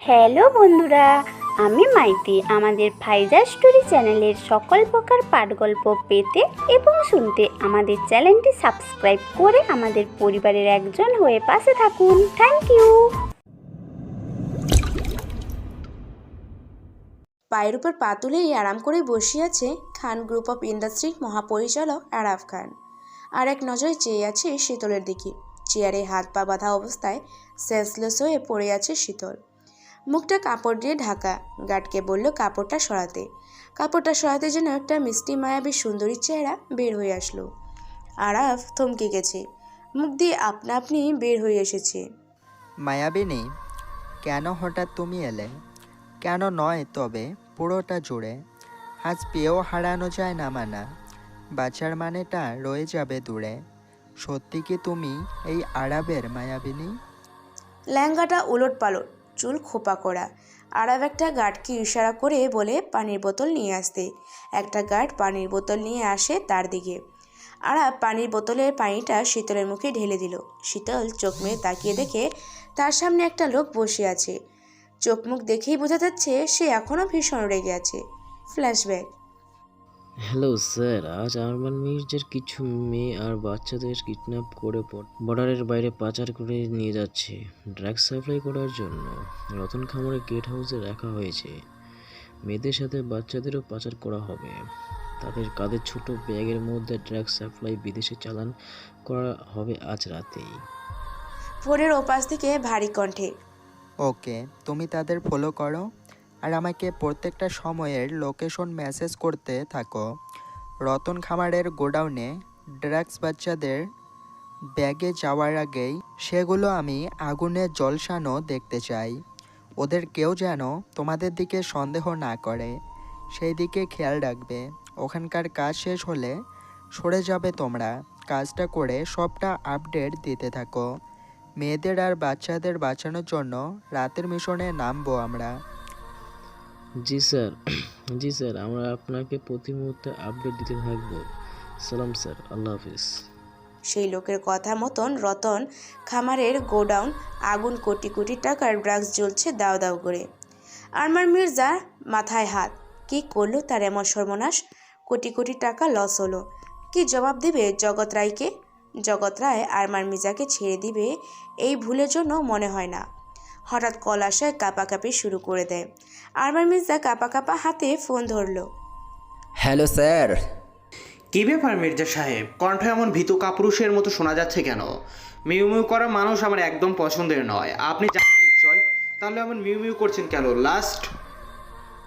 Hello বন্ধুরা, আমি মাইতি। আমাদের ফাইজা স্টোরি চ্যানেলের সকল প্রকার পাঠগল্প পেতে এবং শুনতে আমাদের চ্যানেলটি সাবস্ক্রাইব করে আমাদের পরিবারের একজন হয়ে পাশে থাকুন। Thank you. পায়ের উপর পা তুলেই আরাম করে বসে আছে খান গ্রুপ অফ ইন্ডাস্ট্রির মহাপরিচালক আরাফ খান। আর এক নজরে চেয়ে আছে শীতলের দিকে। চেয়ারে হাত পা বাঁধা অবস্থায় সেন্সলেস হয়ে পড়ে আছে শীতল। মুখটা কাপড় দিয়ে ঢাকা। গার্ডকে বলল কাপড়টা সরাতে যেন একটা মিষ্টি মায়াবী সুন্দরী চেহারা বের হয়ে আসলো। আরাফ থমকে গেছে। মুখ দিয়ে আপনা আপনি বের হয়ে এসেছে, মায়াবিনী, কেন হঠাৎ তুমি এলে? কেন নয় তবে পুরোটা জুড়ে। আজ পেয়েও হারানো যায় না মানা, বাঁচার মানেটা রয়ে যাবে দূরে। সত্যি কি তুমি এই আরবের মায়াবিনী? লেহেঙ্গাটা উলট পালট, চুল খোপা করা। আরাব একটা গার্ডকে ইশারা করে বলে পানির বোতল নিয়ে আসতে। একটা গার্ড পানির বোতল নিয়ে আসে তার দিকে। আরাব পানির বোতলের পানিটা শীতলের মুখে ঢেলে দিল। শীতল চোখ মেরে তাকিয়ে দেখে তার সামনে একটা লোক বসে আছে। চোখ মুখ দেখেই বোঝা যাচ্ছে সে এখনও ভীষণ রেগে আছে। ফ্ল্যাশব্যাক। হ্যালো স্যার, আজ আরমান মির্জার কিছু মেয়ে আর বাচ্চাদের কিডন্যাপ করে বর্ডারের বাইরে পাচার করে নিয়ে যাচ্ছে ড্রাগ সাপ্লাই করার জন্য। রতন খামারের গেট হাউসে রাখা হয়েছে। মেয়েদের সাথে বাচ্চাদেরও পাচার করা হবে। তাদের কাঁধে ছোট ব্যাগের মধ্যে ড্রাগ সাপ্লাই বিদেশে চালান করা হবে আজ রাতেই। ফোনের ওপাশ থেকে ভারী কণ্ঠে, ওকে, তুমি তাদের ফলো করো আর আমাকে প্রত্যেকটা সময়ের লোকেশন মেসেজ করতে থাকো। রতন খামারের গোডাউনে ড্রাগস বাচ্চাদের ব্যাগে যাওয়ার আগেই সেগুলো আমি আগুনে ঝলসানো দেখতে চাই। ওদের কেউ যেন তোমাদের দিকে সন্দেহ না করে, সেই দিকে খেয়াল রাখবে। ওখানকার কাজ শেষ হলে সরে যাবে তোমরা। কাজটা করে সবটা আপডেট দিতে থাকো। মেয়েদের আর বাচ্চাদের বাঁচানোর জন্য রাতের মিশনে নামবো আমরা। জি স্যার, জি স্যার, আমরা আপনাকে প্রতি মুহূর্তে আপডেট দিতে থাকবো। সালাম স্যার, আল্লাহ হাফিজ। সেই লোকের কথা মতন রতন খামারের গোডাউন আগুন, কোটি কোটি টাকার ড্রাগস জ্বলছে দাও দাও করে। আরমান মির্জা মাথায় হাত। কি করলো তার এমন সর্বনাশ? কোটি কোটি টাকা লস হলো। কি জবাব দেবে জগৎ রায়কে? জগৎ রায় আরমান মির্জাকে ছেড়ে দিবে এই ভুলের জন্য মনে হয় না। হঠাৎ কল আসায় কাঁপাকাঁপি শুরু করে দেয়। আরমান মির্জা কাঁপা কাঁপা হাতে ফোন ধরল। Hello sir. কী ব্যাপার মির্জা সাহেব, কণ্ঠ এমন ভীতু কাপুরুষের মতো শোনা যাচ্ছে কেন? মিউ মিউ করা মানুষ আমার একদম পছন্দের নয়। আপনি জানেন নিশ্চয়, তাহলে এমন মিউ মিউ করছেন কেন? লাস্ট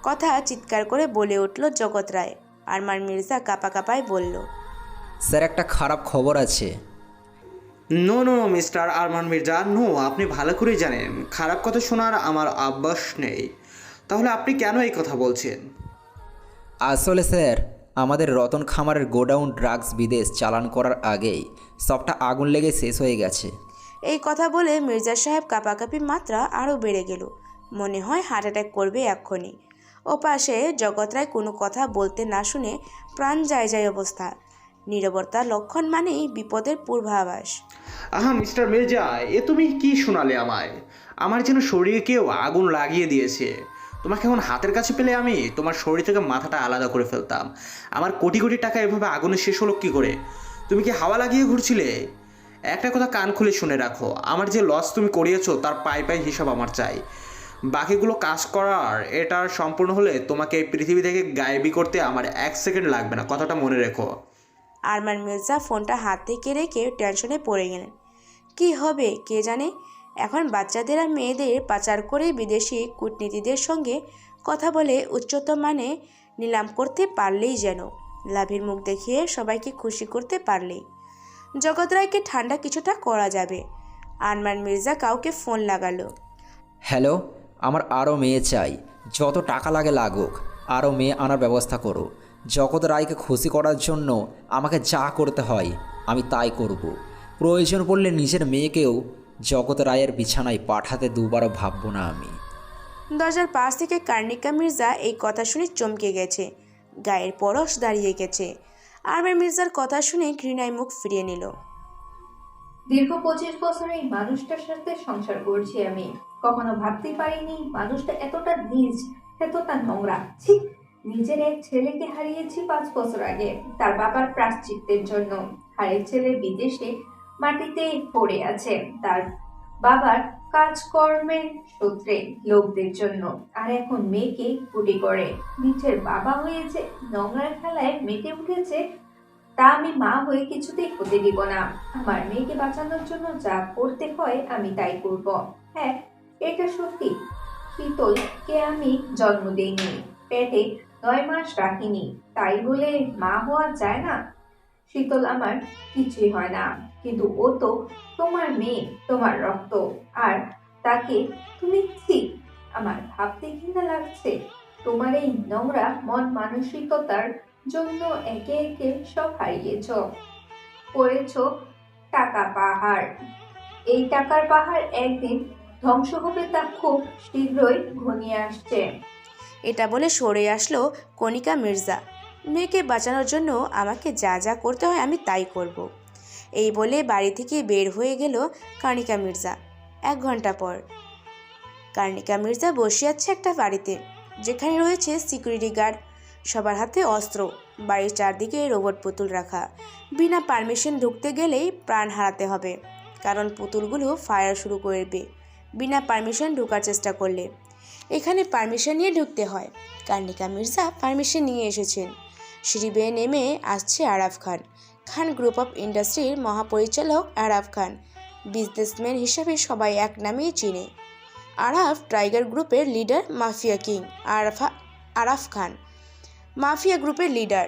কথা চিৎকার করে বলে উঠল জগৎ রায়। আরমান মির্জা কাঁপা কাঁপায় বলল, স্যার একটা খারাপ খবর আছে। No no mister Arman Mirza, no. আপনি ভালো করেই জানেন খারাপ কথা শোনার আমার অভ্যাস নেই। তাহলে আপনি কেন এই কথা বলছেন? আসলে স্যার, আমাদের রতন খামারের গোডাউন ড্রাগস বিদেশ চালান করার আগেই সবটা আগুন লেগে শেষ হয়ে গেছে। এই কথা বলে মির্জা সাহেব কাঁপাকাঁপি মাত্রা আরও বেড়ে গেল। মনে হয় হার্ট অ্যাটাক করবে এক্ষুনি। ও পাশে জগৎ রায় কোনো কথা বলতে না শুনে প্রাণ যায় যায় অবস্থা। নীরবতার লক্ষণ মানেই বিপদের পূর্বাভাস। আহা মিস্টার মির্জা, এ তুমি কি শোনালে আমায়? আমার যেন শরীরে কেউ আগুন লাগিয়ে দিয়েছে। তোমাকে এখন হাতের কাছে পেলে আমি তোমার শরীর থেকে মাথাটা আলাদা করে ফেলতাম। আমার কোটি কোটি টাকা এভাবে আগুনে শেষ হলো কী করে? তুমি কি হাওয়া লাগিয়ে ঘুরছিলে? একটা কথা কান খুলে শুনে রাখো, আমার যে লস তুমি করিয়েছো তার পাই পাই হিসাব আমার চাই। বাকিগুলো কাজ করার এটার সম্পূর্ণ হলে তোমাকে এই পৃথিবী থেকে গায়েবী করতে আমার 1 সেকেন্ড লাগবে না, কথাটা মনে রেখো। আরমান মির্জা ফোনটা হাত থেকে রেখে টেনশনে পড়ে গেলেন। কি হবে কে জানে। এখন বাচ্চাদের আর মেয়েদের পাচার করে বিদেশি কূটনীতিদের সঙ্গে কথা বলে উচ্চতম মানে নিলাম করতে পারলেই যেন, লাভের মুখ দেখিয়ে সবাইকে খুশি করতে পারলেই জগৎ রায়কে ঠান্ডা কিছুটা করা যাবে। আরমান মির্জা কাউকে ফোন লাগালো। হ্যালো, আমার আরও মেয়ে চাই। যত টাকা লাগে লাগুক, আরও মেয়ে আনার ব্যবস্থা করো। জগৎ রায়কে খুশি করার জন্য আমাকে যা করতে হয় আমি তাই করব। প্রয়োজন পড়লে নিজের মেয়েকেও জগৎ রায়ের বিছানায় পাঠাতে দুবারও ভাবব না আমি। দরজার পাশ থেকে কার্নিকা মির্জা এই কথা শুনে চমকে গেছে। গায়ের পরশ দাঁড়িয়ে গেছে। আরমান মির্জার কথা শুনে ঘৃণায় মুখ ফিরিয়ে নিল। দীর্ঘ 25 বছর এই মানুষটার সাথে সংসার করছি আমি। কখনো ভাবতে পারিনি মানুষটা এতটা নীচ, এতটা নোংরা। ছি! নিজের এক ছেলেকে হারিয়েছি 5 বছর আগে তার বাবার প্রায়শ্চিত্তের জন্য। আরেক ছেলে বিদেশে মাটিতে পড়ে আছে তার বাবার কাজকর্মের সূত্রে লোকদের জন্য। আর এখন মেয়েকে কুটি করে নিজের বাবা হয়েছে, নোংরা খেলায় মেতে উঠেছে। তা আমি মা হয়ে কিছুতেই হতে দিব না। আমার মেয়েকে বাঁচানোর জন্য যা করতে হয় আমি তাই করব। হ্যাঁ, এটা সত্যি, শীতলকে আমি জন্ম দেইনি, পেটে 9 মাস রাখিনি, তাই বলে মা হওয়া যায় না। শীতল আমার কিছুই হয় না, কিন্তু ও তো তোমার মেয়ে, তোমার রক্ত। আর তাকে তুমি ছি! আমার ভাবতে ঘৃণা লাগছে। তোমার এই নোংরা মন মানসিকতার জন্য একে একে সব হারিয়েছ, করেছ টাকা পাহাড়। এই টাকার পাহাড় একদিন ধ্বংস হবে, তা খুব শীঘ্রই ঘনিয়ে আসছে। এটা বলে সরে আসলো কণিকা মির্জা। মেয়েকে বাঁচানোর জন্য আমাকে যা যা করতে হয় আমি তাই করব। এই বলে বাড়ি থেকে বের হয়ে গেল কণিকা মির্জা। 1 ঘন্টা পর কণিকা মির্জা বসে আছে একটা বাড়িতে, যেখানে রয়েছে সিকিউরিটি গার্ড, সবার হাতে অস্ত্র। বাড়ির চারদিকে রোবট পুতুল রাখা। বিনা পারমিশন ঢুকতে গেলেই প্রাণ হারাতে হবে, কারণ পুতুলগুলো ফায়ার শুরু করবে বিনা পারমিশন ঢোকার চেষ্টা করলে। এখানে পারমিশন নিয়ে ঢুকতে হয়। কণিকা মির্জা পারমিশন নিয়ে এসেছেন। সিঁড়ি বেয়ে নেমে আসছে আরাফ খান। খান গ্রুপ অফ ইন্ডাস্ট্রির মহাপরিচালক আরাফ খান। বিজনেসম্যান হিসেবে সবাই এক নামেই চিনে। আরাফ টাইগার গ্রুপের লিডার, মাফিয়া কিং আরাফ খান মাফিয়া গ্রুপের লিডার।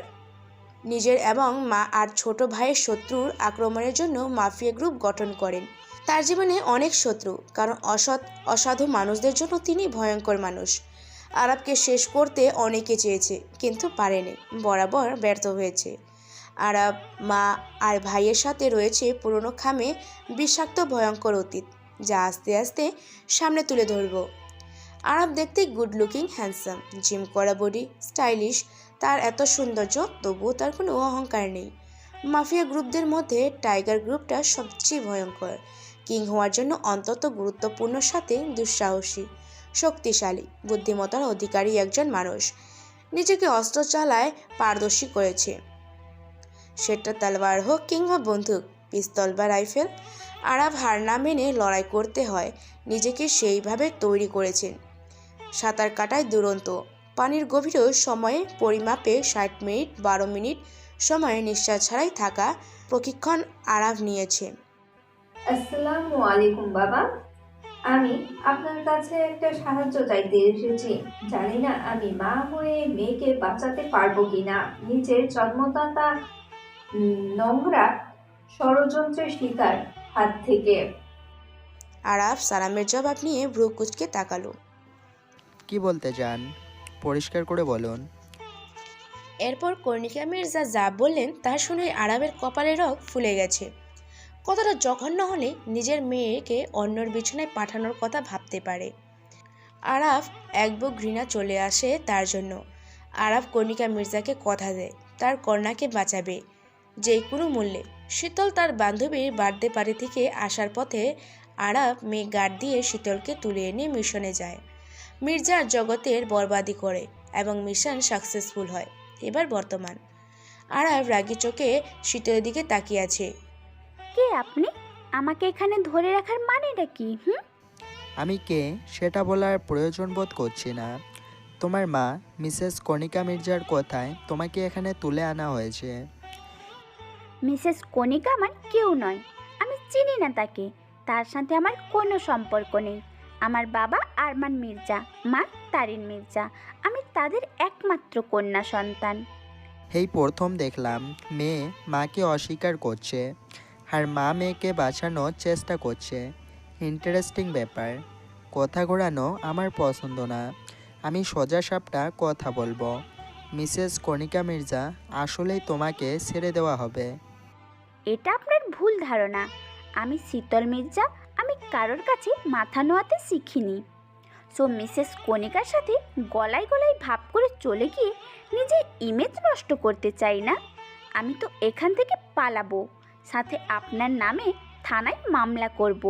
নিজের এবং মা আর ছোট ভাইয়ের শত্রুর আক্রমণের জন্য মাফিয়া গ্রুপ গঠন করেন। তার জীবনে অনেক শত্রু, কারণ অসাধু মানুষদের জন্য তিনি ভয়ঙ্কর মানুষ। আরাফকে শেষ করতে অনেকে চেয়েছে, কিন্তু পারেনি, বরাবর ব্যর্থ হয়েছে। আরাফ, মা আর ভাইয়ের সাথে রয়েছে পুরনো খামে বিষাক্ত ভয়ঙ্কর অতীত, যা আস্তে আস্তে সামনে তুলে ধরব। আরাফ দেখতে গুড লুকিং, হ্যান্ডসাম, জিম করা বডি, স্টাইলিশ। তার এত সৌন্দর্য, তবুও তার কোনো অহংকার নেই। মাফিয়া গ্রুপদের মধ্যে টাইগার গ্রুপটা সবচেয়ে ভয়ঙ্কর। কিং হওয়ার জন্য অন্তত গুরুত্বপূর্ণ, সাথে দুঃসাহসী, শক্তিশালী, বুদ্ধিমত্তার অধিকারী একজন মানুষ। নিজেকে অস্ত্র চালায় পারদর্শী করেছে, সেটা তলোয়ার হোক কিংবা বন্দুক, পিস্তল বা রাইফেল। আরাফ হার না মেনে লড়াই করতে হয়, নিজেকে সেইভাবে তৈরি করেছেন। সাঁতার কাটায় দুরন্ত, পানির গভীর সময়ে পরিমাপে 60 মিনিট 12 মিনিট সময়ে নিঃশ্বাস ছাড়াই থাকা প্রশিক্ষণ আরাফ নিয়েছে। আসসালামু আলাইকুম বাবা, আমি আপনার কাছে একটা সাহায্য চাইতে এসেছি। জানি না আমি মা হয়ে মেয়েকে বাঁচাতে পারবো কিনা নিজের জন্মদাতা নোংরা ষড়যন্ত্রের শিকার হাত থেকে। আরাফ সালামের জবাব নিয়ে ভ্রু কুঁচকে তাকালো। কি বলতে চান? পরিষ্কার করে বলুন। এরপর কণিকা মির্জা যা বললেন তা শুনে আরাফের কপালের রগ ফুলে গেছে। কতটা জঘন্য হলে নিজের মেয়েকে অন্যর বিছানায় পাঠানোর কথা ভাবতে পারে। আরাফ এক বুক ঘৃণা চলে আসে তার জন্য। আরাফ কণিকা মির্জাকে কথা দেয় তার কন্যাকে বাঁচাবে যে কোনো মূল্যে। শীতল তার বান্ধবীর বার্থডে পার্টি থেকে আসার পথে আরাফ মেয়ে গার্ড দিয়ে শীতলকে তুলে এনে মিশনে যায়। মির্জার জগতের বরবাদি করে এবং মিশন সাকসেসফুল হয়। এবার বর্তমান। আরাফ রাগী চোখে শীতলের দিকে তাকিয়ে আছে। কে আপনি? আমাকে এখানে ধরে রাখার মানেটা কি? আমি কে সেটা বলার প্রয়োজন বোধ করছি না। তোমার মা মিসেস কণিকা মির্জার কথায় তোমাকে এখানে তুলে আনা হয়েছে। মিসেস কণিকা আমার কেউ নয়, আমি চিনি না তাকে। তার সাথে আমার কোনো সম্পর্ক নেই। আমার বাবা আরমান মির্জা, মা তারিন মির্জা। আমি তাদের একমাত্র কন্যা সন্তান। এই প্রথম দেখলাম মেয়ে মাকে অস্বীকার করছে, আর মা মেয়েকে বাঁচানোর চেষ্টা করছে। ইন্টারেস্টিং ব্যাপার। কথা ঘোরানো আমার পছন্দ না। আমি সোজা সাপটা কথা বলবো। মিসেস কণিকা মির্জা, আসলেই তোমাকে ছেড়ে দেওয়া হবে। এটা আপনার ভুল ধারণা। আমি শীতল মির্জা, আমি কারোর কাছে মাথা নোয়াতে শিখিনি। সো মিসেস কণিকার সাথে গলায় গলায় ভাব করে চলে গিয়ে নিজের ইমেজ নষ্ট করতে চাই না। আমি তো এখান থেকে পালাবো, সাথে আপনার নামে থানায় মামলা করব।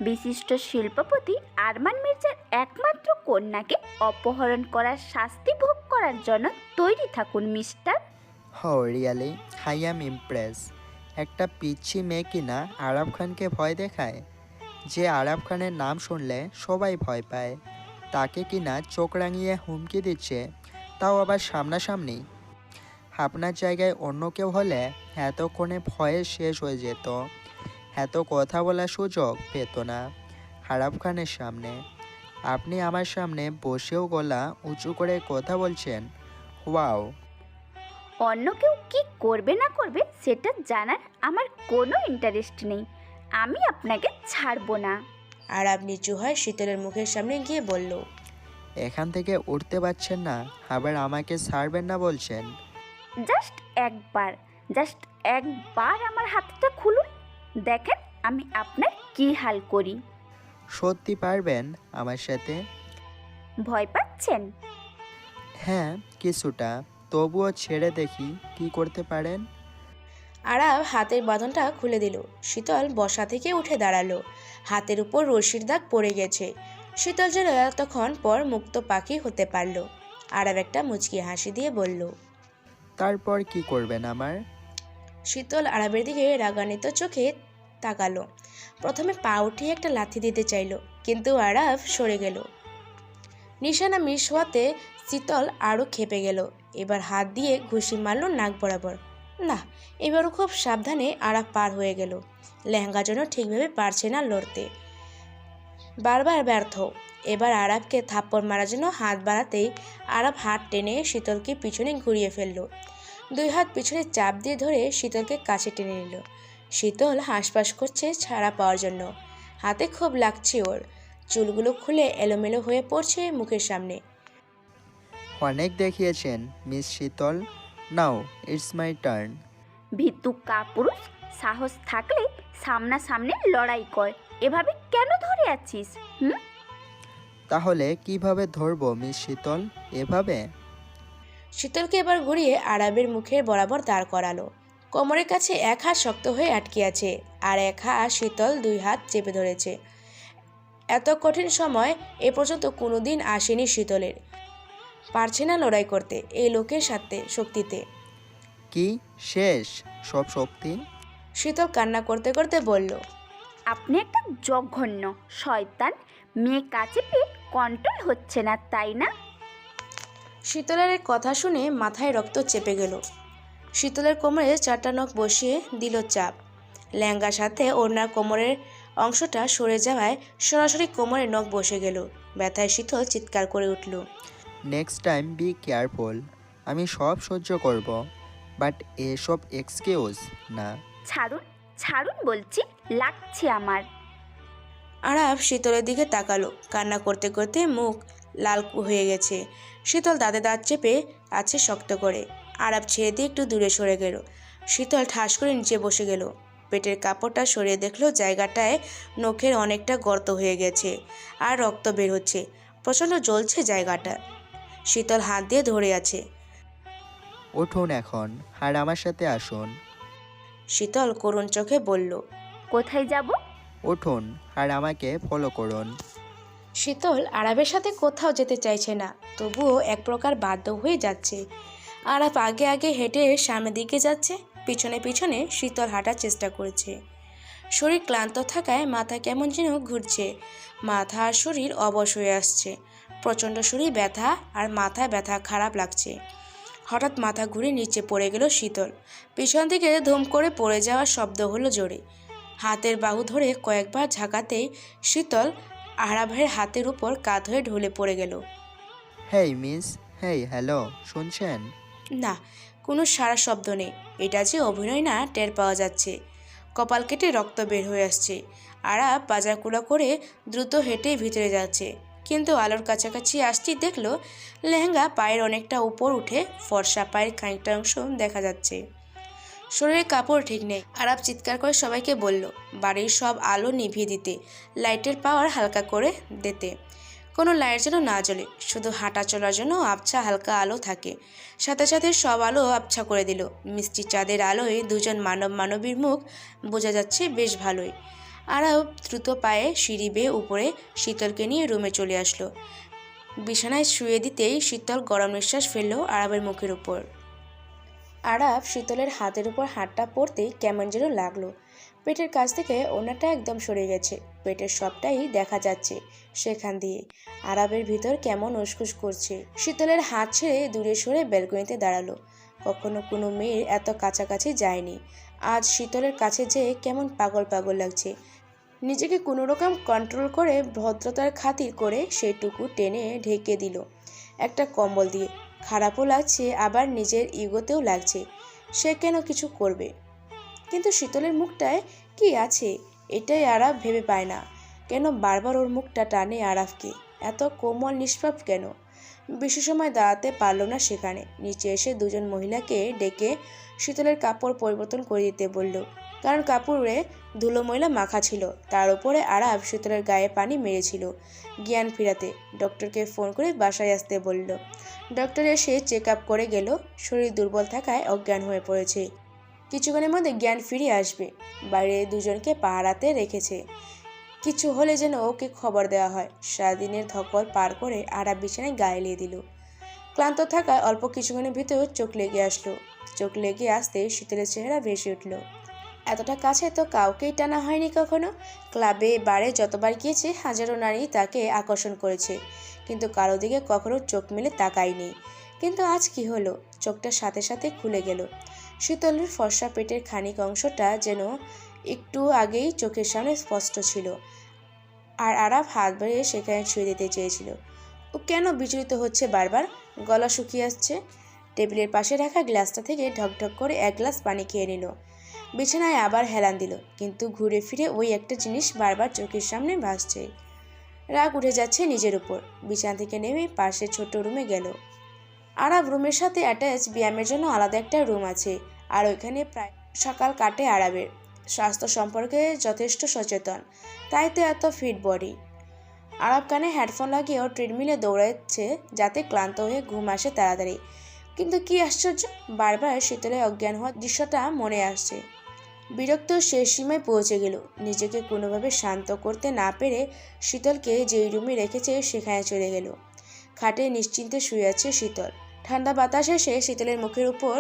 বিশিষ্ট শিল্পপতি আরমান মির্জার একমাত্র কন্যাকে অপহরণ করার শাস্তি ভোগ করার জন্য তৈরি থাকুন মিস্টার। হো রিয়ালি, আই অ্যাম ইমপ্রেস। একটা পিচ্ছি মেয়ে কিনা আরাব খানকে ভয় দেখায়। যে আরাব খানের নাম শুনলে সবাই ভয় পায়, তাকে কিনা চোখ রাঙিয়ে হুমকি দিচ্ছে, তাও আবার সামনাসামনি। আপনার জায়গায় অন্য কেউ হলে এতক্ষণে ভয়ে শেষ হয়ে যেত, এত কথা বলার সুযোগ পেত না আরাব খানের সামনে। আপনি আমার সামনে বসেও গলা উঁচু করে কথা বলছেন। ওয়াও! অন্য কেউ কী করবে না করবে সেটা জানার আমার কোনো ইন্টারেস্ট নেই। আমি আপনাকে ছাড়বো না। আরাব নিচু হয় শীতলের মুখের সামনে গিয়ে বলল, এখান থেকে উঠতে পারছেন না, আবার আমাকে ছাড়বেন না বলছেন। জাস্ট একবার আমার হাতটা খুলুন, দেখেন আমি আপনার কী হাল করি। সত্যি পারবেন আমার সাথে? ভয় পাচ্ছেন? হ্যাঁ কিছুটা, তবুও ছেড়ে দেখি কি করতে পারেন। আরাব হাতের বাঁধনটা খুলে দিল। শীতল বসা থেকে উঠে দাঁড়ালো। হাতের উপর রশির দাগ পড়ে গেছে। শীতল যেন এতক্ষণ পর মুক্ত পাখি হতে পারল। আরাব একটা মুচকি হাসি দিয়ে বলল, তারপর কি করবেন আমার? শীতল আরাবের দিকে রাগান্বিত চোখে তাকালো। প্রথমে পা উঠিয়ে একটা লাথি দিতে চাইল, কিন্তু আরাব সরে গেল। নিশানা মিস হওয়াতে শীতল আরও খেপে গেল। এবার হাত দিয়ে ঘুষি মারল নাক বরাবর। না, এবারও খুব সাবধানে আরাব পার হয়ে গেল। লেহেঙ্গা যেন ঠিকভাবে পারছে না লড়তে, বারবার ব্যর্থ। এবার আরাবকে থাপ্পড় মারার জন্য হাত বাড়াতেই আরাব হাত টেনে শীতলকে পিছনে ঘুরিয়ে ফেলল। দুই হাত পিছনে চাপ দিয়ে ধরে শীতলকে কাছে টেনে নিল। শীতল হাঁসফাঁস করছে ছাড়া পাওয়ার জন্য। হাতে খুব লাগছে ওর। চুলগুলো খুলে এলোমেলো হয়ে পড়ছে মুখের সামনে। অনেক দেখিয়েছেন মিস শীতল, নাও ইটস মাই টার্ন। ভীতু কাপুরুষ, সাহস থাকলে সামনাসামনি লড়াই কর, এভাবে কেন ধরে আছিস? তাহলে কিভাবে ধরবো মিস শীতল? এভাবে? শীতলকে এবার ঘুরিয়ে আরাবের মুখের বরাবর দাঁড় করালো। কোমরের কাছে এক হাত শক্ত হয়ে আটকে আছে, আর এক হাত শীতল দুই হাত চেপে ধরেছে। এত কঠিন সময় এ পর্যন্ত কোনোদিন আসেনি শীতলের। পারছে না লড়াই করতে এই লোকের সাথে শক্তিতে। কি শেষ সব শক্তি? শীতল কান্না করতে করতে বলল, আপনি একটা জঘন্য শয়তান। মেয়ে কাছে পেয়ে কন্ট্রোল হচ্ছে না, তাই না? শীতলের এই কথা শুনে মাথায় রক্ত চেপে গেল। শীতলের কোমরে চারটা নখ বসিয়ে দিল চাপ। লেহেঙ্গার সাথে ওড়নার কোমরের অংশটা সরে যাওয়ায় সরাসরি কোমরে নখ বসে গেল। ব্যথায় শীতল চিৎকার করে উঠল। Next time be careful. আমি সব সহ্য করব, বাট এসব এক্সকিউজ না। ছাড়ুন ছাড়ুন বলছি, লাগছে আমার। আরাব শীতলের দিকে তাকালো। কান্না করতে করতে মুখ লাল হয়ে গেছে। শীতল দাঁতে দাঁত চেপে আছে শক্ত করে। আরাব ছেড়ে দিয়ে একটু দূরে সরে গেল। শীতল ঠাস করে নিচে বসে গেল। পেটের কাপড়টা সরিয়ে দেখলো জায়গাটায় নখের অনেকটা গর্ত হয়ে গেছে, আর রক্ত বের হচ্ছে। প্রচণ্ড জ্বলছে জায়গাটা। শীতল হাত দিয়ে ধরে আছে। উঠুন এখন আর আমার সাথে আসুন। শীতল করুণ চোখে বলল, কোথায় যাব? উঠুন আর আমাকে ফলো করুন। শীতল আরাবের সাথে কোথাও যেতে চাইছে না, তবুও এক প্রকার বাধ্য হয়ে যাচ্ছে। আরাব আগে আগে হেঁটে সামনের দিকে যাচ্ছে, পিছনে পিছনে শীতল হাঁটার চেষ্টা করেছে। শরীর ক্লান্ত থাকায় মাথা কেমন যেন ঘুরছে। মাথা আর শরীর অবশ হয়ে আসছে। প্রচণ্ড শরীর ব্যথা আর মাথায় ব্যথা খারাপ লাগছে। হঠাৎ মাথা ঘুরে নিচে পড়ে গেল শীতল। পিছন থেকে ধুম করে পড়ে যাওয়ার শব্দ হলো জোরে। হাতের বাহু ধরে কয়েকবার ঝাঁকাতেই শীতল আরাবের হাতের উপর কাত হয়ে ঢলে পড়ে গেল। হেই মিস, হেই হ্যালো, শুনছেন? না, কোনো সারা শব্দ নেই। এটা যে অভিনয় না টের পাওয়া যাচ্ছে। কপাল কেটে রক্ত বের হয়ে আসছে। আরাব বাজারকুড়া করে দ্রুত হেঁটে ভিতরে যাচ্ছে, কিন্তু আলোর কাছাকাছি আসতেই দেখলো লেহেঙ্গা পায়ের অনেকটা উপর উঠে ফর্সা পায়ের খানিকটা অংশ দেখা যাচ্ছে। শরীরের কাপড় ঠিক নেই। আরাব চিৎকার করে সবাইকে বলল বাড়ির সব আলো নিভিয়ে দিতে, লাইটের পাওয়ার হালকা করে দিতে। কোনো লাইট যেন না জ্বলে, শুধু হাঁটা চলার জন্য আবছা হালকা আলো থাকে। সাথে সাথে সব আলো আবছা করে দিল। মিষ্টি চাঁদের আলোয় দুজন মানবীর মুখ বোঝা যাচ্ছে বেশ ভালোই। আরাব দ্রুত পায়ে সিঁড়ি বেয়ে উপরে শীতলকে নিয়ে রুমে চলে আসলো। বিছানায় শুয়ে দিতেই শীতল গরম নিঃশ্বাস ফেলল আরাবের মুখের উপর। আরাব শীতলের হাতের উপর হাতটা পড়তেই কেমন যেন লাগলো। পেটের কাছ থেকে ওনাটা একদম সরে গেছে, পেটের সবটাই দেখা যাচ্ছে সেখান দিয়ে। আরাবের ভিতর কেমন উসখুস করছে। শীতলের হাত ছেড়ে দূরে সরে ব্যালকনিতে দাঁড়ালো। কখনো কোনো মেয়ের এত কাছাকাছি যায়নি, আজ শীতলের কাছে যেয়ে কেমন পাগল পাগল লাগছে। নিজেকে কোনো রকম কন্ট্রোল করে ভদ্রতার খাতির করে সেটুকু টেনে ঢেকে দিল একটা কম্বল দিয়ে। খারাপও লাগছে, আবার নিজের ইগোতেও লাগছে, সে কেন কিছু করবে। কিন্তু শীতলের মুখটায় কি আছে এটাই আরাফ ভেবে পায় না। কেন বারবার ওর মুখটা টানে আরাফকে, এত কোমল নিষ্পাপ কেন। বেশি সময় দাঁড়াতে পারল না সেখানে। নিচে এসে দুজন মহিলাকে ডেকে শীতলের কাপড় পরিবর্তন করে দিতে বলল, কারণ কাপড়ে ধুলো ময়লা মাখা ছিল। তার উপরে আরাফ শীতলের গায়ে পানি মেরেছিল জ্ঞান ফিরাতে। ডক্টরকে ফোন করে বাসায় আসতে বলল। ডক্টর এসে চেক আপ করে গেল, শরীর দুর্বল থাকায় অজ্ঞান হয়ে পড়েছে, কিছুক্ষণের মধ্যে জ্ঞান ফিরে আসবে। বাইরে দুজনকে পাহারাতে রেখেছে, কিছু হলে যেন ওকে খবর দেওয়া হয়। সারাদিনের ধকল পার করে আরাফ বিছানায় গায়ে এলিয়ে দিল। ক্লান্ত থাকায় অল্প কিছুক্ষণের ভিতর চোখ লেগে আসলো। চোখ লেগে আসতে শীতলের চেহারা ভেসে উঠল। এতটা কাছে তো কাউকেই টানা হয়নি কখনো। ক্লাবে বারে যতবার গিয়েছে হাজারো নারী তাকে আকর্ষণ করেছে, কিন্তু কারো দিকে কখনো চোখ মেলে তাকায়নি। কিন্তু আজ কি হলো, চোখটা সাথে সাথে খুলে গেল। শীতলের ফর্সা পেটের খানিক অংশটা যেন একটু আগেই চোখের সামনে স্পষ্ট ছিল। আর আরাফ হাত বাড়িয়ে সেখানে ছুঁয়ে দিতে চেয়েছিল। ও কেন বিচলিত হচ্ছে বারবার, গলা শুকিয়ে আসছে। টেবিলের পাশে রাখা গ্লাসটা থেকে ঢকঢক করে এক গ্লাস পানি খেয়ে নিল। বিছানায় আবার হেলান দিল, কিন্তু ঘুরে ফিরে ওই একটা জিনিস বারবার চোখের সামনে ভাসছে। রাগ উঠে যাচ্ছে নিজের উপর। বিছানা থেকে নেমে পাশে ছোট রুমে গেল। আরাব রুমের সাথে অ্যাটাচ ব্যায়ামের জন্য আলাদা একটা রুম আছে, আর ওইখানে প্রায় সকাল কাটে আরাবের। স্বাস্থ্য সম্পর্কে যথেষ্ট সচেতন, তাই তো এত ফিট বডি। আরাব কানে হেডফোন লাগিয়েও ট্রেডমিলে দৌড়াচ্ছে যাতে ক্লান্ত হয়ে ঘুম আসে তাড়াতাড়ি। কিন্তু কি আশ্চর্য, বারবার শীতলে অজ্ঞান হওয়ার দৃশ্যটা মনে আসছে। বিরক্ত শেষ সীমায় পৌঁছে গেল। নিজেকে কোনোভাবে শান্ত করতে না পেরে শীতলকে যেই রুমে রেখেছে সেখানে চলে গেল। খাটে নিশ্চিন্তে শুয়ে আছে শীতল। ঠান্ডা বাতাস এসে শীতলের মুখের উপর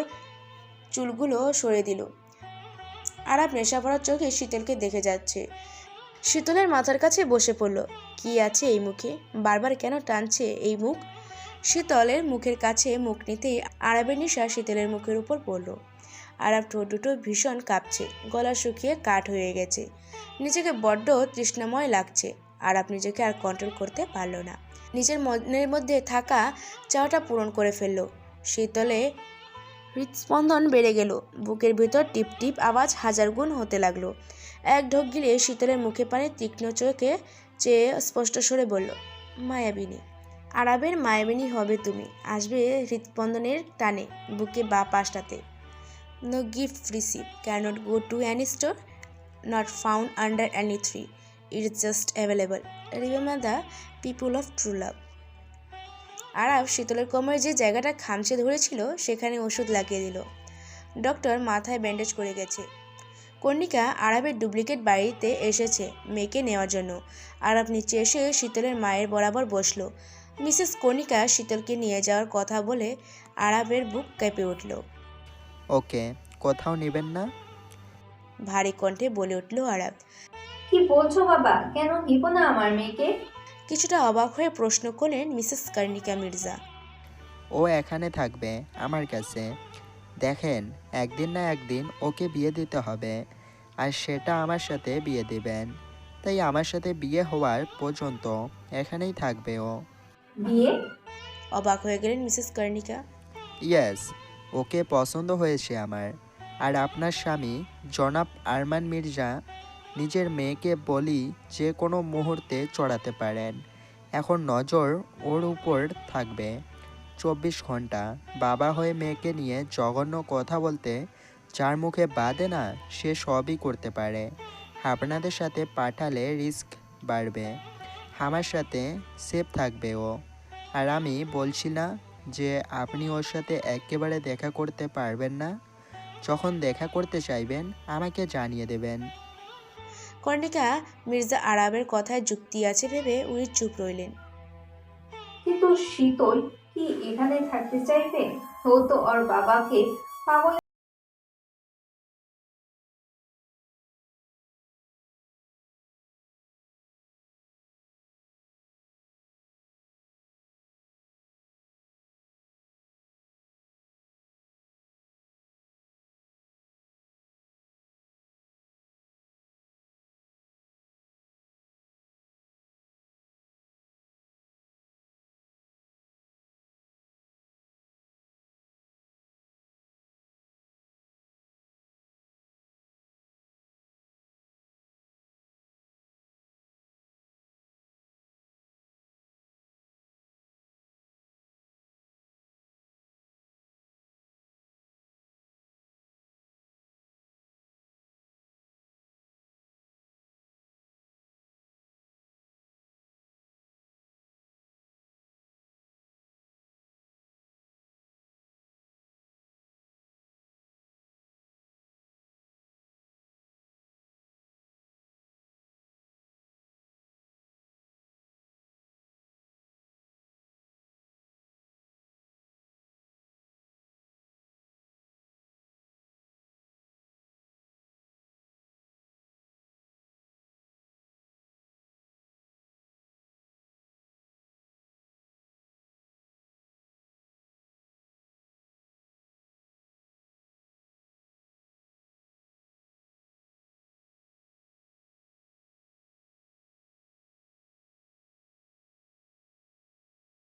চুলগুলো সরিয়ে দিল। আরাব নেশা ভরা চোখে শীতলকে দেখে যাচ্ছে। শীতলের মাথার কাছে বসে পড়ল। কি আছে এই মুখে, বারবার কেন টানছে এই মুখ। শীতলের মুখের কাছে মুখ নিতেই আরাবের নেশা শীতলের মুখের উপর পড়ল। আরাব ঠোঁট দুটো ভীষণ কাঁপছে, গলা শুকিয়ে কাঠ হয়ে গেছে। নিজেকে বড্ড তৃষ্ণাময় লাগছে। আরাব নিজেকে আর কন্ট্রোল করতে পারল না। নিজের মনের মধ্যে থাকা চাওয়াটা পূরণ করে ফেলল। শীতলে হৃদস্পন্দন বেড়ে গেল, বুকের ভিতর টিপ টিপ আওয়াজ হাজার গুণ হতে লাগলো। এক ঢোক গিলে শীতলের মুখে পানে তীক্ষ্ণ চোখে চেয়ে স্পষ্ট স্বরে বলল, মায়াবিনী। আরাবের মায়াবিনী হবে তুমি, আসবে হৃদস্পন্দনের টানে বুকে বা পাশটাতে। No gift receive, can't go to any store, not found under any tree, it's just available, remember the people of true love. Arab শীতলের কোমরে যে জায়গাটা খামচে ধরেছিল সেখানে ওষুধ লাগিয়ে দিল। ডক্টর মাথায় ব্যান্ডেজ করে গেছে। কর্ণিকা আরাবের ডুপ্লিকেট বাড়িতে এসেছে মেয়েকে নেওয়ার জন্য। আরাব নিচে এসে শীতলের মায়ের বরাবর বসলো। মিসেস কর্ণিকা শীতলকে নিয়ে যাওয়ার কথা বলে আরাবের বুক কেঁপে উঠল। ওকে, কোথাও নেবেন না? ভারী কণ্ঠে বলে উঠল আরাব। কি বলছো বাবা, কেন নিব না আমার মেয়েকে? কিছুটা অবাক হয়ে প্রশ্ন করলেন মিসেস কর্ণিকা মির্জা। ও এখানে থাকবে আমার কাছে। দেখেন, একদিন না একদিন ওকে বিয়ে দিতে হবে, আর সেটা আমার সাথে বিয়ে দিবেন। তাই আমার সাথে বিয়ে হওয়ার পর্যন্ত এখানেই থাকবে ও। বিয়ে? অবাক হয়ে গেলেন মিসেস কর্ণিকা। ইয়েস, ওকে পছন্দ হয়েছে আমার। আর আপনার স্বামী জনাব আরমান মির্জা নিজের মেয়েকে বলি যে কোনো মুহূর্তে চড়াতে পারেন। এখন নজর ওর উপর থাকবে 24 ঘন্টা। বাবা হয়ে মেয়েকে নিয়ে জঘন্য কথা বলতে যার মুখে বাঁধে না, সে সবই করতে পারে। আপনাদের সাথে পাঠালে রিস্ক বাড়বে, আমার সাথে সেফ থাকবে ও। আর আমি বলছি না যে আপনি ওর সাথে একেবারে দেখা করতে পারবেন না। যখন দেখা করতে চাইবেন আমাকে জানিয়ে দেবেন। কর্ণিকা মির্জা আরাবের কথায় যুক্তি আছে ভেবে উনি চুপ রইলেন। কিন্তু শীতল কি এখানে থাকতে চাইবে? ও তো ওর বাবাকে পাগল।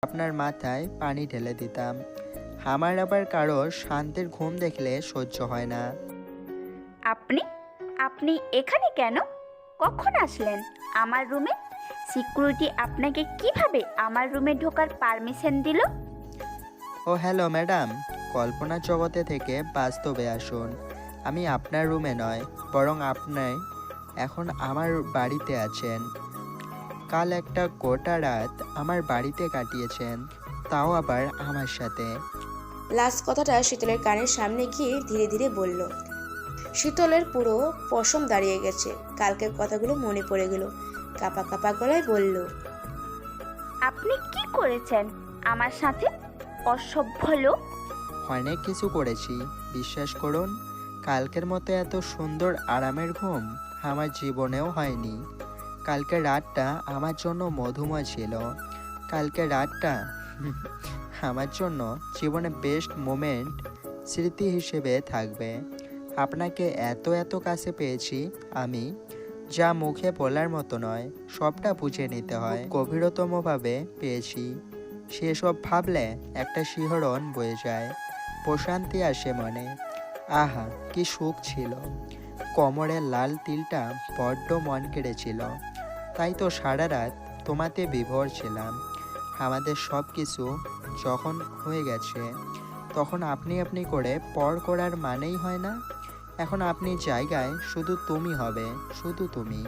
আপনার মাথায় পানি ঢেলে দিতাম। আমার আবার কারো শান্তির ঘুম দেখলে সহ্য হয় না। আপনি আপনি এখানে কেন? কখন আসলেন আমার রুমে? সিকিউরিটি আপনাকে কিভাবে আমার রুমে ঢোকার পারমিশন দিল? ও হ্যালো ম্যাডাম, কল্পনা জগতে থেকে বাস্তবে আসুন। আমি আপনার রুমে নয়, বরং আপনি এখন আমার বাড়িতে আছেন। কাল একটা গোটা রাত আমার বাড়িতে কাটিয়েছেন, তাও আবার আমার সাথে। লাস্ট কথাটা শীতলের কানের সামনে গিয়ে ধীরে ধীরে বলল। শীতলের পুরো পশম দাঁড়িয়ে গেছে। কালকের কথাগুলো মনে পড়ে গেল। কাঁপা কাঁপা গলায় বলল, আপনি কি করেছেন আমার সাথে, অসভ্য লোক? অনেক কিছু করেছি, বিশ্বাস করুন। কালকের মতো এত সুন্দর আরামের ঘুম আমার জীবনেও হয়নি। কালকের রাতটা আমার জন্য মধুময় ছিল। কালকের রাতটা আমার জন্য জীবনে বেস্ট মোমেন্ট স্মৃতি হিসেবে থাকবে। আপনাকে এত এত কাছে পেয়েছি আমি, যা মুখে বলার মতো নয়, সবটা বুঝে নিতে হয়। গভীরতমভাবে পেয়েছি, সেসব ভাবলে একটা শিহরণ বয়ে যায়, প্রশান্তি আসে মনে। আহা কি সুখ ছিল। কোমরের লাল তিলটা বড্ড মন কেড়েছিল। তাই তো সারা রাত তোমাতে বিভোর ছিলাম। আমাদের সব কিছু যখন হয়ে গেছে, তখন আপনি আপনি করে পর করার মানেই হয় না। এখন আপনি জায়গায় শুধু তুমি হবে, শুধু তুমি।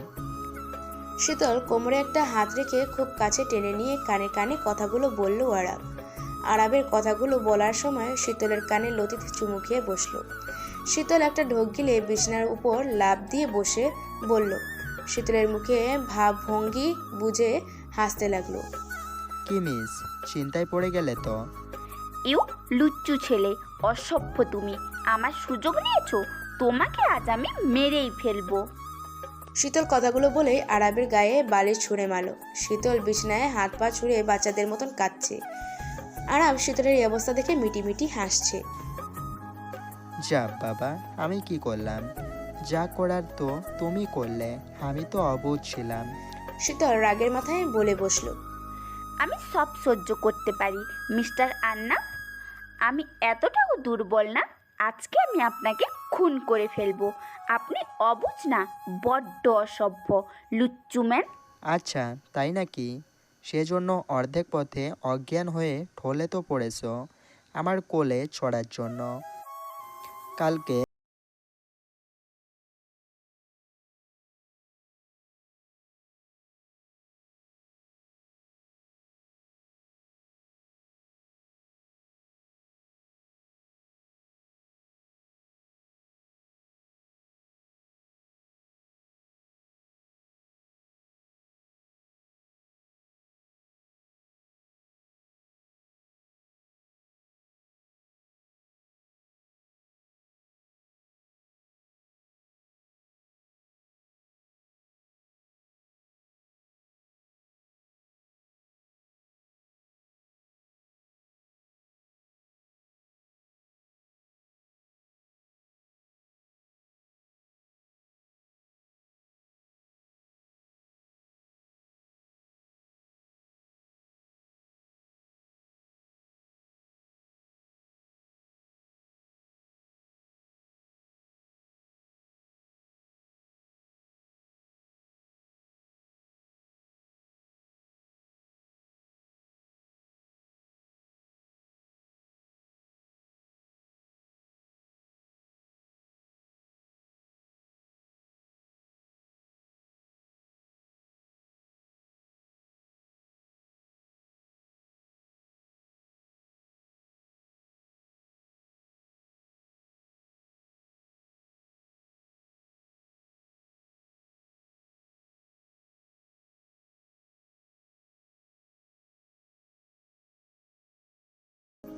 শীতল কোমরে একটা হাত রেখে খুব কাছে টেনে নিয়ে কানে কানে কথাগুলো বলল আরাব। আরাবের কথাগুলো বলার সময় শীতলের কানে লতিতে চুমু খেয়ে বসলো। শীতল একটা ঢোক গিলে বিছানার উপর লাফ দিয়ে বসে বলল। শীতলের মুখে ভাবভঙ্গি বুঝে হাসতে লাগলো। কি মিস, চিন্তায় পড়ে গেলে তো? ইউ লুচ্চু ছেলে, অসভ্য তুমি। আমার সুযোগ নিয়েছো, তোমাকে আজ আমি মেরেই ফেলবো। শীতল কথাগুলো বলেই আরাবের গায়ে বালিশ ছুঁড়ে মারল। শীতল বিছানায় হাত পা ছুঁড়ে বাচ্চাদের মতন কাঁদছে। আরাব শীতলের এই অবস্থা দেখে মিটিমিটি হাসছে। যা বাবা, আমি কি করলাম? যা করার তো তুমি করলে, আমি তো অবুঝ ছিলাম। শীতল রাগের মাথায় বলে বসলো। আমি সব সহ্য করতে পারি মিস্টার আন্না। আমি এতটাও দুর্বল না। আজকে আমি আপনাকে খুন করে ফেলবো। আপনি অবুঝ না, বড্ড অসভ্য লুচ্চুম্যান। আচ্ছা তাই নাকি? সেজন্য অর্ধেক পথে অজ্ঞান হয়ে ঢলে তো পড়েছো আমার কোলে চড়ার জন্য। কালকে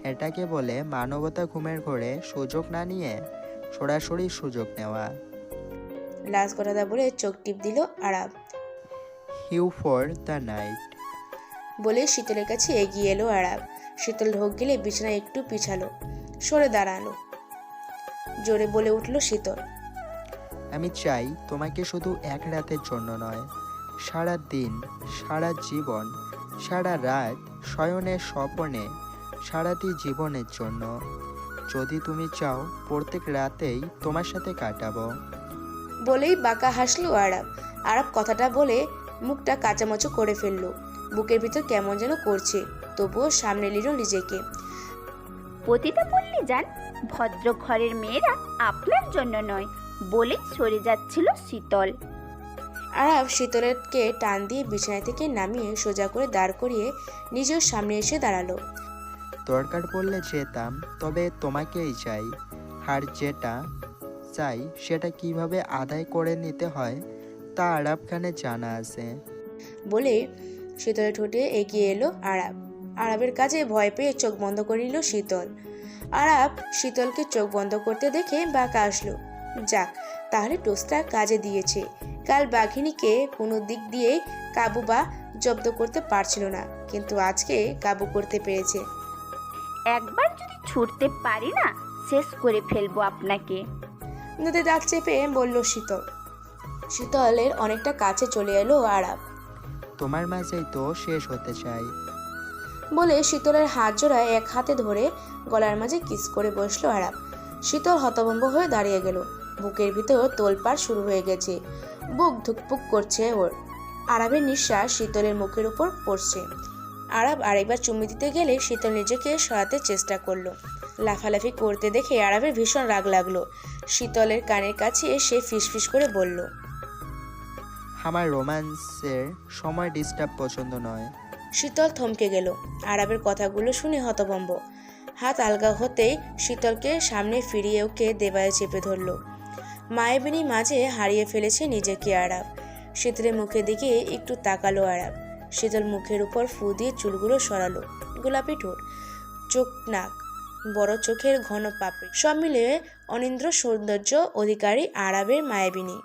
এটাকে বলে মানবতা ঘুমের ঘোরে সুযোগ না নিয়ে সরাসরি সুযোগ নেওয়া। লাস্ট কথাটা বলে চোখ টিপ দিল Aarab. Hue for the night. বলে শীতলের কাছে এগিয়ে এলো আরাব। শীতল ঢোক গেলে বিছানায় একটু পিছালো, সরে দাঁড়ালো। জোরে বলে উঠল শীতল, আমি চাই তোমাকে শুধু এক রাতের জন্য নয়, সারা দিন, সারা জীবন, সারা রাত, শয়নের স্বপনে, সারাটি জীবনের জন্য। যদি তুমি চাও প্রত্যেক রাতেই তোমার সাথে কাটাবো। বলেই বাঁকা হাসলো আরাব। আরাব কথাটা বলে মুখটা কাচামাচো করে ফেললো। বুকের ভিতর কেমন যেন করছে, তবুও সামনে নিল নিজেকে। পতিতা পল্লী যান, ভদ্র ঘরের মেয়েরা আপনার জন্য নয় বলেই সরে যাচ্ছিল শীতল। আরাব শীতলকে টান দিয়ে বিছানা থেকে নামিয়ে সোজা করে দাঁড় করিয়ে নিজের সামনে এসে দাঁড়ালো। দরকার পড়লে যেতাম, তবে তোমাকেই চাই। আর যেটা চাই সেটা কিভাবে আদায় করে নিতে হয় তা আরাব খানের জানা আছে। বলে শীতলের ঠোঁটে এগিয়ে এলো আরাব। আরাবের কাছে ভয় পেয়ে চোখ বন্ধ করে নিল শীতল। আরাব শীতলকে চোখ বন্ধ করতে দেখে বাঁকা আসলো। যাক, তাহলে টোস্টটা কাজে দিয়েছে। কাল বাঘিনীকে কোনো দিক দিয়েই কাবু বা জব্দ করতে পারছিল না, কিন্তু আজকে কাবু করতে পেরেছে। একবার যদি ছুটতে পারি না, শেষ করে ফেলবো আপনাকে। নদী দাঁত চেপে বলল শীতল। শীতলের অনেকটা কাছে চলে এলো আরাব। তোমার মাঝেই তো শেষ হতে চাই। বলে শীতলের হাত জোড়ায় এক হাতে ধরে গলার মাঝে কিস করে বসলো আরাব। শীতল হতভম্ব হয়ে দাঁড়িয়ে গেল। বুকের ভিতর তোলপাড় শুরু হয়ে গেছে, বুক ধুকপুক করছে ওর। আরাবের নিঃশ্বাস শীতলের মুখের উপর পড়ছে। আরাব আরেকবার চুমু দিতে গেলে শীতল নিজেকে সরাতে চেষ্টা করলো। লাফালাফি করতে দেখে আরাবের ভীষণ রাগ লাগলো। শীতলের কানের কাছে এসে ফিসফিস করে বলল, আমার রোম্যান্সের সময় ডিস্টার্ব পছন্দ নয়। শীতল থমকে গেল। আরাবের কথাগুলো শুনে হতভম্ব। হাত আলগা হতেই শীতলকে সামনে ফিরিয়ে ওকে দেবায়ে চেপে ধরল। মায়াবিনী মাঝে হারিয়ে ফেলেছে নিজেকে আরাব। শীতলের মুখের দিকে একটু তাকালো আরাব। শীতল মুখের উপর ফু দিয়ে চুলগুলো সরালো। গোলাপি ঠোঁট, চোখ, নাক, বড় চোখের ঘন পাপড়ি, সব মিলিয়ে অনিন্দ্র সৌন্দর্য অধিকারী আরাবের মায়াবিনী।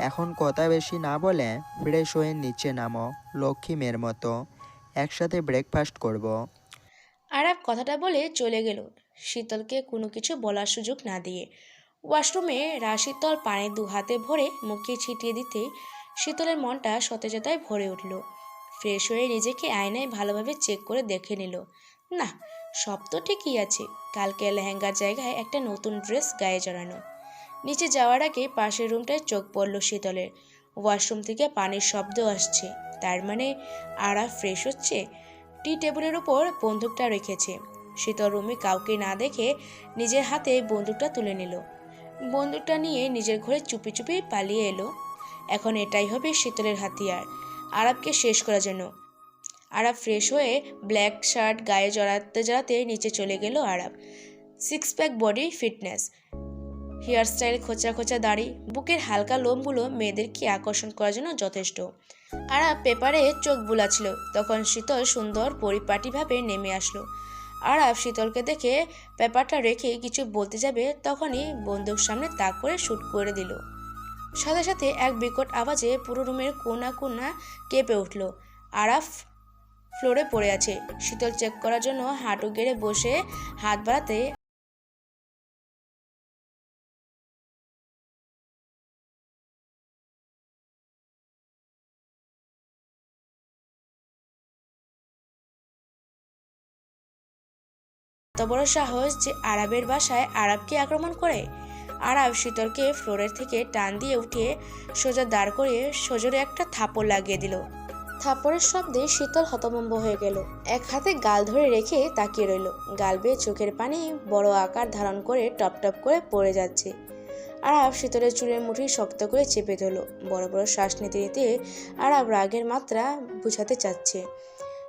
এখন কথা বেশি না বলে ফ্রেশ হয়ে নিচে নামো, লক্ষ্মী মেয়ের মতো। একসাথে ব্রেকফাস্ট করব। আরাব কথাটা বলে চলে গেল, শীতলকে কোনো কিছু বলার সুযোগ না দিয়ে। ওয়াশরুমে রাশীতল পানি দু হাতে ভরে মুখে ছিটিয়ে দিতেই শীতলের মনটা সতেজতায় ভরে উঠল। ফ্রেশ হয়ে নিজেকে আয়নায় ভালোভাবে চেক করে দেখে নিল। না, সব তো ঠিকই আছে। কালকে লেহেঙ্গার জায়গায় একটা নতুন ড্রেস গায়ে জড়ানো। নিচে যাওয়ার আগে পাশের রুমটায় চোখ পড়ল শীতলের। ওয়াশরুম থেকে পানির শব্দ আসছে, তার মানে আরাব ফ্রেশ হচ্ছে। টি টেবিলের উপর বন্দুকটা রেখেছে। শীতল রুমে কাউকে না দেখে নিজের হাতে বন্দুকটা তুলে নিল। বন্দুকটা নিয়ে নিজের ঘরে চুপি চুপি পালিয়ে এলো। এখন এটাই হবে শীতলের হাতিয়ার, আরাবকে শেষ করার জন্য। আরাব ফ্রেশ হয়ে ব্ল্যাক শার্ট গায়ে জড়াতে জড়াতে নিচে চলে গেল Aarab. Six pack body, fitness, hairstyle, খোঁচা খোঁচা দাড়ি, বুকের হালকা লোমগুলো মেয়েদেরকে আকর্ষণ করার জন্য যথেষ্ট। আরাব পেপারে চোখ বুলাচ্ছিল, তখন শীতল সুন্দর পরিপাটিভাবে নেমে আসলো। আরাব শীতলকে দেখে পেপারটা রেখে কিছু বলতে যাবে, তখনই বন্দুক সামনে তাক করে শুট করে দিল। সাথে সাথে এক বিকট আওয়াজে পুরো রুমের কোনা কোনা কেঁপে উঠল। আরাব ফ্লোরে পড়ে আছে। শীতল চেক করার জন্য হাঁটু গেড়ে বসে হাত বাড়াতে এত বড় সাহস যে আরাবের বাসায় আরাবকে আক্রমণ করে। আরাব শীতলকে ফ্লোরের থেকে টান দিয়ে উঠিয়ে সোজা দাঁড় করিয়ে সজোরে একটা থাপড় লাগিয়ে দিল। থাপড়ের শব্দে শীতল হতভম্ব হয়ে গেল। এক হাতে গাল ধরে রেখে তাকিয়ে রইল। গাল বেয়ে চোখের পানি বড় আকার ধারণ করে টপ টপ করে পড়ে যাচ্ছে। আরাব শীতলের চুলের মুঠি শক্ত করে চেপে ধরল। বড় বড় শ্বাস নিতে নিতে আরাব রাগের মাত্রা বুঝাতে চাচ্ছে।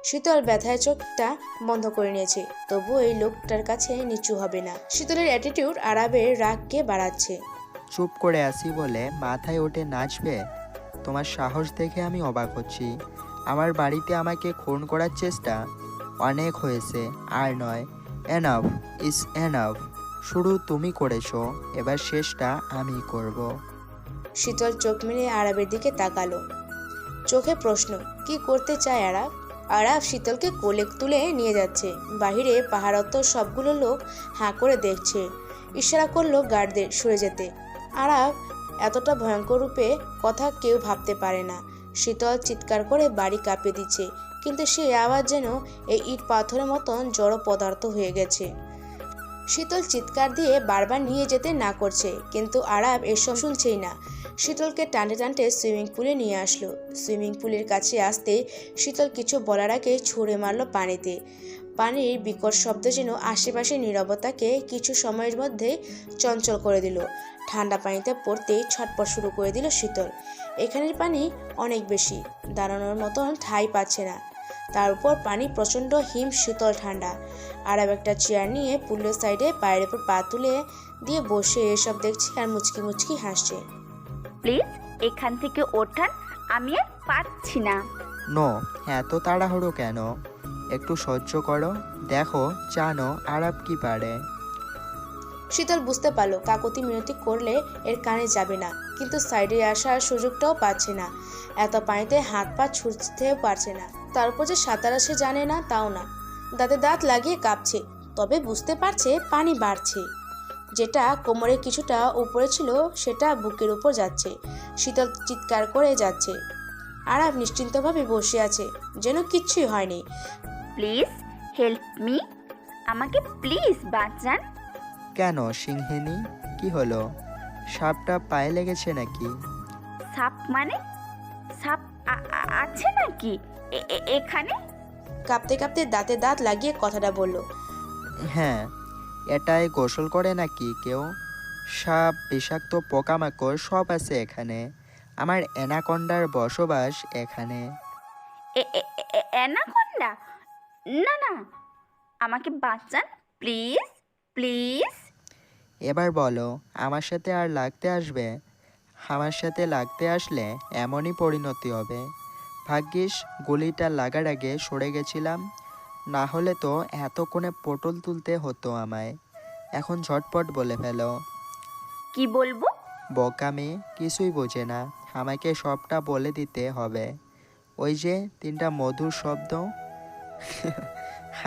শীতল ব্যথায় চোখটা বন্ধ করে নিয়েছে, তবুও এই লোকটার কাছে নিচু হবে না। শীতলের অ্যাটিটিউড আরাবের রাগকে বাড়াচ্ছে। চুপ করে আসি বলে মাথায় ওঠে নাচবে? তোমার সাহস দেখে আমি অবাক হচ্ছি। আমার বাড়িতে আমাকে খুন করার চেষ্টা অনেক হয়েছে, আর নয়। Enough is enough. শুরু তুমি করেছো, এবার শেষটা আমি করব। শীতল চোখ মেলে আরাবের দিকে তাকালো, চোখে প্রশ্ন। কি করতে চায় আরাব? আরাব শীতলকে কোলে তুলে নিয়ে যাচ্ছে। বাহিরে পাহারত সবগুলো লোক হাঁ করে দেখছে। ইশারা করলো গার্ডদের সরে যেতে। আরাব এতটা ভয়ঙ্কর রূপে কথা কেউ ভাবতে পারে না। শীতল চিৎকার করে বাড়ি কাঁপিয়ে দিচ্ছে, কিন্তু সে আওয়াজ যেন এই ইট পাথরের মতন জড় পদার্থ হয়ে গেছে। শীতল চিৎকার দিয়ে বারবার নিয়ে যেতে না করছে, কিন্তু আরাব এসব শুনছেই না। শীতলকে টানতে টানতে সুইমিং পুলে নিয়ে আসলো। সুইমিং পুলের কাছে আসতে শীতল কিছু বলার আগে ছুঁড়ে মারল পানিতে। পানির বিকট শব্দ যেন আশেপাশের নীরবতাকে কিছু সময়ের মধ্যে চঞ্চল করে দিল। ঠান্ডা পানিতে পড়তেই ছটপট শুরু করে দিল শীতল। এখানের পানি অনেক বেশি, দাঁড়ানোর মতন ঠাঁই পাচ্ছে না। তার উপর পানি প্রচণ্ড হিম শীতল ঠান্ডা। আরাব একটা চেয়ার নিয়ে পুলের সাইডে পায়ের উপর পা তুলে দিয়ে বসে এসব দেখছে আর মুচকি মুচকি হাসছে। প্লিজ এখান থেকে ওঠান, আমি আর পারছি না। নো, এত তাড়াহুড়ো কেন? একটু সহ্য করো, দেখো জানো আরাব কি পারে। শীতল বুঝতে পারলো কাকতি মিনতি করলে এর কানে যাবে না, কিন্তু সাইডে আসার সুযোগটাও পাচ্ছে না। এত পানিতে হাত পা ছুটতেও পারছে না। তার উপর যে সাঁতার সে জানে না তাও না। দাঁতে দাঁত লাগিয়ে কাঁপছে, তবে বুঝতে পারছে পানি বাড়ছে। যেটা কোমরে কিছুটা উপরে ছিল সেটা বুকের উপর যাচ্ছে। শীতল চিৎকার করে যাচ্ছে। আরাব নিশ্চিন্তভাবে বসে আছে, যেন কিচ্ছুই হয়নি। প্লিজ হেল্প মি, আমাকে প্লিজ বাঁচান। কেন সিংহিনী, কি হলো? সাপটা পায়ে লেগেছে নাকি? সাপ মানে? সাপ আছে নাকি এখানে? কাঁপতে কাঁপতে দাঁতে দাঁত লাগিয়ে কথাটা বলল। হ্যাঁ, এটাই গোসল করে নাকি কেউ? সাপ, বিষাক্ত পোকামাকড় সব আছে এখানে। আমার অ্যানাকন্ডার বসবাস এখানে। অ্যানাকোন্ডা? না না, আমাকে বাঁচান প্লিজ প্লিজ। এবার বলো, আমার সাথে আর লাগতে আসবে? আমার সাথে লাগতে আসলে এমনই পরিণতি হবে। ভাগ্যিস গুলিটা লাগার আগে সরে গেছিলাম, না হলে তো এতক্ষণে পটল তুলতে হতো আমায়। এখন ঝটপট বলে ফেলো। কি বলবো? বোকা মেয়ে, কিছুই বোঝে না। আমাকে সবটা বলে দিতে হবে। ওই যে 3টা মধুর শব্দ,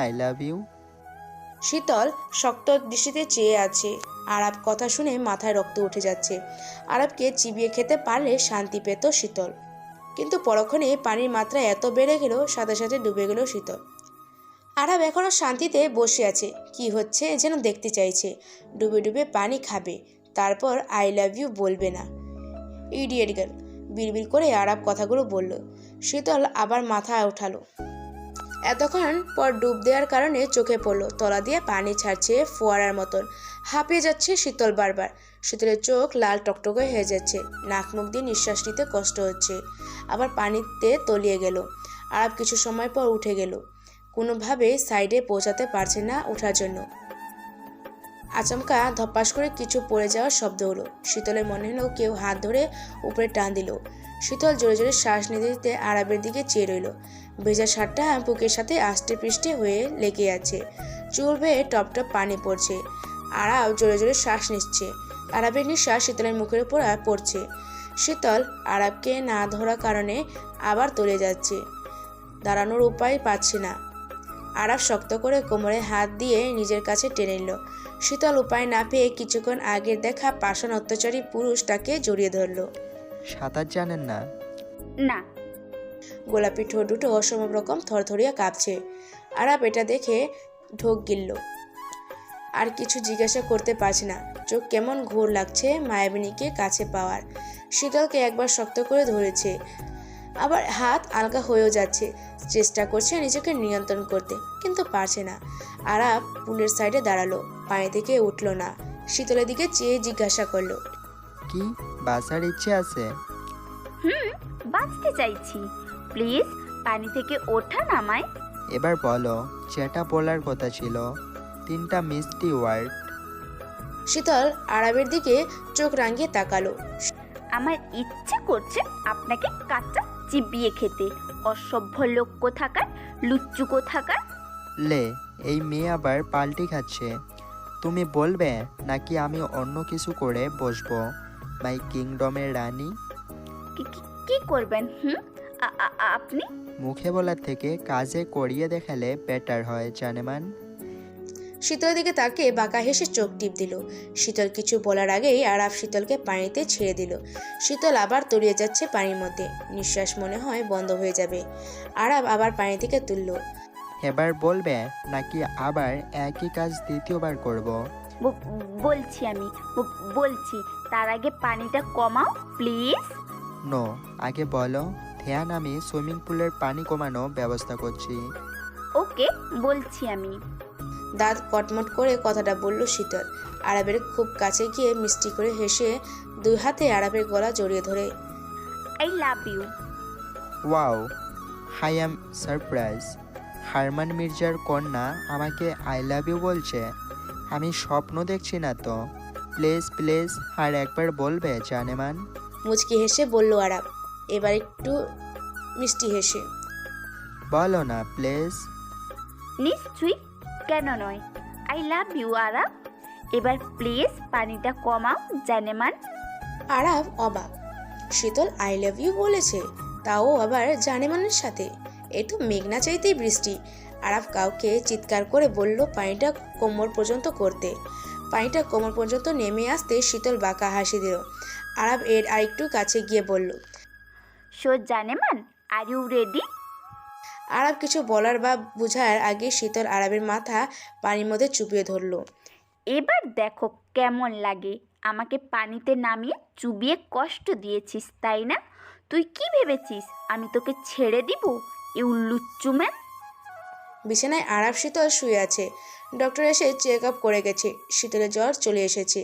আই লাভ ইউ। শীতল শক্ত দৃষ্টিতে চেয়ে আছে। আরাব কথা শুনে মাথায় রক্ত উঠে যাচ্ছে। আরাবকে চিবিয়ে খেতে পারলে শান্তি পেত শীতল, কিন্তু পরক্ষণে পানির মাত্রা এত বেড়ে গেল, সাথে সাথে ডুবে গেল শীতল। আরাব এখনো শান্তিতে বসে আছে, কি হচ্ছে যেন দেখতে চাইছে। ডুবে ডুবে পানি খাবে, তারপর আই লাভ ইউ বলবে না। ইডিয়েট গার্ল, বিড়বিড় করে আরাব কথাগুলো বলল। শীতল আবার মাথা উঠালো। এতক্ষণ পর ডুব দেওয়ার কারণে চোখে পড়লো তলা দিয়ে পানি ছাড়ছে ফোয়ারার মতন। হাঁপিয়ে যাচ্ছে শীতল বারবার। শীতলের চোখ লাল টকটকে হয়ে যাচ্ছে, নাক মুখ দিয়ে নিঃশ্বাস নিতে কষ্ট হচ্ছে। আবার পানিতে তলিয়ে গেল। আরাব কিছু সময় পর উঠে গেল। কোনোভাবে সাইডে পৌঁছাতে পারছে না ওঠার জন্য। আচমকা ধপাস করে কিছু পড়ে যাওয়ার শব্দ হলো। শীতলের মনে হলো কেউ হাত ধরে উপরে টান দিল। শীতল জোরে জোরে শ্বাস নিতে দিতে আরাবের দিকে চেয়ে রইল। ভেজা শার্টটা বুকের সাথে আষ্টে পৃষ্ঠে হয়ে লেগে আছে। চুল বেয়ে টপ টপ পানি পড়ছে। আরাব জোরে জোরে শ্বাস নিচ্ছে। আরাবের নিঃশ্বাস শীতলের মুখের উপর পড়ছে। শীতল আরাবকে না ধরার কারণে আবার তলে যাচ্ছে। দাঁড়ানোর উপায় পাচ্ছে না। আরাব শক্ত করে কোমরে হাত দিয়ে নিজের কাছে টেনে নিল। শীতল উপায় না পেয়ে কিছুক্ষণ আগের দেখা পাষাণ অত্যাচারী পুরুষটাকে জড়িয়ে ধরল। সাঁতার জানেন না? না। গোলাপি ঠোঁট দুটো অসম্ভব রকম থরথরিয়া কাঁপছে। আরাব এটা দেখে ঢোক গিলল। আর কিছু জিজ্ঞাসা করতে পারছে না। চোখ কেমন ঘোর লাগছে মায়াবিনীকে কাছে পাওয়ার। শীতলকে একবার শক্ত করে ধরেছে, আবার হাত আলগা হয়েও যাচ্ছে। চেষ্টা করছে নিজেকে নিয়ন্ত্রণ করতে, কিন্তু পারছে না। আরাব পুলের সাইডে দাঁড়ালো, পানি থেকে উঠল না। শীতলের দিকে চেয়ে জিজ্ঞাসা করলো, কি বাঁচার ইচ্ছে আছে? বাঁচতে চাইছি, প্লিজ পানি থেকে ওঠান আমায়। এবার বলো যেটা বলার কথা ছিল, 3টা মিষ্টি ওয়ার্ড। শীতল আরাবের দিকে চোখ রাঙিয়ে তাকালো। আমার ইচ্ছে করছে আপনাকে কাঁচা চিবিয়ে খেতে, অসভ্য লোক কোথাকার, লুচ্চু কোথাকার। লে, এই মেয়ে আবার পাল্টি খাচ্ছে। তুমি বলবে নাকি আমি অন্য কিছু করে বসবো? মাই কিংডমের রানী। কি করবেন? আপনি? মুখে বলার থেকে কাজে করিয়ে দেখালে বেটার হয় জানেমান। শীতলের দিকে তাকিয়ে বাঁকা হেসে চোখ টিপ দিল। শীতল কিছু বলার আগেই আরাফ শীতলকে পানিতে ছেড়ে দিল। শীতল আবার তলিয়ে যাচ্ছে পানির মধ্যে, নিঃশ্বাস মনে হয় বন্ধ হয়ে যাবে। আরাফ আবার পানি থেকে তুলল। এবার বলবে নাকি আবার একই কাজ দ্বিতীয়বার করব? বলছি আমি, বলছি। তার আগে পানিটা কমাও প্লিজ। নো, আগে বলো। ধ্যান, আমি সুইমিং পুলের পানি কমানো ব্যবস্থা করছি। ওকে, বলছি আমি। দাঁত কটমট করে কথাটা বলল শীতল। আরাবের খুব কাছে গিয়ে মিষ্টি করে হেসে 2 হাতে আরাবের গলা জড়িয়ে ধরে। I love you. Wow, I am surprise. Harman মির্জার কন্যা আমাকে আই লাভ ইউ বলছে। আমি স্বপ্ন দেখছি না তো? প্লিজ প্লিজ আর একবার বলবে জানেমান। মুচকি হেসে বলল আরাব, এবার একটু মিষ্টি হেসে। বলো না প্লিজ। নিশ্চয়ই, কেন নয়। I love you Aarab. এবার প্লিজ পানিটা কমাও জানেমান। আরাব অবাক। শীতল আই লাভ ইউ বলেছে, তাও আবার জানেমানের সাথে। এ তো মেঘনা চাইতেই বৃষ্টি। আরাব কাউকে চিৎকার করে বলল পানিটা কোমর পর্যন্ত করতে। পানিটা কোমর পর্যন্ত নেমে আসতে শীতল বাঁকা হাসি দিল। আরাব এর আরেকটু কাছে গিয়ে বলল, সো জানেমান, আর ইউ রেডি? আরাব কিছু বলার বা বুঝার আগে শীতল আরাবের মাথা পানির মধ্যে চুপিয়ে ধরল। এবার দেখো কেমন লাগে। আমাকে পানিতে নামিয়ে চুবিয়ে কষ্ট দিয়েছিস তাই না? তুই কি ভেবেছিস আমি তোকে ছেড়ে দিব? ইউ লুচ্চু ম্যান। বিছানায় আরাব শীতল শুয়ে আছে। ডক্টর এসে চেক আপ করে গেছে। শীতলের জ্বর চলে এসেছে।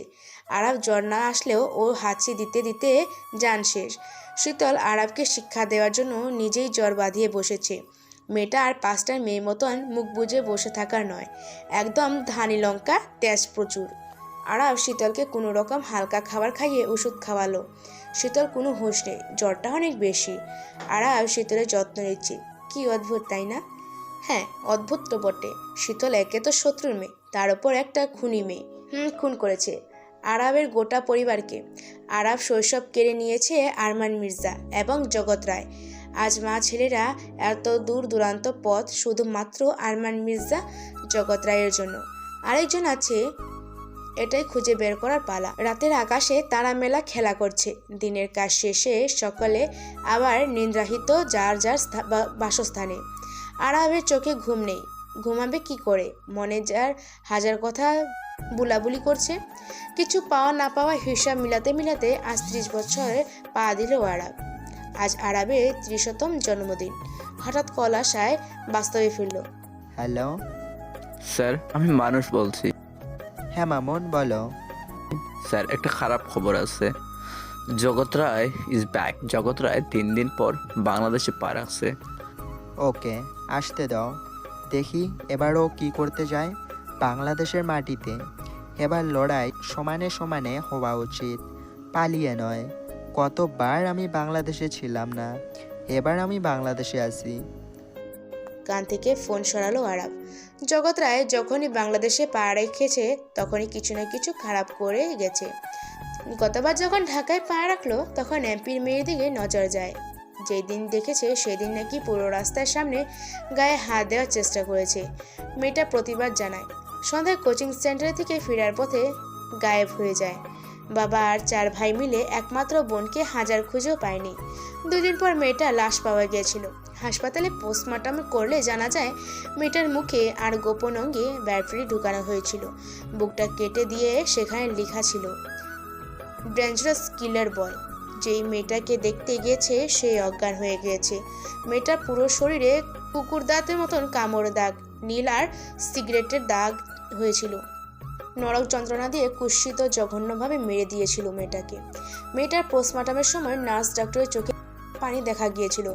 আরাব জ্বর না আসলেও ও হাঁচি দিতে দিতে জান শেষ। শীতল আরাবকে শিক্ষা দেওয়ার জন্য নিজেই জ্বর বাঁধিয়ে বসেছে। মেয়েটা আর 5টার মেয়ে মতন মুখ বুজে বসে থাকার নয়, একদম ধানি লঙ্কা, তেজ প্রচুর। আরাব শীতলকে কোনো রকম হালকা খাবার খাইয়ে ওষুধ খাওয়ালো। শীতল কোনো হুঁশ নেই, জ্বরটা অনেক বেশি। আরাব শীতলের যত্ন নিচ্ছে। কি অদ্ভুত তাই না? হ্যাঁ, অদ্ভুত তো বটে। শীতল একে তো শত্রুর মেয়ে, তার উপর একটা খুনি মেয়ে। খুন করেছে আরাবের গোটা পরিবারকে। আরাব শৈশব কেড়ে নিয়েছে আরমান মির্জা এবং জগৎ রায়। আজ মা ছেলেরা এত দূর দূরান্ত পথ শুধুমাত্র আরমান মির্জা, জগৎ রায়ের জন্য। আরেকজন আছে, এটাই খুঁজে বের করার পালা। রাতের আকাশে তারা মেলা খেলা করছে। দিনের কাজ শেষে সকালে আবার নিদ্রাহিত যার যার বাসস্থানে। আরাবের চোখে ঘুম নেই। ঘুমাবে কি করে? মনে যার হাজার কথা বুলাবুলি করছে। কিছু পাওয়া না পাওয়া হিসাব মিলাতে মিলাতে আজ 30 বছরে পা দিল আরাব। আজ আরাবের 30তম জন্মদিন। হঠাৎ কল আসায় বাস্তবে ফিরল। হ্যালো। স্যার, আমি মানুষ বলছি। হ্যাঁ মামুন, বলো। স্যার, একটা খারাপ খবর আছে। জগৎ রায় ইজ ব্যাক। জগৎ রায় 3 দিন পর বাংলাদেশে পা রাখছে। ওকে, আসতে দাও। দেখি এবারও কি করতে যায় বাংলাদেশের মাটিতে। এবার লড়াই সমানে সমানে হওয়া উচিত, পালিয়ে নয়। কতবার আমি বাংলাদেশে ছিলাম না, এবার আমি বাংলাদেশে আছি। কান থেকে ফোন সরালো আরাব। জগৎ রায় যখনই বাংলাদেশে পা রেখেছে তখনই কিছু না কিছু খারাপ করে গেছে। গতবার যখন ঢাকায় পা রাখলো তখন এমপির মেয়ের দিকে নজর যায়। যেই দিন দেখেছে সেদিন নাকি পুরো রাস্তার সামনে গায়ে হাত দেওয়ার চেষ্টা করেছে। মেয়েটা প্রতিবাদ জানায়। সন্ধ্যায় কোচিং সেন্টার থেকে ফেরার পথে গায়েব হয়ে যায়। বাবা আর 4 ভাই মিলে একমাত্র বোনকে হাজার খুঁজেও পায়নি। 2 দিন পর মেয়েটা লাশ পাওয়া গিয়েছিল। হাসপাতালে পোস্টমর্টম করলে জানা যায় মেয়েটার মুখে আর গোপন অঙ্গে ব্যাটারি ঢুকানো হয়েছিল। বুকটা কেটে দিয়ে সেখানে লেখা ছিল, ডেঞ্জারাস কিলার বয়। যেই মেয়েটাকে দেখতে গিয়েছে সে অজ্ঞান হয়ে গিয়েছে। মেয়েটার পুরো শরীরে কুকুর দাঁতের মতন কামড় দাগ, নীল আর সিগারেটের দাগ হয়েছিল। নরক যন্ত্রণা দিয়ে কুৎসিত জঘন্যভাবে মেরে দিয়েছিল মেয়েটাকে। মেয়েটার পোস্টমর্টমের সময় নার্স ডাক্তারের চোখে পানি দেখা গিয়েছিল।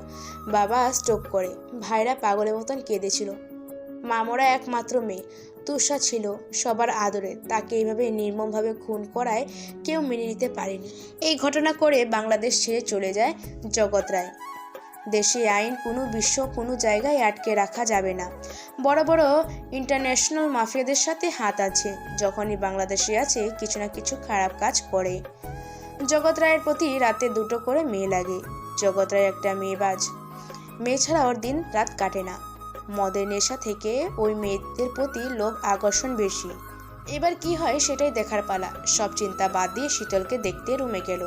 বাবা স্ট্রোক করে, ভাইরা পাগলের মতন কেঁদেছিল। মামরা একমাত্র মেয়ে তুষা ছিল সবার আদরে। তাকে এইভাবে নির্মমভাবে খুন করায় কেউ মেনে নিতে পারেনি। এই ঘটনা করে বাংলাদেশ ছেড়ে চলে যায় জগৎ রায়। দেশে আইন কোনো জায়গায় আটকে রাখা যাবে না। বড় বড় ইন্টারন্যাশনাল মাফিয়াদের সাথে হাত আছে, যখনই বাংলাদেশে আছে কিছু না কিছু খারাপ কাজ করে। জগৎ রায়ের প্রতি রাতে 2টো করে মেয়ে লাগে। জগৎ রায় একটা মেয়েবাজ, মেয়ে ছাড়া ওর দিন রাত কাটে না। মদের নেশা থেকে ওই মেয়েদের প্রতি লোভ আকর্ষণ বেশি। এবার কি হয় সেটাই দেখার পালা। সব চিন্তা বাদ দিয়ে শীতলকে দেখতে রুমে গেল।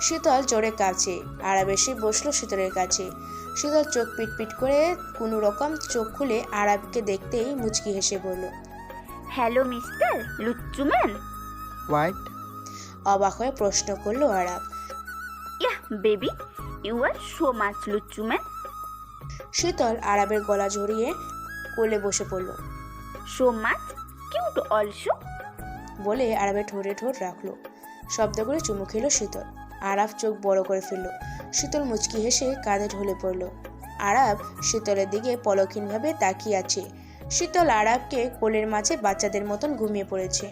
শীতল জোরে কাঁপছে, আরাব এসে বসলো শীতলের কাছে। শীতল চোখ পিটপিট করে কোনো রকম চোখ খুলে আরাবকে দেখতেই মুচকি হেসে বলল, হ্যালো মিস্টার লুচ্চুম্যান। হোয়াট? অবাক হয়ে প্রশ্ন করলো Arab. Yeah baby, you are so much লুচ্চুম্যান। শীতল আরাবের গলা জড়িয়ে কোলে বসে পড়ল। So much cute also. বলে আরাবের ঠোঁটে ঠোঁট রাখলো। শব্দ করে চুমু খেলো শীতল। আরাব চোখ বড় করে ফেলল। শীতল মুচকি হেসে কাঁধে ঢলে পড়ল। আরাব শীতলের দিকে পলকহীনভাবে তাকিয়ে আছে। শীতল আরাবকে কোলের মাঝে বাচ্চাদের মতন ঘুমিয়ে পড়েছে।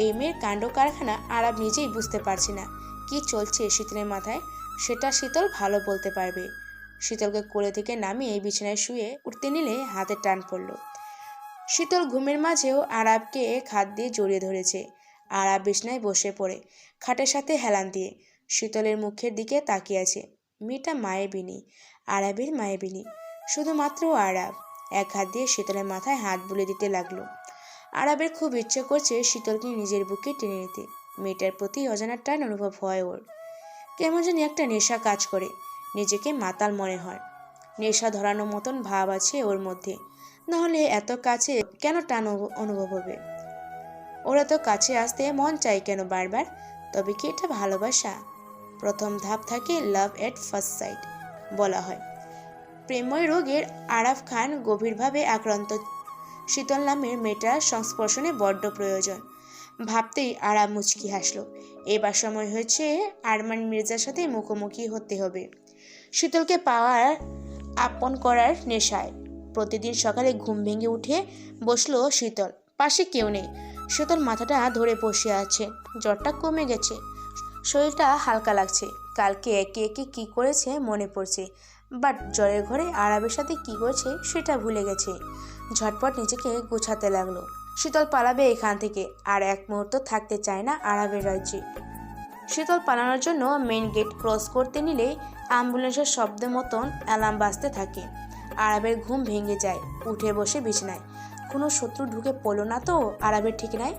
এই মেয়ের কাণ্ড কারখানা আরাব নিজেই বুঝতে পারছে না। কি চলছে শীতলের মাথায় সেটা শীতল ভালো বলতে পারবে। শীতলকে কোলে থেকে নামিয়ে বিছানায় শুয়ে উঠতে নিলে হাতে টান পড়ল। শীতল ঘুমের মাঝেও আরাবকে খাট দিয়ে জড়িয়ে ধরেছে। আরাব বিছানায় বসে পড়ে খাটের সাথে হেলান দিয়ে শীতলের মুখের দিকে তাকিয়ে আছে। মেয়েটা মায়াবিনী, আরাবের মায়াবিনী। শুধুমাত্র আরাব এক হাত দিয়ে শীতলের মাথায় হাত বুলে দিতে লাগলো। আরাবের খুব ইচ্ছে করছে শীতলকে নিজের বুকে টেনে নিতে। মেয়েটার প্রতি অজানা টান অনুভব হয় ওর। কেমন যেন একটা নেশা কাজ করে, নিজেকে মাতাল মনে হয়। নেশা ধরানো মতন ভাব আছে ওর মধ্যে, নাহলে এত কাছে কেন টান অনুভব হবে? ওরা তো কাছে আসতে মন চাই কেন বারবার? তবে কি এটা ভালোবাসা? প্রথম ধাপ থাকে লাভ এট ফার্স্ট সাইট বলা হয়। প্রেমময় রোগের আরাফ খান গভীরভাবে আক্রান্ত। শীতল নামের মেয়েটার সংস্পর্শনে বড্ড প্রয়োজন। ভাবতেই আরাব মুচকি হাসলো। এবার সময় হয়েছে আরমান মির্জার সাথে মুখোমুখি হতে হবে। শীতলকে পাওয়ার আপন করার নেশায় প্রতিদিন সকালে ঘুম ভেঙে উঠে বসলো শীতল। পাশে কেউ নেই। শীতল মাথাটা ধরে বসে আছে। জ্বরটা কমে গেছে, শরীরটা হালকা লাগছে। কালকে একে একে কি করেছে মনে পড়ছে, বাট জ্বরের ঘরে আরাবের সাথে কি করেছে সেটা ভুলে গেছে। ঝটপট নিজেকে গোছাতে লাগলো। শীতল পালাবে এখান থেকে, আর এক মুহূর্ত থাকতে চায় না আরাবের রাজ্যে। শীতল পালানোর জন্য মেইন গেট ক্রস করতে নিলেই অ্যাম্বুলেন্সের শব্দ মতন অ্যালার্ম বাজতে থাকে। আরাবের ঘুম ভেঙে যায়। উঠে বসে বিছানায়। কোনো শত্রু ঢুকে পড়লো না তো আরাবের ঠিক নাই।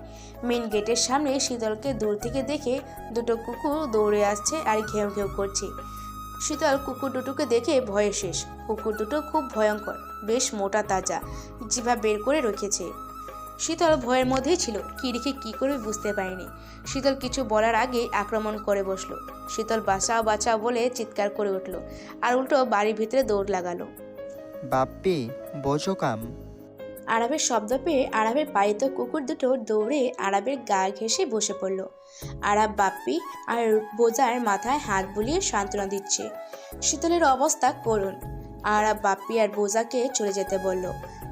মেইন গেটের সামনে শীতলকে দূর থেকে দেখে 2টো কুকুর দৌড়ে আসছে আর ঘেউ ঘেউ করছে। শীতল কুকুর দুটোকে দেখে ভয়ে শেষ। কুকুর দুটো খুব ভয়ঙ্কর, বেশ মোটা তাজা, জিভা বের করে রেখেছে। শীতল ভয়ের মধ্যেই ছিল, কি রেখে কি করবে বুঝতে পারেনি। শীতল কিছু বলার আগে আক্রমণ করে বসলো। শীতল বাঁচাও বাঁচাও বলে চিৎকার করে উঠল, আর উল্টো বাড়ির ভিতরে দৌড় লাগালো। বাপ্পি বোঝো কাম। আরাবের শব্দ পেয়ে আরাবের পালিত কুকুর দুটো দৌড়ে আরাবের গা ঘেঁষে বসে পড়ল। আরাব বাপ্পি আর বোজার মাথায় হাত বুলিয়ে সান্ত্বনা দিচ্ছে। শীতলের অবস্থা করুণ। আরাব বাপ্পি আর বোজাকে চলে যেতে বলল।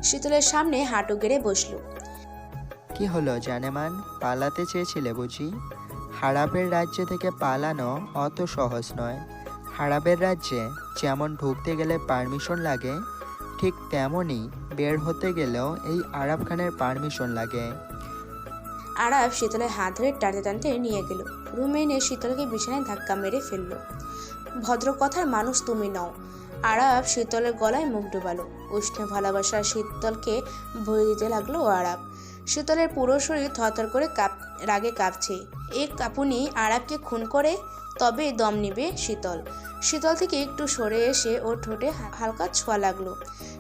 শীতলের সামনে হাঁটু গেড়ে বসলো। কি হলো জানেমান, পালাতে চেয়েছিলে বুঝি? হারাবের রাজ্য থেকে পালানো অত সহজ নয়। হারাবের রাজ্যে যেমন ঢুকতে গেলে পারমিশন লাগে, ঠিক তেমনই বের হতে গেলেও এই আরাব খানের পারমিশন লাগে। আরাব শীতলের হাত ধরে টানতে টানতে নিয়ে গেল। রুমে এনে শীতলকে বিছানায় ধাক্কা মেরে ফেলল। ভদ্র কথার মানুষ তুমি নও। আরাব শীতলের গলায় মুখ ডুবালো। উষ্ণ ভালোবাসার শীতলকে ভরে দিতে লাগলো আরাব। শীতলের পুরো শরীর থরথর করে রাগে কাঁপছে। এই কাঁপুনি আরাবকে খুন করে, তবে দম নিবে শীতল। শীতল থেকে একটু সরে এসে ওর ঠোঁটে হালকা ছোঁয়া লাগলো।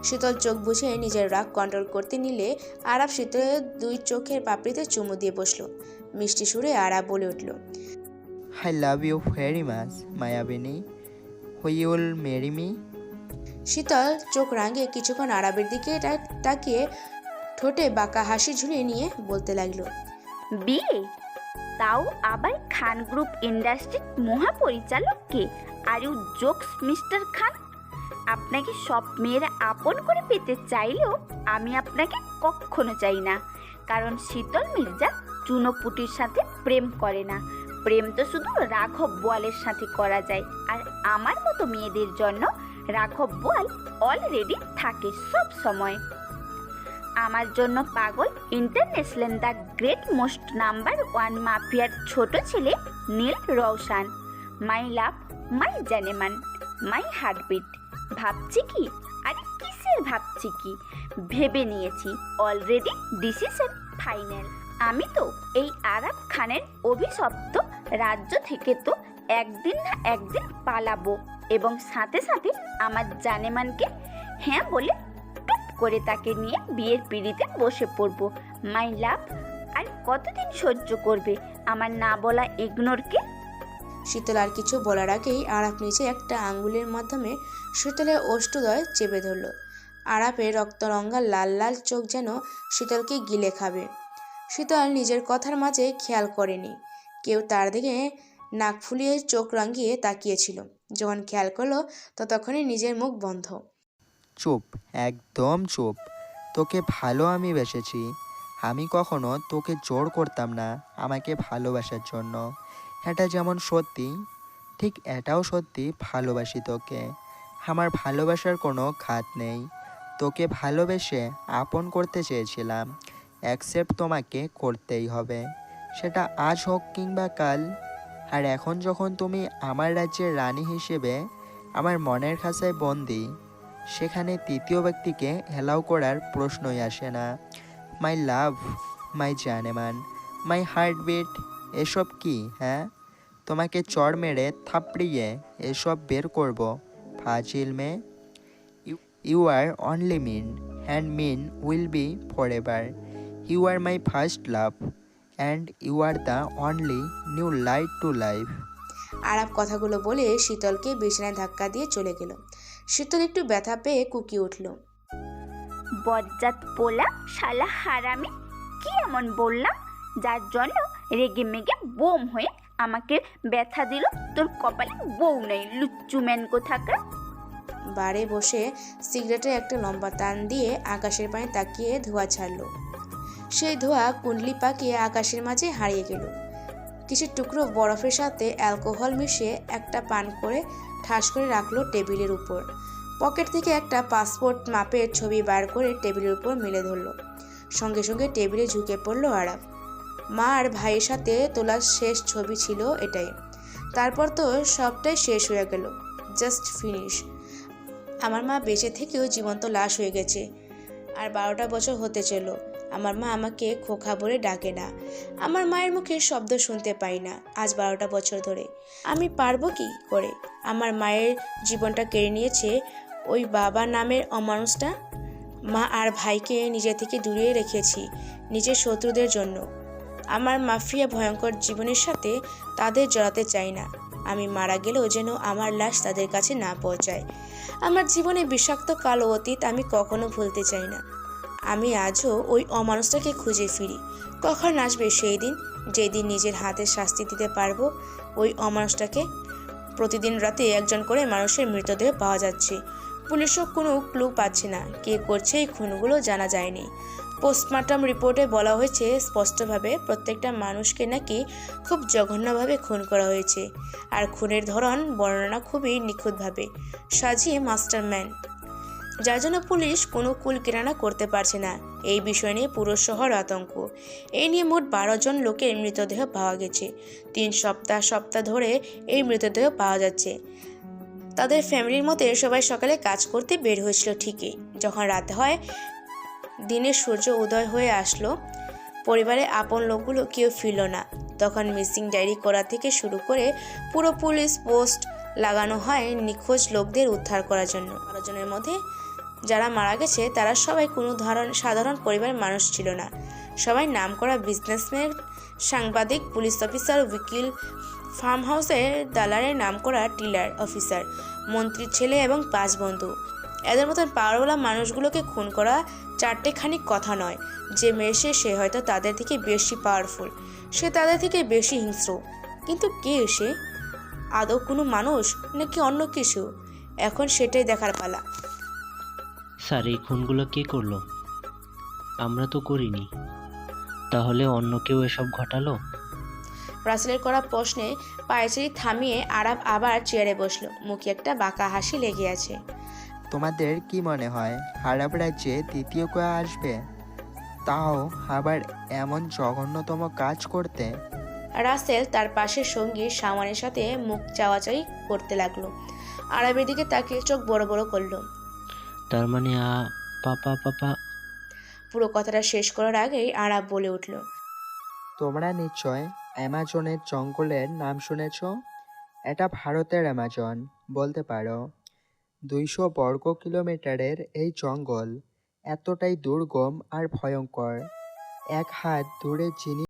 শীতল চোখ বুঝে নিজের রাগ কন্ট্রোল করতে নিলে আরাব শীতলের 2 চোখের পাপড়িতে চুমু দিয়ে বসলো। মিষ্টি সুরে আরাব বলে উঠল, I love you very much মায়াবিনী, হুইল মেরি মি। শীতল চোখ রাঙিয়ে কিছুক্ষণ আরাবের দিকে তাকিয়ে ঠোঁটে বাঁকা হাসি ঝুলিয়ে নিয়ে বলতে লাগলো, বিয়ে? তাও আবার খান গ্রুপ ইন্ডাস্ট্রির মহাপরিচালককে? আর ইউ জোকস মিস্টার খান? আপনাকে সব মেয়েরা আপন করে পেতে চাইলেও আমি আপনাকে কখনো চাই না। কারণ শীতল মির্জা চুনোপুটির সাথে প্রেম করে না। প্রেম তো শুধু রাঘব বোয়ালের সাথে করা যায়। আর আমার মতো মেয়েদের জন্য রাঘব বোয়াল অলরেডি থাকে সব সময়। আমার জন্য পাগল international the great most number 1 মাফিয়ার ছোট ছেলে নীল রওশান। মাই লাভ, মাই জানেমান, মাই হার্টবিট। ভাবছি কি, আরে কিসের ভাবছি কি, ভেবে নিয়েছি অলরেডি, ডিসিশন ফাইনাল। আমি তো এই আরাব খানের অভিশপ্ত রাজ্য থেকে তো একদিন না একদিন পালাবো এবং সাথে সাথে আমার জানেমানকে হ্যাঁ বলে টুপ করে তাকে নিয়ে বিয়ের পিঁড়িতে বসে পড়ব। মাই লাভ, আর কতদিন সহ্য করবে আমার না বলা ইগনোরকে? শীতল আর কিছু বলার আগেই আরাপ নিচে একটা আঙ্গুলের মাধ্যমে শীতলের ওষ্ঠদ্বয় চেপে ধরল। আরাপের রক্তরঙ্গা লাল লাল চোখ যেন শীতলকে গিলে খাবে। শীতল নিজের কথার মাঝে খেয়াল করেনি কেউ তার দিকে নাক ফুলিয়ে চোখ রাঙিয়ে তাকিয়েছিল। যখন খেয়াল করলো ততক্ষণে নিজের মুখ বন্ধ। চুপ, একদম চুপ। তোকে ভালো আমি বেসেছি। আমি কখনো তোকে জোর করতাম না আমাকে ভালোবাসার জন্য। এটা যেমন সত্যি, ঠিক এটাও সত্যি, ভালোবাসি তোকে। আমার ভালোবাসার কোনো খাত নেই। তোকে ভালোবেসে আপন করতে চেয়েছিলাম, অ্যাকসেপ্ট তোমাকে করতেই হবে, সেটা আজ হোক কিংবা কাল। আর এখন যখন তুমি আমার রাজ্যের রানী হিসেবে আমার মনের খাঁচায় বন্দি, সেখানে তৃতীয় ব্যক্তিকে অ্যালাউ করার প্রশ্নই আসে না। মাই লাভ, মাই জানেমান, মাই হার্টবিট, এসব কি? হ্যাঁ, তোমাকে চড় মেরে থাপড়িয়ে এসব বের করব? ফাজিল মেয়ে। You are only mine, and mine will be for ever. You are my first love, and you are the only new light to life. Arab কথাগুলো বলে শীতলকে বিছানায় ধাক্কা দিয়ে চলে গেল। শীতল একটু ব্যথা পেয়ে কুকিয়ে উঠল। বজ্জাত পোলা, শালা হারামি, কি এমন বললাম যার জন্য রেগে মেগে বোম হয়ে আমাকে ব্যথা দিল? তোর কপালে বউ নেই, লুচ্চু ম্যান কোথাকার। বারে বসে সিগারেটের একটা লম্বা টান দিয়ে আকাশের পানে তাকিয়ে ধোঁয়া ছাড়ল। সেই ধোঁয়া কুণ্ডলি পাকিয়ে আকাশের মাঝে হারিয়ে গেল। কিছু টুকরো বরফের সাথে অ্যালকোহল মিশিয়ে একটা পান করে ঠাস করে রাখলো টেবিলের উপর। পকেট থেকে একটা পাসপোর্ট মাপের ছবি বার করে টেবিলের উপর মেলে ধরল। সঙ্গে সঙ্গে টেবিলে ঝুঁকে পড়লো আরাপ। মা আর ভাইয়ের সাথে তোলা শেষ ছবি ছিল এটাই। তারপর তো সবটাই শেষ হয়ে গেল, জাস্ট ফিনিশ। আমার মা বেঁচে থেকেও জীবন্ত লাশ হয়ে গেছে। আর 12টা বছর হতে চলল, আমার মা আমাকে খোকা বলে ডাকে না। আমার মায়ের মুখে শব্দ শুনতে পাই না আজ 12টা বছর ধরে। আমি পারবো কি করে? আমার মায়ের জীবনটা কেড়ে নিয়েছে ওই বাবা নামের অমানুষটা। মা আর ভাইকে নিজে থেকে দূরিয়ে রেখেছি নিজের শত্রুদের জন্য। আমার মাফিয়া ভয়ঙ্কর জীবনের সাথে তাদের জড়াতে চাই না। আমি মারা গেলেও যেন আমার লাশ তাদের কাছে না পৌঁছায়। আমার জীবনে বিষাক্ত কালো অতীত আমি কখনো ভুলতে চাই না। আমি আজও ওই অমানুষটাকে খুঁজে ফিরি। কখন আসবে সেই দিন যেদিন নিজের হাতে শাস্তি দিতে পারবো ওই অমানুষটাকে? প্রতিদিন রাতে একজন করে মানুষের মৃতদেহ পাওয়া যাচ্ছে, পুলিশও কোনো ক্লু পাচ্ছে না কে করছে এই খুনগুলো, জানা যায়নি। পোস্টমর্টম রিপোর্টে বলা হয়েছে স্পষ্টভাবে প্রত্যেকটা মানুষকে নাকি খুব জঘন্যভাবে খুন করা হয়েছে। আর খুনের ধরন বর্ণনা খুবই নিখুঁতভাবে সাজিয়ে মাস্টারম্যান, যার জন্য পুলিশ কোনো কুল কিনারা করতে পারছে না। এই বিষয় নিয়ে পুরো শহর আতঙ্ক। এই নিয়ে মোট 12 জন লোকের মৃতদেহ পাওয়া গেছে। 3 সপ্তাহ ধরে এই মৃতদেহ পাওয়া যাচ্ছে। তাদের ফ্যামিলির মতে সবাই সকালে কাজ করতে বের হয়েছিল ঠিকই, যখন রাত হয়, দিনের সূর্য উদয় হয়ে আসলো, পরিবারের আপন লোকগুলো কেউ ফিরল না। তখন মিসিং ডায়েরি করা থেকে শুরু করে পুরো পুলিশ পোস্ট লাগানো হয় নিখোঁজ লোকদের উদ্ধার করার জন্য। 12 জনের মধ্যে যারা মারা গেছে তারা সবাই কোনো সাধারণ পরিবারের মানুষ ছিল না। সবাই নামকরা বিজনেসম্যান, সাংবাদিক, পুলিশ অফিসার, উকিল, ফার্ম হাউসের দালালের নামকরা টিলার অফিসার, মন্ত্রীর ছেলে এবং 5 বন্ধু। এদের মতন পাওয়ারওয়ালা মানুষগুলোকে খুন করা চারটেখানি কথা নয়। যে মেরেছে সে হয়তো তাদের থেকে বেশি পাওয়ারফুল, সে তাদের থেকে বেশি হিংস্র। কিন্তু কে সে? আদৌ কোনো মানুষ নাকি অন্য কিছু? এখন সেটাই দেখার পালা। স্যার, এই খুনগুলো কে করলো? আমরা তো করিনি। তাহলে অন্য কেউ এসব ঘটালো? রাসেলের করা প্রশ্নে পায়চারি থামিয়ে আরাব আবার চেয়ারে বসলো। মুখে একটা বাঁকা হাসি লেগে আছে। তোমাদের কি মনে হয় আরব রাজ্যে দ্বিতীয় কেউ আসবে, তাও আবার এমন জঘন্যতম কাজ করতে? রাসেল তার পাশের সঙ্গী সামানের সাথে মুখ চাওয়াচাই করতে লাগলো। আরবের দিকে তাকিয়ে চোখ বড় বড় করলো। তার মানে পাপা পাপা পুরো কথাটা শেষ করার আগেই আরব বলে উঠল, তোমরা নিশ্চয় অ্যামাজনের জঙ্গলের নাম শুনেছ। এটা ভারতের অ্যামাজন বলতে পারো। 200 বর্গ কিলোমিটারের এই জঙ্গল এতটাই দুর্গম আর ভয়ঙ্কর, এক হাত দূরে যিনি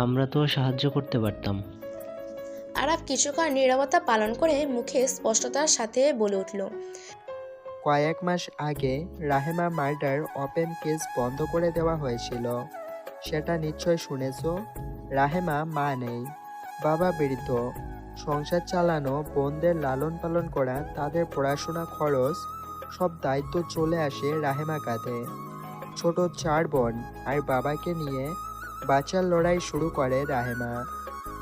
আমরা তো সাহায্য করতে পারতাম। আরব কিছুক্ষণ নীরবতা পালন করে মুখে স্পষ্টতার সাথে বলে উঠল, কয়েক মাস আগে রাহেমা মার্ডার ওপেন কেস বন্ধ করে দেওয়া হয়েছিল। সেটা নিশ্চয় শুনেছ। রাহেমা মা নেই, বাবা বৃদ্ধ, সংসার চালানো, বোনদের লালন পালন করা, তাদের পড়াশোনা খরচ, সব দায়িত্ব চলে আসে রাহেমা কাঁধে। ছোট 4 বোন আর বাবাকে নিয়ে বাঁচার লড়াই শুরু করে রাহেমা।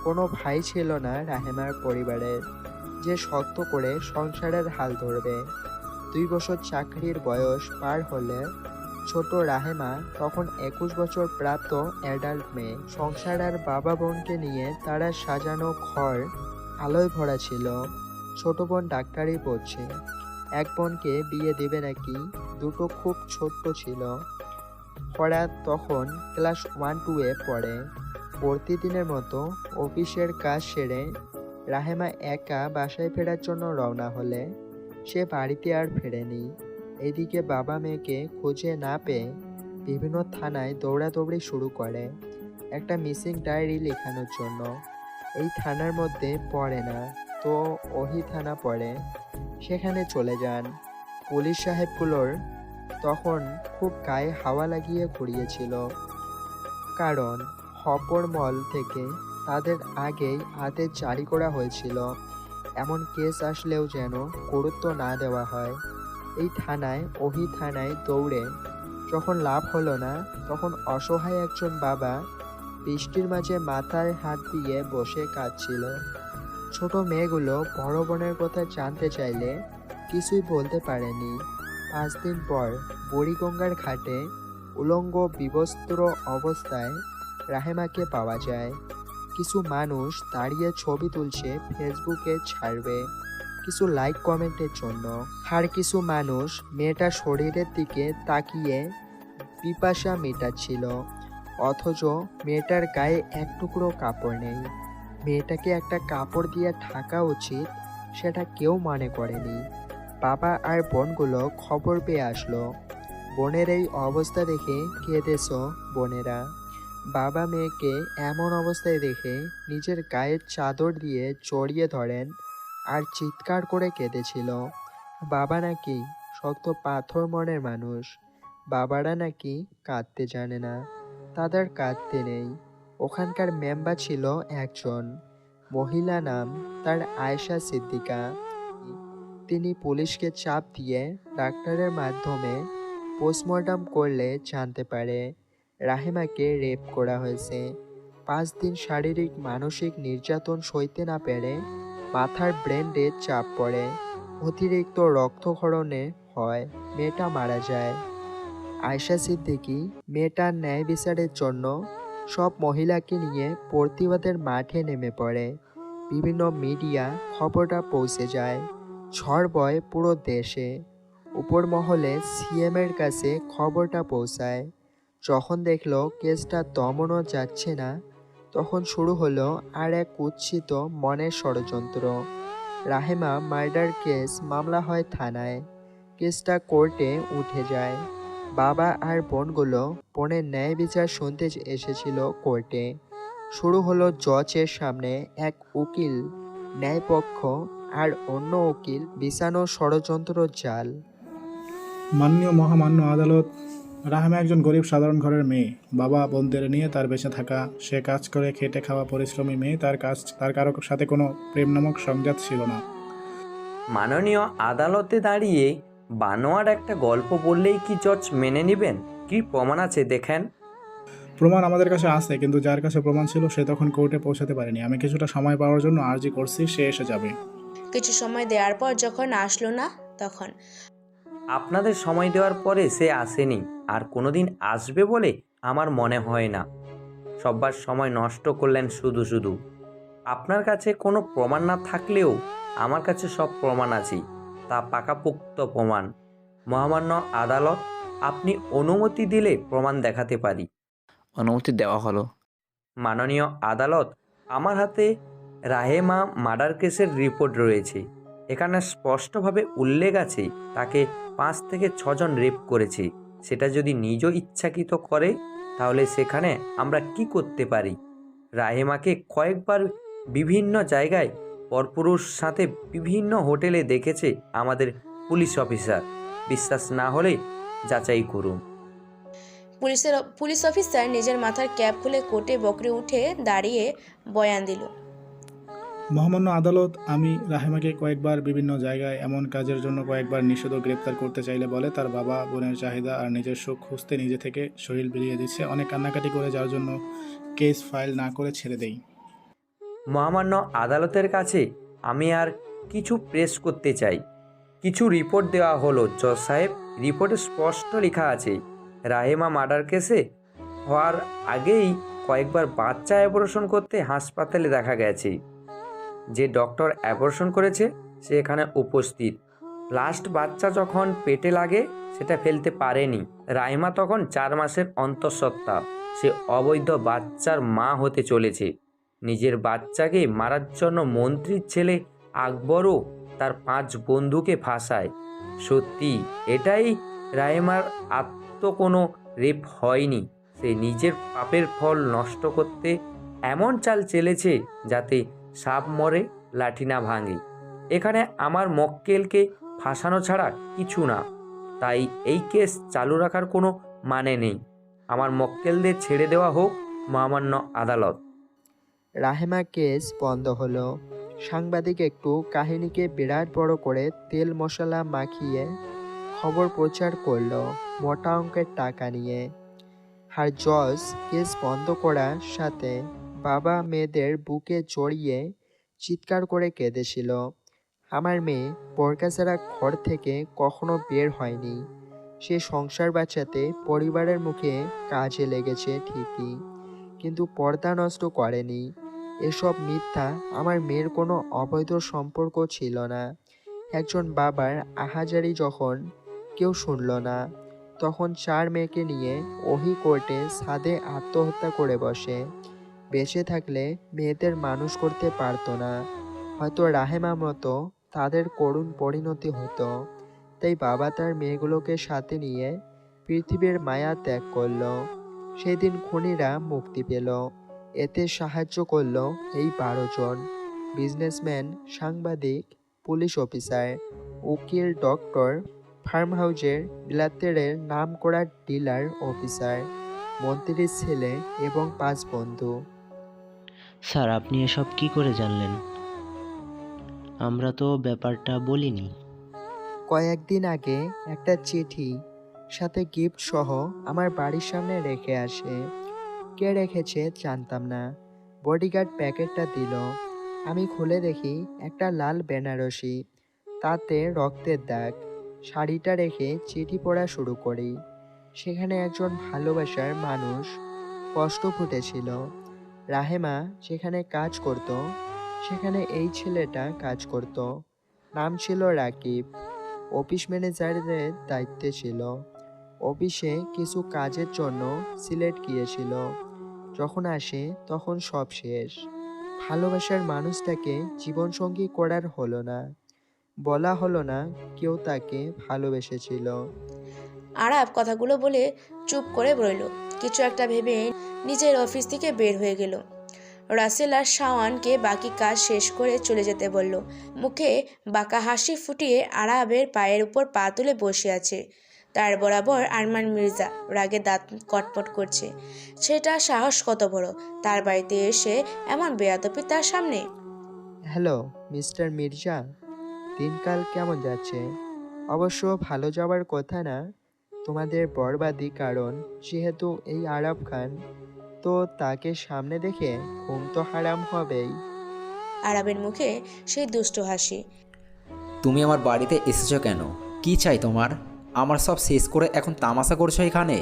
কোনো ভাই ছিল না রাহেমার পরিবারের, যে শক্ত করে সংসারের হাল ধরবে। 2 বছর চাকরির বয়স পার হলে ছোট রাহেমা তখন 21 বছর প্রাপ্ত অ্যাডাল্ট মেয়ে। সংসার আর বাবা বোনকে নিয়ে তারা সাজানো ঘর আলোয় ভরা ছিল। ছোট বোন ডাক্তারি পড়ছে, এক বোনকে বিয়ে দেবে নাকি, দুটো খুব ছোট্ট ছিল। ওরা তখন ক্লাস 1-2-এ পড়ে। প্রতিদিনের মতো অফিসের কাজ সেরে রাহেমা একা বাসায় ফেরার জন্য রওনা হলে সে বাড়িতে আর ফেরেনি। এদিকে বাবা মেয়েকে খুঁজে না পেয়ে বিভিন্ন থানায় দৌড়াদৌড়ি শুরু করে একটা মিসিং ডায়েরি লেখানোর জন্য। এই থানার মধ্যে পড়ে না তো ওহি থানা পড়ে, সেখানে চলে যান। পুলিশ সাহেবগুলোর তখন খুব গায়ে হাওয়া লাগিয়ে ঘুরিয়েছিল, কারণ হপর মল থেকে তাদের আগেই আদেশ জারি করা হয়েছিল এমন কেস আসলেও যেন গুরুত্ব না দেওয়া হয়। এই থানায় ওহি থানায় দৌড়ে যখন লাভ হলো না, তখন অসহায় একজন বাবা বৃষ্টির মাঝে মাথায় হাত দিয়ে বসে কাঁদছিল। ছোট মেয়েগুলো বড় বোনের কথা জানতে চাইলে কিছুই বলতে পারেনি। 5 দিন পর বুড়িগঙ্গার ঘাটে উলঙ্গ বিবস্ত্র অবস্থায় রাহেমাকে পাওয়া যায়। কিছু মানুষ দাঁড়িয়ে ছবি তুলছে, ফেসবুকে ছাড়বে কিছু লাইক কমেন্টের জন্য। আর কিছু মানুষ মেয়েটার শরীরের দিকে তাকিয়ে পিপাসা মেটাচ্ছিল, অথচ মেয়েটার গায়ে এক টুকরো কাপড় নেই। মেয়েটাকে একটা কাপড় দিয়ে ঢাকা উচিত, সেটা কেউ মনে করেনি। বাবা আর বোনগুলো খবর পেয়ে আসলো। বোনের এই অবস্থা দেখে কেঁদেছ বোনেরা। বাবা মেয়েকে এমন অবস্থায় দেখে নিজের গায়ের চাদর দিয়ে জড়িয়ে ধরেন আর চিৎকার করে কেঁদেছিল। বাবা নাকি শক্ত পাথর মনের মানুষ, বাবারা নাকি কাঁদতে জানে না, তাদের কাঁদতে নেই। ওখানকার মেম্বার ছিল একজন মহিলা, নাম তার আয়েশা সিদ্দিকা। তিনি পুলিশকে চাপ দিয়ে ডাক্তারের মাধ্যমে পোস্টমর্টম করলে জানতে পারে রাহেমাকে রেপ করা হয়েছে। 5 দিন শারীরিক মানসিক নির্যাতন সইতে না পেরে মাথার ব্রেনে চাপ পড়ে, অতিরিক্ত রক্তক্ষরণে হয়, মেয়েটা মারা যায়। আয়েশা সিদ্দিকী মেয়েটার ন্যায় বিচারের জন্য সব মহিলাকে নিয়ে প্রতিবাদের মাঠে নেমে পড়ে। বিভিন্ন মিডিয়া খবরটা পৌঁছে যায়, ঝড় বয় পুরো দেশে। উপর মহলে সিএমের কাছে খবরটা পৌঁছায়। যখন দেখলো কেসটা দমনও যাচ্ছে না, তখন শুরু হলো আর এক কুৎসিত মনের ষড়যন্ত্র। রাহেমা মার্ডার কেস মামলা হয় থানায়, কেসটা কোর্টে উঠে যায়। বাবা আর বোনগুলো বোনের ন্যায় বিচার শুনতে এসেছিল কোর্টে। শুরু হলো জজের সামনে এক উকিল ন্যায়পক্ষ আর অন্য উকিল বিছানো ষড়যন্ত্র জাল। মাননীয় মহামান্য আদালত, রাহেমা একজন গরিব সাধারণ ঘরের মেয়ে। বাবা বোনদের নিয়ে তার বেঁচে থাকা, সে কাজ করে খেটে খাওয়া পরিশ্রমী মেয়ে। তার কারো সাথে কোনো প্রেম নামক সংজাত ছিল না। মাননীয় আদালতে দাঁড়িয়ে বানোয়ার একটা গল্প বললেই কি জজ মেনে নেবেন? কি প্রমাণ আছে দেখেন। প্রমাণ আমাদের কাছে আছে, কিন্তু যার কাছে প্রমাণ ছিল সে তখন কোর্টে পৌঁছাতে পারেনি। আমি কিছুটা সময় পাওয়ার জন্য আর্জি করছি, সে এসে যাবে। কিছু সময় দেওয়ার পর যখন আসলো না, তখন আপনাদের সময় দেওয়ার পরে সে আসেনি, আর কোনোদিন আসবে বলে আমার মনে হয় না। সবার সময় নষ্ট করলেন শুধু শুধু। আপনার কাছে কোনো প্রমাণ না থাকলেও আমার কাছে সব প্রমাণ আছে, তা পাকাপোক্ত প্রমাণ। মহামান্য আদালত, আপনি অনুমতি দিলে প্রমাণ দেখাতে পারি। অনুমতি দেওয়া হলো। মাননীয় আদালত, আমার হাতে রাহেমা মার্ডার কেসের রিপোর্ট রয়েছে। এখানে স্পষ্টভাবে উল্লেখ আছে তাকে 5 থেকে 6 জন রেপ করেছে। সেটা যদি নিজ ইচ্ছাকৃত করে, তাহলে সেখানে আমরা কি করতে পারি? রাহেমাকে কয়েকবার বিভিন্ন জায়গায় পরপুরুষ সাথে বিভিন্ন হোটেলে দেখেছে আমাদের পুলিশ অফিসার। বিশ্বাস না হলে যাচাই করুন। পুলিশ অফিসার নিজের মাথার ক্যাপ খুলে কোটে বকরে উঠে দাঁড়িয়ে বয়ান দিল। মহামান্য আদালত, আমি রাহেমাকে কয়েকবার বিভিন্ন জায়গায় এমন কাজের জন্য কয়েকবার নিষেধ গ্রেপ্তার করতে চাইলে বলে তার বাবা বোনের চাহিদা আর নিজের সুখ খুঁজতে নিজে থেকে শরীর বিলিয়ে দিচ্ছে। অনেক কান্নাকাটি করে, যার জন্য কেস ফাইল না করে ছেড়ে দেই। মহামান্য আদালতের কাছে আমি আর কিছু প্রেস করতে চাই। কিছু রিপোর্ট দেওয়া হলো জজ সাহেব। রিপোর্টে স্পষ্ট লেখা আছে রাহেমা মার্ডার কেসে হওয়ার আগেই কয়েকবার বাচ্চা অ্যাবর্শন করতে হাসপাতালে দেখা গেছে। যে ডক্টর অ্যাবর্শন করেছে সে এখানে উপস্থিত। লাস্ট বাচ্চা যখন পেটে লাগে সেটা ফেলতে পারেনি। রাহেমা তখন 4 মাসের অন্তঃসত্ত্বা। সে অবৈধ বাচ্চার মা হতে চলেছে। নিজের বাচ্চাকে মারার জন্য মন্ত্রীর ছেলে আকবরও তার 5 বন্ধুকে ফাঁসায়। সত্যি এটাই রাহেমার কোনো রেপ হয়নি। সে নিজের পাপের ফল নষ্ট করতে এমন চাল চেলেছে যাতে সাপ মরে লাঠি না ভাঙে। এখানে আমার মক্কেলকে ফাঁসানো ছাড়া কিছু না, তাই এই কেস চালু রাখার কোনো মানে নেই। আমার মক্কেলদের ছেড়ে দেওয়া হোক মহামান্য আদালত। রাহেমা কেস বন্ধ হলো। সাংবাদিক একটু কাহিনীকে বিরাট বড় করে তেল মশলা মাখিয়ে খবর প্রচার করলো মোটা অঙ্কের টাকা নিয়ে। আর জজ কেস বন্ধ করার সাথে বাবা মেয়েদের বুকে জড়িয়ে চিৎকার করে কেঁদেছিল। আমার মেয়ে বোরকা ছাড়া ঘর থেকে কখনো বের হয়নি। সে সংসার বাঁচাতে পরিবারের মুখে কাজে লেগেছে ঠিকই, কিন্তু পর্দা নষ্ট করেনি। এসব মিথ্যা। আমার মেয়ের কোনো অবৈধ সম্পর্ক ছিল না। একজন বাবার আহাজারি যখন কেউ শুনল না, তখন 4 মেয়েকে নিয়ে ওহি কোর্টে ছাদে আত্মহত্যা করে বসে। বেঁচে থাকলে মেয়েদের মানুষ করতে পারতো না, হয়তো রাহেমা মতো তাদের করুণ পরিণতি হতো। তাই বাবা তার মেয়েগুলোকে সাথে নিয়ে পৃথিবীর মায়া ত্যাগ করলো। সেদিন খুনিরা মুক্তি পেল। এতে সাহায্য করলো এই 12 জন বিজনেসম্যান, সাংবাদিক, পুলিশ অফিসার, উকিল, ডক্টর, ফার্ম হাউজের বিলাতের নাম করা ডিলার অফিসার, মন্ত্রীর ছেলে এবং 5 বন্ধু। স্যার আপনি এসব কি করে জানলেন? আমরা তো ব্যাপারটা বলিনি। কয়েকদিন আগে একটা চিঠি সাথে গিফট সহ আমার বাড়ির সামনে রেখে আসে। কে রেখেছে জানতাম না। বডিগার্ড প্যাকেটটা দিল। আমি খুলে দেখি একটা লাল বেনারসি, তাতে রক্তের দাগ। শাড়িটা রেখে চিঠি পড়া শুরু করি। সেখানে একজন ভালোবাসার মানুষ কষ্ট ফুটেছিল। রাহেমা যেখানে কাজ করত সেখানে এই ছেলেটা কাজ করত। নাম ছিল রাকিব। অফিস ম্যানেজারের দায়িত্বে ছিল। অফিসে কিছু কাজের জন্য সিলেট গিয়েছিল। যখন আসে তখন সব শেষ। ভালোবাসার মানুষটাকে জীবনসঙ্গী করার হলো না। বলা হলো না কেউ তাকে ভালোবেসেছিল। আরাব কথাগুলো বলে চুপ করে রইল। কিছু একটা ভেবে নিজের অফিস থেকে বের হয়ে গেল। রাসেল আর শাওয়ানকে বাকি কাজ শেষ করে চলে যেতে বলল। মুখে বাঁকা হাসি ফুটিয়ে আরাবের পায়ের উপর পা তুলে বসে আছে। তার বরাবর আরমান মির্জা রাগে দাঁত কটমট করছে। সেটা সাহস কত বড়, তার বাড়িতে এসে এমন বেয়াদবি তার সামনে। হ্যালো মিস্টার মির্জা, দিনকাল কেমন যাচ্ছে? অবশ্য ভালো যাওয়ার কথা না, তোমাদের বরবাদি, কারণ যেহেতু এই আরাব খান, তো তাকে সামনে দেখে ঘুম তো হারাম হবেই। আরাবের মুখে সেই দুষ্ট হাসি। তুমি আমার বাড়িতে এসেছো কেন? কি চাই তোমার? আমার সব শেষ করে এখন তামাশা করছো এখানে?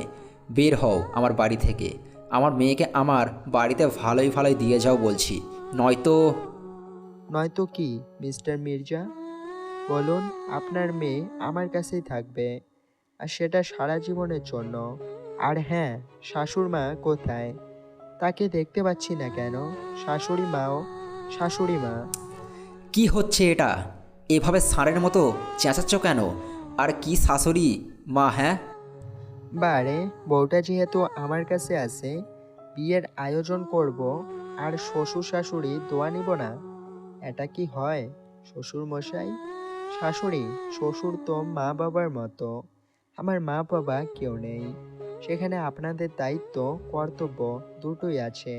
বের হও আমার বাড়ি থেকে। আমার মেয়েকে আমার বাড়িতে ভালোই ভালোই দিয়ে যাও বলছি, নয়তো নয়তো কি মিস্টার মির্জা? বলুন, আপনার মেয়ে আমার কাছেই থাকবে, আর সেটা সারা জীবনের জন্য। আর হ্যাঁ, শাশুড় মা কোথায়? তাকে দেখতে পাচ্ছি না কেন? শাশুড়ি মাও শাশুড়ি মা। কি হচ্ছে এটা? এভাবে ষাঁড়ের মতো চেঁচাচ্ছ কেন? আর কি শাশুড়ি মা? হ্যাঁ, বারে, বউটা যেহেতু আমার কাছে আছে, বিয়ের আয়োজন করব, আর শ্বশুর শাশুড়ি দোয়া নিব না, এটা কি হয় শ্বশুর মশাই? শাশুড়ি শ্বশুর তো মা বাবার মতো। আমার মা বাবা কেউ নেই, সেখানে আপনাদের দায়িত্ব কর্তব্য দুটোই আছে।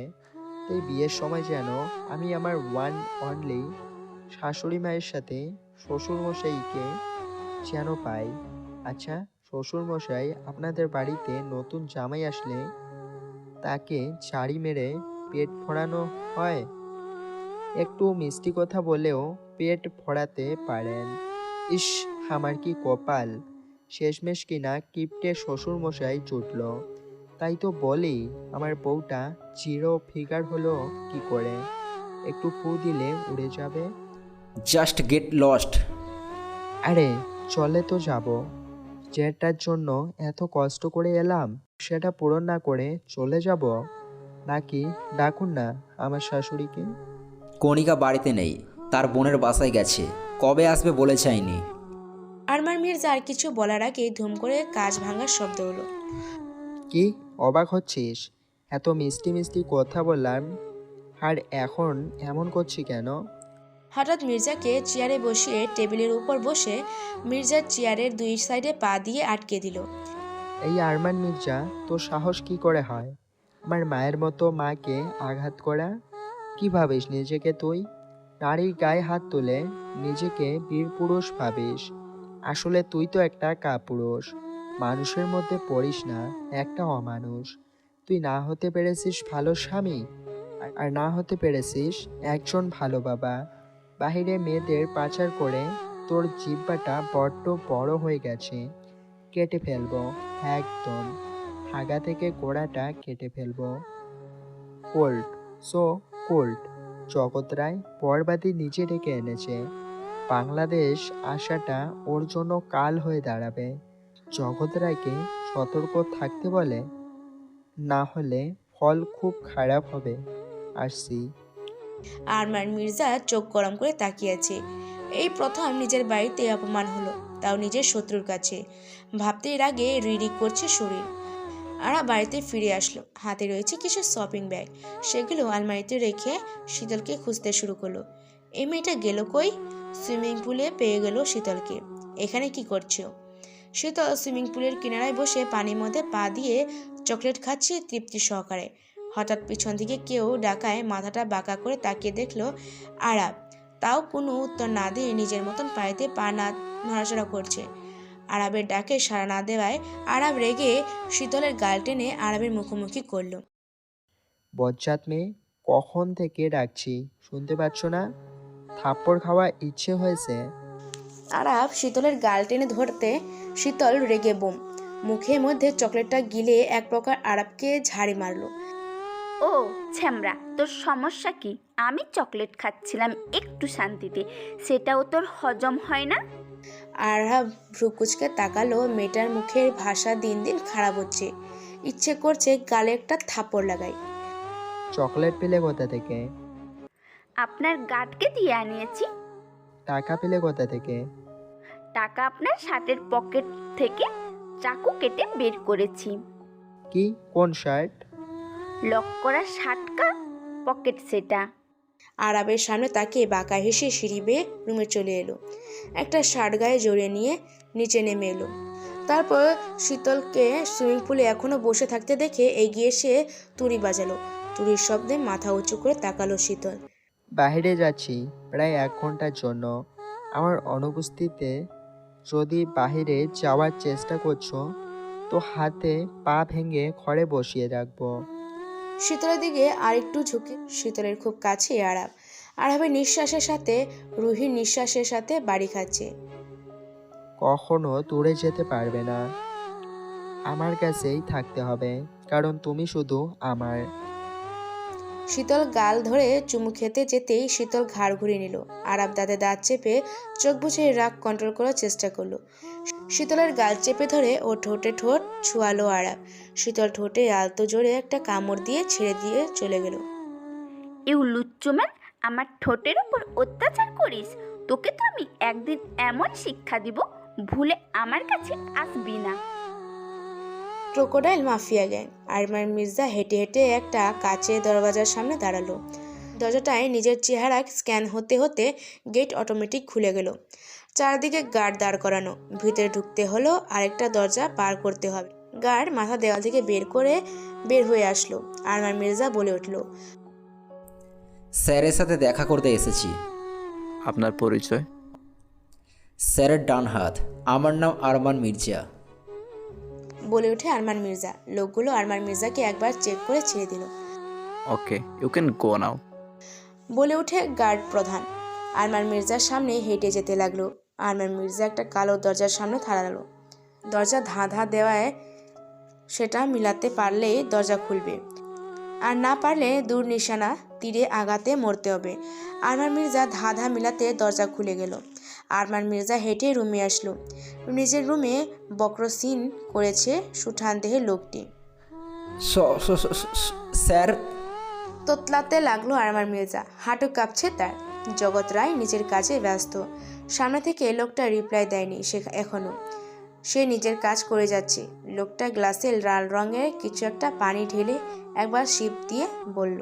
তাই বিয়ের সময় যেন আমি আমার ওয়ান অনলি শাশুড়ি মায়ের সাথে শ্বশুর মশাইকে যেন পাই। আচ্ছা শ্বশুর মশাই, আপনাদের বাড়িতে নতুন জামাই আসলে তাকে ছাড়ি মেরে পেট ভরানো হয়? একটু মিষ্টি কথা বলেও পেট ভরাতে পারেন। ইস, আমার কি কপাল! শেষমেশ কিনা কিপ্টে শ্বশুর মশাই জুটল। তাই তো বলি, আমার বউটা জিরো ফিগার হলো কি করে? একটু ফু দিলে উড়ে যাবে। Just get lost. আরে চলে তো যাব, যেটার জন্য এত কষ্ট করে এলাম সেটা পূরণ না করে চলে যাব? নাকি ডাকুন না আমার শাশুড়িকে। কণিকা বাড়িতে নেই, তার বোনের বাসায় গেছে। কবে আসবে বলে চাইনি। আরমান মির্জা আর কিছু বলার আগে ধুম করে কাঁচ ভাঙার শব্দ হলো। কি অবাক হচ্ছিস? এত মিষ্টি মিষ্টি কথা বললাম, আর এখন এমন করছি কেন? হঠাৎ মির্জাকে চেয়ারে বসিয়ে টেবিলের উপর বসে মির্জার চেয়ারের 2 সাইডে পা দিয়ে আটকে দিল। এই আরমান মির্জা, তোর সাহস কি করে হয় আমার মায়ের মতো মাকে আঘাত করা? কি ভাবিস নিজেকে তুই? নারীর গায়ে হাত তুলে নিজেকে বীর পুরুষ ভাবিস? আসলে তুই তো একটা কাপুরুষ। মানুষের মধ্যে পড়িস না, একটা অমানুষ। তুই না হতে পেরেছিস ভালো স্বামী, আর না হতে পেরেছিস একজন ভালো বাবা। বাহিরে মেয়েদের পাচার করে তোর জিহ্বাটা বড্ড বড় হয়ে গেছে। কেটে ফেলবো, একদম হাগা থেকে গোড়াটা কেটে ফেলবো। Cold, so cold. জগৎ রায় বরবাদী নিজে ডেকে এনেছে। বাংলাদেশ আসাটা ওর জন্য কাল হয়ে দাঁড়াবে। জগৎ রায়কে সতর্ক থাকতে বলে, না হলে ফল খুব খারাপ হবে। আসছি। আরমান মির্জা চোখ গরম করে তাকিয়ে আছে। এই প্রথম নিজের বাড়িতে অপমান হলো, তাও নিজের শত্রুর কাছে। ভাবতে এর আগে রিডি করছে শরীর। আরা বাড়িতে ফিরে আসলো। হাতে রয়েছে কিছু শপিং ব্যাগ। সেগুলো আলমারিতে রেখে শীতলকে খুঁজতে শুরু করলো। এই মেয়েটা গেল কই? সুইমিং পুলে পেয়ে গেল শীতলকে। এখানে কি করছো? শীতল সুইমিং পুলের কিনারায় বসে পানির মধ্যে পা দিয়ে চকলেট খাচ্ছে তৃপ্তি সহকারে। হঠাৎ পিছন থেকে কেউ ডাকায় মাথাটা বাঁকা করে তাকিয়ে দেখলো আরাব। তাও কোনো উত্তর না দিয়ে নিজের মতন পায়েতে পা নড়াচড়া করছে। আরাবের ডাকে সাড়া না দেওয়ায় আরাব রেগে শীতলের গাল টেনে আরাবের মুখোমুখি করলো। বজ্জাত মেয়ে, কখন থেকে ডাকছি, শুনতে পাচ্ছ না? থাপ্পড় খাওয়া ইচ্ছে হয়েছে? আরাব শীতলের গাল টেনে ধরতে শীতল রেগে বোম। মুখের মধ্যে চকলেটটা গিলে এক প্রকার আরাবকে ঝাড়ি মারলো। ও ছ্যামরা, তোর সমস্যা কি? আমি চকলেট খাচ্ছিলাম একটু শান্তিতে, সেটাও তোর হজম হয় না? আরাব ভ্রুকুচকে তাকালো। মেয়েটার মুখের ভাষা দিন দিন খারাপ হচ্ছে। ইচ্ছে করছে গালে একটা থাপ্পড় লাগাই। চকলেট পেলে কোথা থেকে? আপনার গার্ডকে দিয়ে আনিয়েছি। টাকা পেলে কোথা থেকে? টাকা আপনার শার্টের পকেট থেকে চাকু কেটে বের করেছি। কি? কোন শার্ট? লক করা শার্টকা পকেট সেটা। আরাবের সামনে তাকিয়ে বাঁকা হেসে সিঁড়ি বেয়ে রুমে চলে এলো। একটা শার্ট গায়ে জড়িয়ে নিয়ে নিচে নেমে এলো। তারপর শীতলকে সুইমিং পুলে এখনো বসে থাকতে দেখে এগিয়ে এসে তুড়ি বাজালো। তুড়ির শব্দে মাথা উঁচু করে তাকালো শীতল। বাইরে যাচ্ছি প্রায় 1 ঘন্টার জন্য। আমার অনুপস্থিতিতে যদি বাইরে যাওয়ার চেষ্টা করছো তো হাতে পা ভেঙে ঘরে বসিয়ে রাখবো। শীতলের দিকে আরেকটু ঝুঁকে শীতলের খুব কাছে আরাব। আরাবের নিঃশ্বাসের সাথে রুহির নিঃশ্বাসের সাথে বাড়ি খাচ্ছে। কখনো দূরে যেতে পারবে না, আমার কাছেই থাকতে হবে, কারণ তুমি শুধু আমার। শীতল গাল ধরে চুমু খেতে যেতেই শীতল ঘাড় ঘুরিয়ে নিল। আরাব দাঁতে দাঁত চেপে চোখ বুঝে রাগ কন্ট্রোল করার চেষ্টা করলো। শীতলের গাল চেপে ধরে ও ঠোঁটে ঠোঁট ছুয়ালো আরাব। শীতল ঠোঁটে আলতো জোরে একটা কামড় দিয়ে ছেড়ে দিয়ে চলে গেল। ইউ লুচ্চোম্যান, আমার ঠোঁটের উপর অত্যাচার করিস? তোকে তো আমি একদিন এমন শিক্ষা দিব, ভুলে আমার কাছে আসবি না। Crocodile mafia gang. Arman Mirza হেঁটে হেঁটে একটা কাচের দরজার সামনে দাঁড়ালো। দরজাটায় নিজের চেহারা স্ক্যান হতে হতে গেট অটোমেটিক খুলে গেল। চারদিকে গার্ড দাঁড় করানো। ভিতরে ঢুকতে হলো, আরেকটা দরজা পার করতে হবে। গার্ড মাথা দেওয়াল থেকে বের হয়ে আসলো। আরমান মির্জা বলে উঠল, স্যারের সাথে দেখা করতে এসেছি। আপনার পরিচয়? স্যারের ডান হাত। আমার নাম আরমান মির্জা। বলে উঠে আরমান মির্জা। লোকগুলো আরমান মির্জাকে একবার চেক করে ছেড়ে দিল। ওকে, ইউ ক্যান গো নাও। বলে উঠে গার্ড প্রধান। আরমান মির্জার সামনে হেঁটে যেতে লাগলো। আরমান মির্জা একটা কালো দরজার সামনে দাঁড়ালো। দরজা ধাঁধা দেওয়ায় সেটা মিলাতে পারলেই দরজা খুলবে, আর না পারলে দূর নিশানা তীরে আঘাতে মরতে হবে। আরমান মির্জা ধাঁধা মিলাতে দরজা খুলে গেল। আরমান মির্জা হেঁটে রুমে আসলো। নিজের রুমে বক্রসিন করেছে সুঠান দেহের লোকটি। স্যার। তোতলাতে লাগলো আরমান মির্জা। হাঁটু কাঁপছে তার। জগৎ রায় নিজের কাজে ব্যস্ত। সামনে থেকে লোকটা রিপ্লাই দেয়নি এখনো। সে নিজের কাজ করে যাচ্ছে। লোকটা গ্লাসে লাল রঙের কিছু একটা পানি ঢেলে একবার সিপ দিয়ে বলল,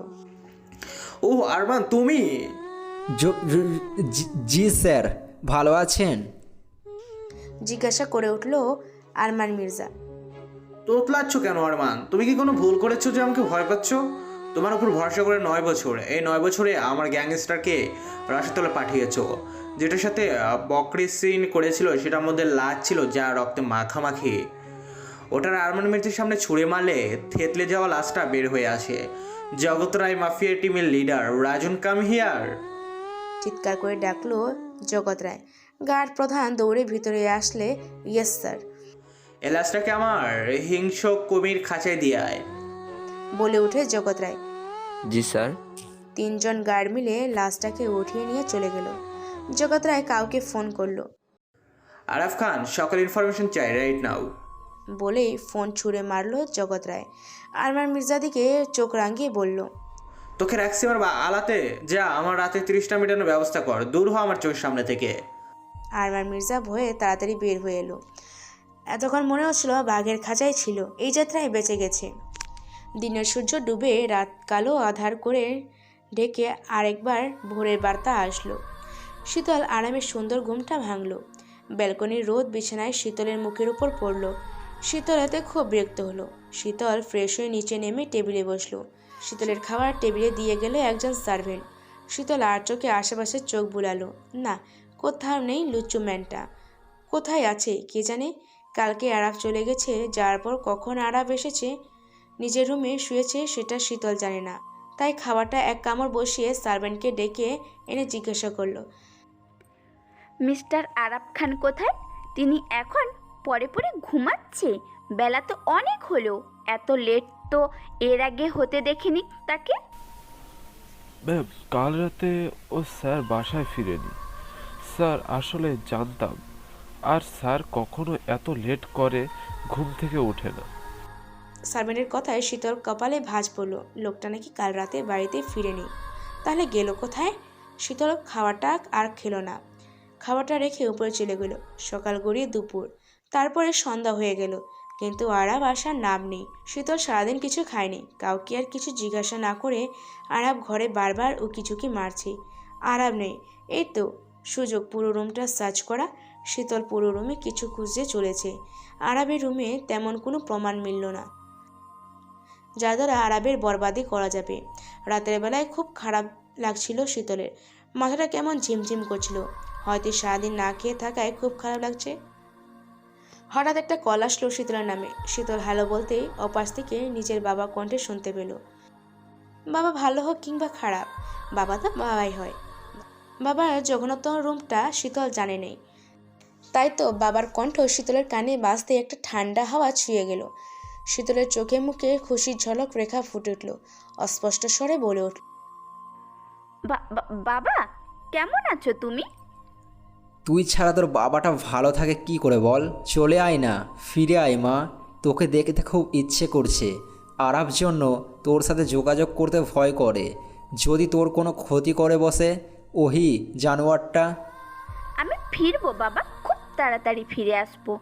ও আরমান, তুমি? জি স্যার, ভালো আছেন? জিজ্ঞাসা করে উঠল আরমান মির্জা। তোতলাচ্ছ কেন আরমান? তুমি কি কোনো ভুল করেছো যে আমাকে ভয় পাচ্ছ? তোমার উপর ভরসা করে 9 বছর, এই 9 বছরে আমার গ্যাংস্টারকে রাশিতলে পাঠিয়েছো। যেটার সাথে বকরি সিন করেছিল সেটার মধ্যে লাশ ছিল যা রক্তে মাখামাখি। ওটার আরমান মির্জার সামনে ছুঁড়ে মারলে থেতলে যাওয়া লাশটা বের হয়ে আসে। জগৎ রায় মাফিয়া টিমের লিডার রাজন কাম হিয়ার। চিৎকার করে ডাকলো জগৎ রায়। গার্ড প্রধান দৌড়ে ভিতরে আসলে, ইয়েস স্যার। এ লাশটাকে আমার হিংস্র কবির খাঁচায় দিয়ে আয়। বলে উঠে জগৎ রায়। জি স্যার। 3 জন গার্ড মিলে লাশটাকে উঠিয়ে নিয়ে চলে গেল। জগৎ রায় কাউকে ফোন করলো। আরাফ খান, সকল ইনফরমেশন চাই রাইট নাও। বলেই ফোন ছুঁড়ে মারলো জগৎ রায়। আরমান মির্জা দিকে চোখ রাঙিয়ে বলল, তোকে রাখছি আমার আলাতে, যা আমার রাতে 30টা মিটানোর ব্যবস্থা কর, দূর হ আমার চোখের সামনে থেকে। আরমান মির্জা ভয়ে তাড়াতাড়ি বের হয়ে এলো। এতক্ষণ মনে হচ্ছিল বাঘের খাঁচায় ছিল, এই যাত্রায় বেঁচে গেছে। দিনের সূর্য ডুবে রাত কালো আধার করে ঢেকে আরেকবার ভোরের বার্তা আসলো। শীতল আরামের সুন্দর ঘুমটা ভাঙল। ব্যালকনির রোদ বিছানায় শীতলের মুখের উপর পড়ল। শীতল এতে খুব বিরক্ত হলো। শীতল ফ্রেশ হয়ে নিচে নেমে টেবিলে বসলো। শীতলের খাবার টেবিলে দিয়ে গেল একজন সার্ভেন্ট। শীতল আর চোখে আশেপাশে চোখ বুলালো। না, কোথাও নেই লুচ্চু ম্যানটা। কোথায় আছে কে জানে। কালকে আরাফ চলে গেছে, যার পর কখন আরাফ এসেছে নিজের রুমে শুয়েছে সেটা শীতল জানে না। তাই খাবারটা এক কামড় বসিয়ে সার্ভেন্টকে ডেকে এনে জিজ্ঞাসা করলো, মিস্টার আরাফ খান কোথায়? তিনি এখন পরে পরে ঘুমাচ্ছে। বেলা তো অনেক হলো, এত লেট তো এর আগে হতে দেখিনি তাকে। ম্যাম, কাল রাতে ও স্যার বাসায় ফিরেনি। স্যার আসলে জানতাম, আর স্যার কখনো এত লেট করে ঘুম থেকে ওঠে না। সার্ভেন্টের কথায় শীতল কপালে ভাঁজ পড়ল। লোকটা নাকি কাল রাতে বাড়িতে ফিরেনি। তাহলে গেল কোথায়? শীতল খাওয়াটা আর খেলো না। খাবারটা রেখে উপরে চলে গেল। সকাল গড়িয়ে দুপুর, তারপরে সন্ধ্যা হয়ে গেল, কিন্তু আরাফ আসার নাম নেই। শীতল সারাদিন কিছু খায়নি। কাউকে আর কিছু জিজ্ঞাসা না করে আরাফ ঘরে বারবার উকিঝুঁকি মারছে। আরাফ নেই। এই তো সুযোগ পুরো রুমটা সার্চ করা। শীতল পুরো রুমে কিছু খুঁজতে চলেছে। আরাফের রুমে তেমন কোনো প্রমাণ মিলল না যার দ্বারা আরাফের বরবাদি করা যাবে। রাতের বেলায় খুব খারাপ লাগছিল শীতলের। মাথাটা কেমন ঝিমঝিম করছিল। হয়তো সারাদিন না খেয়ে থাকায় খুব খারাপ লাগছে। হঠাৎ একটা কল আসলো শীতলের নামে। শীতল হ্যালো বলতেই অপাশ থেকে নিজের বাবা কণ্ঠে শুনতে পেল। বাবা ভালো হোক কিংবা খারাপ, বাবা তো বাবাই হয়। বাবার জঘন্যতম রুমটা শীতল জানে নেই। তাই তো বাবার কণ্ঠ শীতলের কানে বাজতে একটা ঠান্ডা হাওয়া ছুঁয়ে গেল। শীতলের চোখে মুখে খুশির ঝলক রেখা ফুটে উঠল। অস্পষ্ট স্বরে বলে উঠল, বাবা কেমন আছো তুমি? তুই ছাড়া তোর বাবাটা ভালো থাকে কি করে বল? চলে আয় না, ফিরে আয় মা, তোকে দেখতে খুব ইচ্ছে করছে। আরাফ জন্য তোর সাথে যোগাযোগ করতে ভয় করে, যদি তোর কোনো ক্ষতি করে বসে ওহি জানোয়ারটা। আমি ফিরবো বাবা, খুব তাড়াতাড়ি ফিরে আসবো।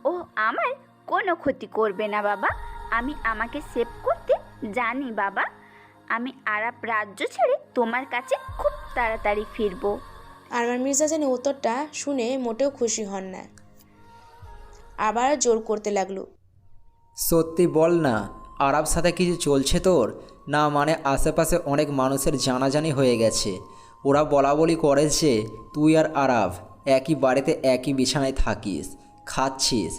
ও আমার কোনো ক্ষতি করবে না বাবা। আমি আমাকে সেভ করতে জানি বাবা। আমি আরাব রাজ্য ছেড়ে তোমার কাছে খুব তাড়াতাড়ি ফিরবো। আরমান মির্জা যেন উত্তরটা শুনে মোটেও খুশি হন না। আবার জোর করতে লাগলো, সত্যি বল না, আরাফ সাথে কিছু চলছে তোর? না মানে আশেপাশে অনেক মানুষের জানাজানি হয়ে গেছে। ওরা বলা বলি করে যে তুই আর আরাফ একই বাড়িতে একই বিছানায় থাকিস, খাচ্ছিস,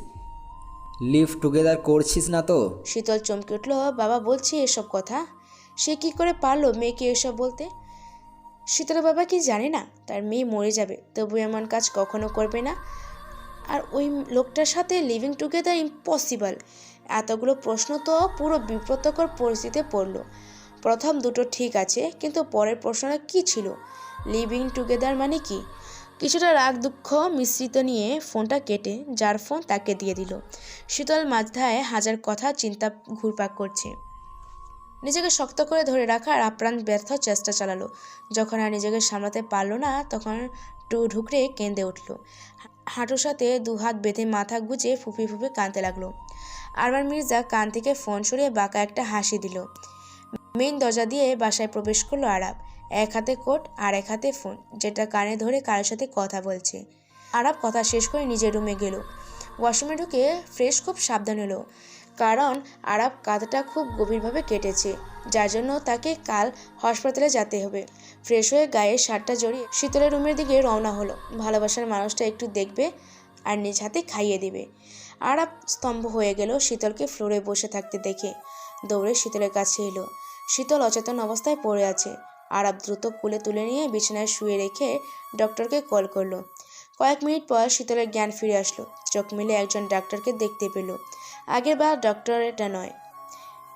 লিভ টুগেদার করছিস না তো? শীতল চমকে উঠল। বাবা বলছে এসব কথা? সে কি করে পারলো মেয়েকে এসব বলতে? শীতলের বাবা কি জানে না তার মেয়ে মরে যাবে, তবু এমন কাজ কখনো করবে না? আর ওই লোকটার সাথে লিভিং টুগেদার ইম্পসিবল। এতগুলো প্রশ্ন তো পুরো বিব্রতকর পরিস্থিতিতে পড়ল। প্রথম দুটো ঠিক আছে, কিন্তু পরের প্রশ্নটা কী ছিল? লিভিং টুগেদার মানে কি? কিছুটা রাগ দুঃখ মিশ্রিত নিয়ে ফোনটা কেটে যার ফোন তাকে দিয়ে দিল। শীতল মাথায় হাজার কথা চিন্তা ঘুরপাক করছে। নিজেকে শক্ত করে ধরে রাখার আপ্রাণ ব্যর্থ চেষ্টা চালালো। যখন আর নিজেকে সামলাতে পারলো না তখন ঢুকরে কেঁদে উঠল। হাঁটুর সাথে দুহাত বেঁধে মাথা গুজে ফুপি ফুপি কাঁদতে লাগলো। আরমান মির্জা কান থেকে ফোন সরিয়ে বাঁকা একটা হাসি দিল। মেইন দরজা দিয়ে বাসায় প্রবেশ করলো আরাব। এক হাতে কোট আর এক হাতে ফোন, যেটা কানে ধরে কারোর সাথে কথা বলছে। আরাব কথা শেষ করে নিজের রুমে গেল। ওয়াশরুমে ঢুকে ফ্রেশ খুব সাবধান হলো, কারণ আরাব কাঁধটা খুব গভীরভাবে কেটেছে, যার জন্য তাকে কাল হাসপাতালে যেতে হবে। ফ্রেশ হয়ে গায়ে শার্টটা জড়িয়ে শীতলের রুমের দিকে রওনা হলো। ভালোবাসার মানুষটা একটু দেখবে আর নিজ হাতে খাইয়ে দেবে। আরাব স্তম্ভ হয়ে গেল শীতলকে ফ্লোরে বসে থাকতে দেখে। দৌড়ে শীতলের কাছে এলো। শীতল অচেতন অবস্থায় পড়ে আছে। আরাব দ্রুত কোলে তুলে নিয়ে বিছানায় শুয়ে রেখে ডক্টরকে কল করলো। কয়েক মিনিট পর শীতলের জ্ঞান ফিরে আসলো। চোখ মিলে একজন ডাক্তারকে দেখতে পেল। আগের বার ডক্টর এটা নয়,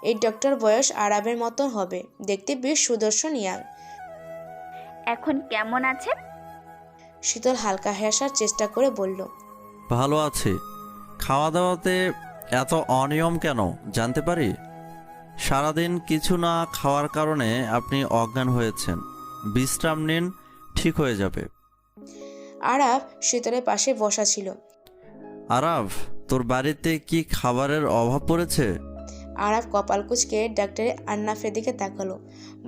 এই ডক্টর বয়স আরাবের মতো হবে, দেখতে বেশ সুদর্শন ইয়াং। এখন কেমন আছেন? শীতল হালকা হাসার চেষ্টা করে বলল, ভালো আছে। খাওয়া দাওয়াতে এত অনিয়ম কেন জানতে পারি? সারাদিন কিছু না খাওয়ার কারণে আপনি অজ্ঞান হয়েছেন। বিশ্রাম নিন, ঠিক হয়ে যাবে। আরাব শীতলের পাশে বসা ছিল। আরাফ, তোর বাড়িতে কি খাবারের অভাব পড়েছে? আরাব কপাল কুঁচকে ডাক্তারের আন্নাফের দিকে তাকালো।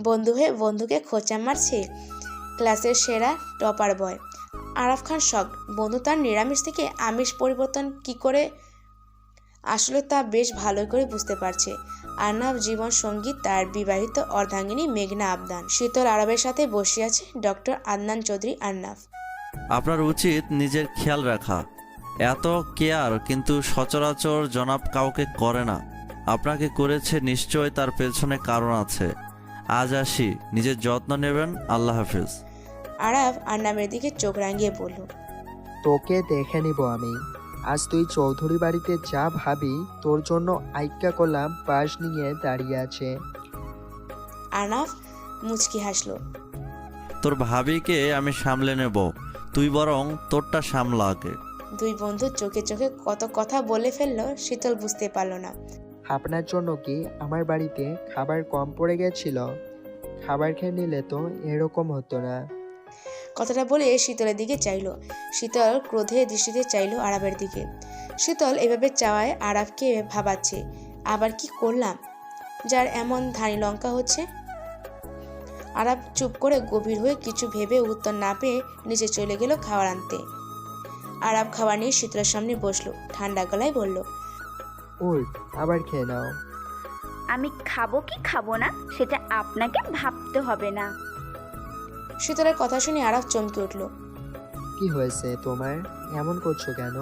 বন্ধু হয়ে বন্ধুকে খোঁচা মারছে। ক্লাসের সেরা টপার বয় আরাফ খান শক। বন্ধু তার নিরামিষ থেকে আমিষ পরিবর্তন কি করে, আসলে তা বেশ ভালো করে বুঝতে পারছে। আরনাব জীবন সঙ্গী তার বিবাহিত অর্ধাঙ্গিনী মেঘনা আবদান। শীতল আরবের সাথে বসে আছে ডক্টর আদনান চৌধুরী আরনাব। আপনার উচিত নিজের খেয়াল রাখা। এত কেয়ার কিন্তু সচরাচর জনাব কাউকে করে না। আপনাকে করেছে, নিশ্চয় তার পেছনে কারণ আছে। আজ আসি, নিজের যত্ন নেবেন। আল্লাহ হাফিজ। আরাফ আরনাবের দিকে চোখ রাঙিয়ে বলল, তোকে দেখে নিব আমি। আজ তুই চৌধুরী বাড়িতে যা ভাবি, তোর জন্য আইক্কা কলাম পাশ নিয়ে দাঁড়িয়ে আছে। আরনাব মুচকি হাসলো। তোর ভাবিকে আমি সামলে নেব, তুই বরং তোরটা সামলা আগে। দুই বন্ধু চোখে চোখে কত কথা বলে ফেললো শীতল বুঝতে পারল না। আপনার জন্য কি আমার বাড়িতে খাবার কম পড়ে গেছিল? খাবার খেয়ে নিলে তো এরকম হতো না। কথাটা বলে শীতলের দিকে চাইলো। শীতল ক্রোধে দৃষ্টিতে চাইলো আরাবের দিকে। শীতল এভাবে চাওয়ায় আরাবকে ভাবাচ্ছে, আবার কি করলাম যার এমন ধানি লঙ্কা হচ্ছে। আরাব চুপ করে গভীর হয়ে কিছু ভেবে উত্তর না পেয়ে নিচে চলে গেল খাবার আনতে। আরাব খাবার নিয়ে শীতলের সামনে বসলো, ঠান্ডা গলায় বলল, উঠ, আবার খেয়ে নাও। আমি খাবো কি খাবো না সেটা আপনাকে ভাবতে হবে না। শীতলের কথা শুনে আরাব চমকে উঠল। কি হয়েছে তোমার, এমন করছো কেন?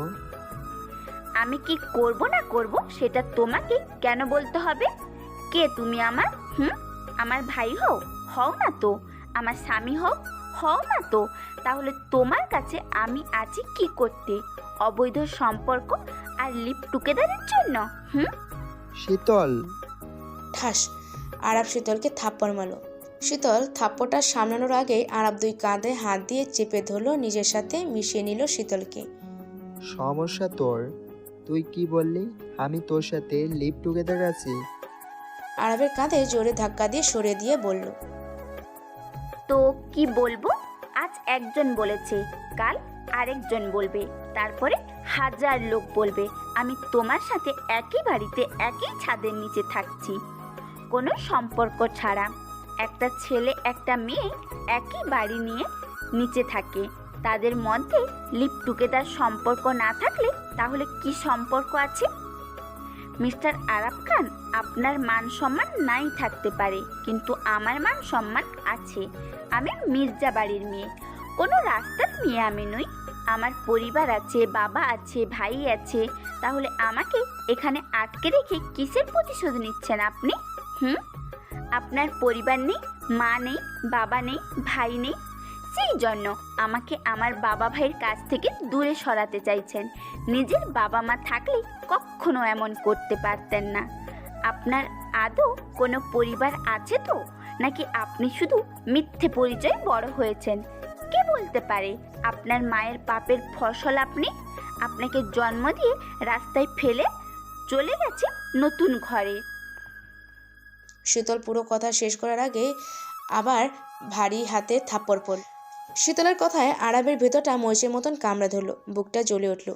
আমি কি করব না করব সেটা তোমাকে কেন বলতে হবে? কে তুমি আমার? আমার ভাই হও না তো? আমার স্বামী হও না তো? তাহলে তোমার কাছে আমি আছি কি করতে? অবৈধ সম্পর্ক আর লিপ টুগেদারের জন্য? শীতল। ঠাস, আরাব শীতলকে থাপ্পড় মারল। শীতল থাপ্পড়টা সামলানোর আগে আরাব দুই কাঁধে হাত দিয়ে চেপে ধরলো, নিজের সাথে মিশিয়ে নিল শীতলকে। সমস্যা তোর? তুই কি বললি আমি তোর সাথে লিভ টুগেদার আছি? আরাবের কাঁধে জোরে ধাক্কা দিয়ে সরিয়ে দিয়ে বলল, তো কি বলবো? আজ একজন বলেছে, কাল আরেকজন বলবে, তারপরে হাজার লোক বলবে আমি তোমার সাথে একই বাড়িতে একই ছাদের নিচে থাকছি কোনো সম্পর্ক ছাড়া। একটা ছেলে একটা মেয়ে একই বাড়ি নিয়ে নিচে থাকে, তাদের মধ্যে লিভ টুগেদার সম্পর্ক না থাকলে তাহলে কি সম্পর্ক আছে? মিস্টার আরাব খান, আপনার মান সম্মান নাই থাকতে পারে, কিন্তু আমার মান সম্মান আছে। আমি মির্জা বাড়ির মেয়ে, কোনো রাস্তার মেয়ে আমি নই। আমার পরিবার আছে, বাবা আছে, ভাই আছে। তাহলে আমাকে এখানে আটকে রেখে কিসের প্রতিশোধ নিচ্ছেন আপনি? আপনার পরিবার নেই, মা নেই, বাবা নেই, ভাই নেই, সেই জন্য আমাকে আমার বাবা ভাইয়ের কাছ থেকে দূরে সরাতে চাইছেন। নিজের বাবা মা থাকলে কখনো এমন করতে পারতেন না। আপনার আদৌ কোনো পরিবার আছে তো, নাকি আপনি শুধু মিথ্যে পরিচয় বড় হয়েছেন? কে বলতে পারে আপনার মায়ের পাপের ফসল আপনি? আপনাকে জন্ম দিয়ে রাস্তায় ফেলে চলে গেছে নতুন ঘরে। শীতল পুরো কথা শেষ করার আগে আবার ভারী হাতে থাপ্পড় পড়ল। শীতলের কথায় আরাবের ভেতরটা মহিষের মতন কামড়া ধরল, বুকটা জ্বলে উঠল।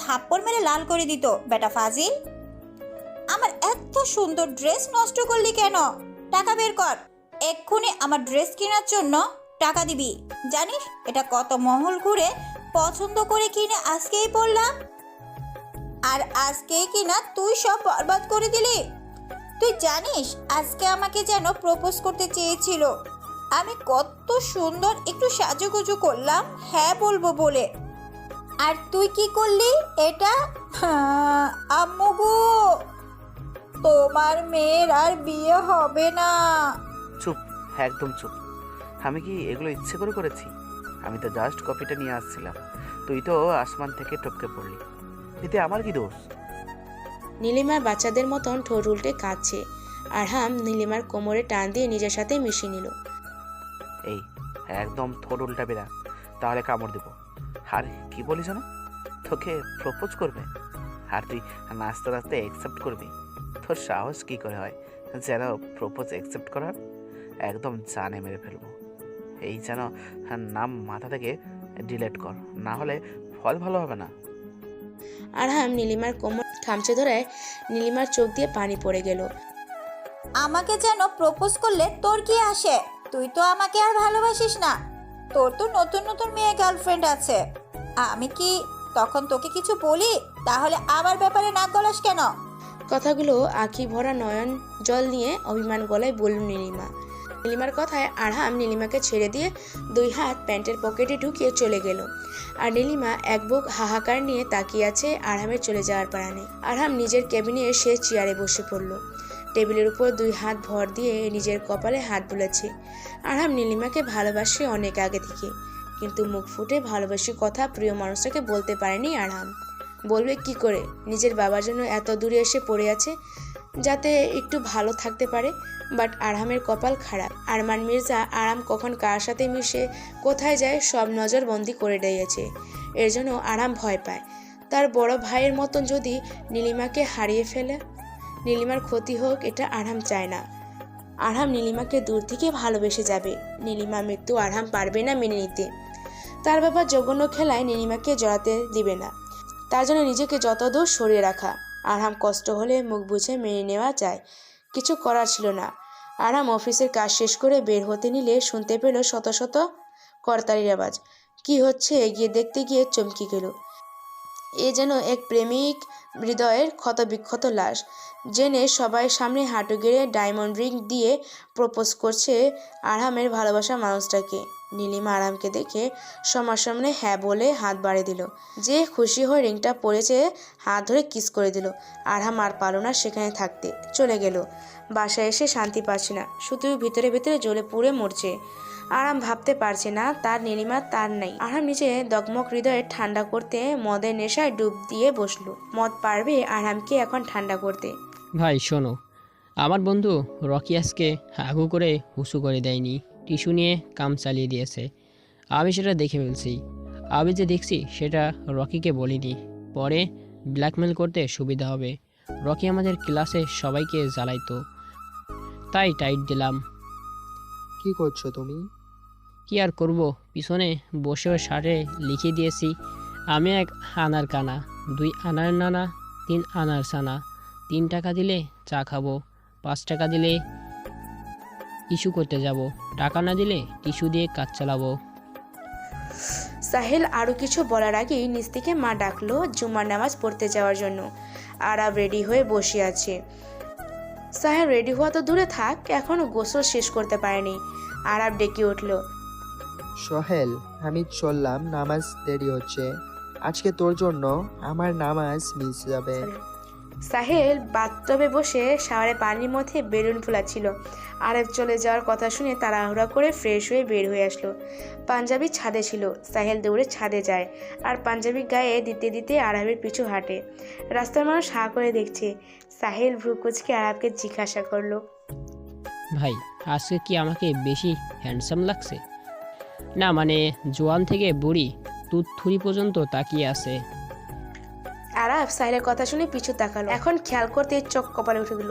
থাপ্পড় মেরে লাল করে দিত বেটা ফাজিল। আমার এত সুন্দর ড্রেস নষ্ট করলি কেন? টাকা বের কর, এক্ষুনি আমার ড্রেস কেনার জন্য টাকা দিবি। জানিস এটা কত মহল ঘুরে পছন্দ করে কিনে আজকেই পরলাম, আর আজকেই কিনা তুই সব বরবাদ করে দিলি। তুই জানিস আজকে আমাকে যেন প্রপোজ করতে চেয়েছিল, আমি কত সুন্দর একটু সাজুগুজু করলাম হ্যাঁ বলবো বলে, আর তুই কি করলি এটা? আম্মু গো, তোমার মেয়ের আর বিয়ে হবে না। চুপ, একদম চুপ। আমি কি এগুলো ইচ্ছে করে করেছি? আমি তো জাস্ট কপিটা নিয়ে আসছিলাম, তুই তো আসমান থেকে টপকে পড়লি, এতে আমার কি দোষ? নীলিমার বাচ্চাদের মতন ঠোঁট উল্টে কাঁদছে। আরহাম নীলিমার কোমরে টান দিয়ে নিজের সাথে মিশিয়ে নিল। এই একদম থোড় উল্টাবি না, তাহলে কামড় দেবো। আর কি বলি জানো, তোকে প্রপোজ করবে আর তুই নাচতে নাচতে অ্যাকসেপ্ট করবি? তোর সাহস কি করে হয় যেন প্রপোজ অ্যাকসেপ্ট করার? একদম জানে মেরে ফেলবো। এই যেন নাম মাথা থেকে ডিলেট কর, না হলে ফল ভালো হবে না। আরহাম নীলিমার কোমর খামচে ধরায় নীলিমার চোখ দিয়ে পানি পড়ে গেল। আমাকে যেন প্রপোজ করলে তোর কি আসে? তুই তো আমাকে আর ভালোবাসিস না, তোর তো নতুন নতুন মেয়ে গার্লফ্রেন্ড আছে। আমি কি তখন তোকে কিছু বলি? তাহলে আমার ব্যাপারে নাক গলাস কেন? কথাগুলো আঁখি ভরা নয়ন জল নিয়ে অভিমান গলায় বলল নীলিমা। নীলিমার কথায় আরহাম নীলিমাকে ছেড়ে দিয়ে দুই হাত প্যান্টের পকেটে ঢুকিয়ে চলে গেল। আর নীলিমা এক বুক হাহাকার নিয়ে তাকিয়ে আছে আরহামের চলে যাওয়ার পারানে। আরহাম নিজের কেবিনে এসে চেয়ারে বসে পড়ল। টেবিলের উপর দুই হাত ভর দিয়ে নিজের কপালে হাত বুলাচ্ছে। আরহাম নীলিমাকে ভালোবাসে অনেক আগে থেকে, কিন্তু মুখ ফুটে ভালোবাসি কথা প্রিয় মানুষটাকে বলতে পারেনি আরহাম। বলবে কি করে? নিজের বাবার জন্য এত দূরে এসে পড়ে আছে যাতে একটু ভালো থাকতে পারে। বাট আরহামের কপাল খারাপ। আরমান মির্জা আরাম কখন কার সাথে মিশে কোথায় যায় সব নজরবন্দি করে দিয়েছে। এর জন্য আরাম ভয় পায় তার বড় ভাইয়ের মতন যদি নীলিমাকে হারিয়ে ফেলে, নীলিমার ক্ষতি হোক এটা আরহাম চায় না। আরহাম নীলিমাকে দূর থেকে ভালোবেসে যাবে। নীলিমা মৃত্যু আরহাম পারবে না মেনে নিতে। তার বাবা জঘন্য খেলায় নীলিমাকে জড়াতে দিবে না, তার জন্য নিজেকে যতদূর সরিয়ে রাখা। আরহাম কষ্ট হলে মুখ বুঝে মেনে নেওয়া যায়, কিছু করার ছিল না। আরহাম অফিসের কাজ শেষ করে বের হতে নিলে শুনতে পেল শত শত করতালির আওয়াজ। কি হচ্ছে এগিয়ে দেখতে গিয়ে চমকে গেল। এ যেন এক প্রেমিক হৃদয়ের ক্ষতবিক্ষত লাশ। জেনে সবাই সামনে হাঁটু গেড়ে ডায়মন্ড রিং দিয়ে প্রপোজ করছে আরহামের ভালোবাসা মানুষটাকে। নীলিমা আরহামকে দেখে সমাসামনে হ্যাঁ বলে হাত বাড়িয়ে দিল। যে খুশি হয়ে রিংটা পড়েছে হাত ধরে কিস করে দিল। আরহাম আর পারল না সেখানে থাকতে, চলে গেল। বাসায় এসে শান্তি পাচ্ছে না, শুধু ভিতরে ভিতরে জ্বলে পুড়ে মরছে। আরহাম ভাবতে পারছে না তার নীলিমা তার নাই। আরহাম নিজে দগমগ হৃদয়ে ঠান্ডা করতে মদের নেশায় ডুব দিয়ে বসলো। মদ পারবে আরহামকে এখন ঠান্ডা করতে। ভাই শোনো, আমার বন্ধু রকি আজকে হাগু করে হুসু করে দেয়নি, টিস্যু নিয়ে কাম চালিয়ে দিয়েছে। আমি সেটা দেখে ফেলছি। আমি যে দেখছি সেটা রকিকে বলিনি, পরে ব্ল্যাকমেল করতে সুবিধা হবে। রকি আমাদের ক্লাসে সবাইকে জ্বালাইতো, তাই টাইট দিলাম। কি করছো তুমি? কি আর করব, পিছনে বসে শার্টে লিখে দিয়েছি আমি 1 আনার কানা, 2 আনার নানা, 3 আনার সানা। 3 টাকা দিলে চা খাবো, 5 টাকা দিলে ইস্যু করতে যাব, টাকা না দিলে টিস্যু দিয়ে কাজ চালাবো। সাহেল আরও কিছু বলার আগেই নিচ থেকে মা ডাকলো জুমার নামাজ পড়তে যাওয়ার জন্য। আরাব রেডি হয়ে বসে আছে। সাহেল রেডি হওয়া তো দূরে থাক, এখনও গোসল শেষ করতে পারেনি। আরাব ডেকে উঠল, সোহেল আমি চললাম, নামাজ দেরি হচ্ছে। আজকে তোর জন্য আমার নামাজ মিস যাবে। সাহেল বাথটবে বসে শাওয়ারে পানির মধ্যে বেলুন ফুলাচ্ছিল। আরব চলে যাওয়ার কথা শুনে তাড়াহুড়া করে ফ্রেশ হয়ে বের হয়ে আসলো। পাঞ্জাবি ছাদে ছিল। সাহেল দৌড়ে ছাদে যায় আর পাঞ্জাবি গায়ে দিতে দিতে আরবের পিছু হাঁটে। রাস্তার মানুষ হাঁ করে দেখছে। সাহেল ভ্রুকুচকে আরবকে জিজ্ঞাসা করলো, ভাই আজকে কি আমাকে বেশি হ্যান্ডসাম লাগছে? না মানে জোয়ান থেকে বুড়ি তুৎথুরি পর্যন্ত তাকিয়ে আছে। আরাব সাহিলের কথা শুনে পিছু তাকালো। এখন খেয়াল করতে চোখ কপালে উঠে গেল,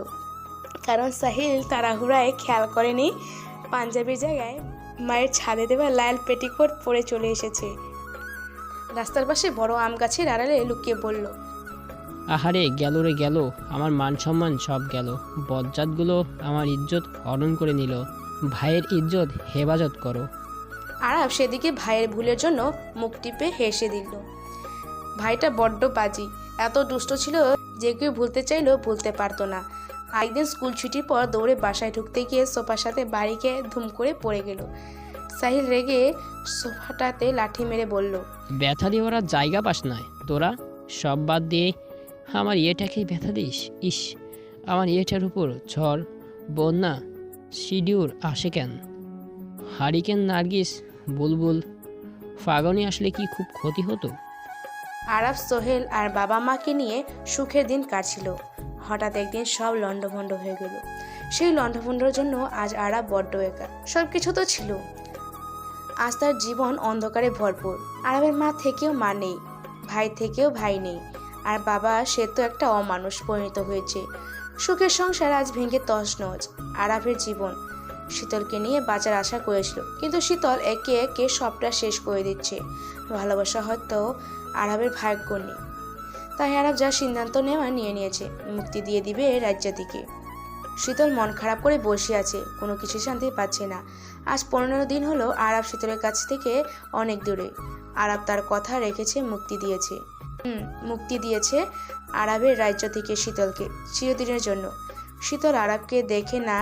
কারণ সাহিল তাড়াহুড়ায় খেয়াল করেনি পাঞ্জাবির জায়গায় মায়ের ছাদে দেওয়া লাল পেটিকোট পরে চলে এসেছে। রাস্তার পাশে বড় আম গাছের আড়ালে লুকিয়ে বলল, আহারে গেল রে গেল, আমার মান সম্মান সব গেল। বজ্জাতগুলো আমার ইজ্জত হরণ করে নিল। ভাইয়ের ইজ্জত হেফাজত করো। আরাফ সেদিকে ভাইয়ের ভুলের জন্য মুখ টিপে হেসে দিল। ভাইটা বড্ড বাজি, এত দুষ্ট ছিল যে কেউ ভুলতে চাইলেও ভুলতে পারতো না। একদিন স্কুল ছুটির পর দৌড়ে বাসায় ঢুকতে গিয়ে সোফার সাথে বাড়িকে ধুম করে পড়ে গেল। সাহিল রেগে সোফাটাতে লাঠি মেরে বলল, ব্যথা দিয়ে ওরা জায়গা পাস নয় তোরা, সব বাদ দিয়ে আমার ইয়েটাকেই ব্যথা দিস। ইস, আমার ইয়েটার উপর ঝড় বন্যা শিডিউর আসে কেন? হারিকেন নার্গিস বুলবুল ফাগনি আসলে কি খুব ক্ষতি হতো? আরাফ সোহেল আর বাবা মাকে নিয়ে সুখের দিন কাটছিল। হঠাৎ একদিন সব লণ্ডভণ্ড হয়ে গেল। সেই লণ্ডভণ্ডর জন্য আজ আরাফ বড্ড একা। সব কিছু তো ছিল, আজ তার জীবন অন্ধকারে ভরপুর। আরাফের মা থেকেও মা নেই, ভাই থেকেও ভাই নেই, আর বাবা সে তো একটা অমানুষ পরিণত হয়েছে। সুখের সংসার আজ ভেঙে তছনছ। আরাফের জীবন শীতলকে নিয়ে বাঁচার আশা করেছিল, কিন্তু শীতল একে একে সবটা শেষ করে দিচ্ছে। ভালোবাসা হয়তো আরাফের ভাগ্য নেই, তাই আরাফ যা সিদ্ধান্ত নেওয়া নিয়ে নিয়েছে, মুক্তি দিয়ে দিবে রাজ্জাতিকে। শীতল মন খারাপ করে বসে আছে, কোনো কিছু শান্তি পাচ্ছে না। আজ 15 দিন হলো আরাফ শীতলের কাছ থেকে অনেক দূরে। আরাফ তার কথা রেখেছে, মুক্তি দিয়েছে আরাফের রাজ্য থেকে শীতলকে চিরদিনের জন্য। শীতল আরাফকে দেখে না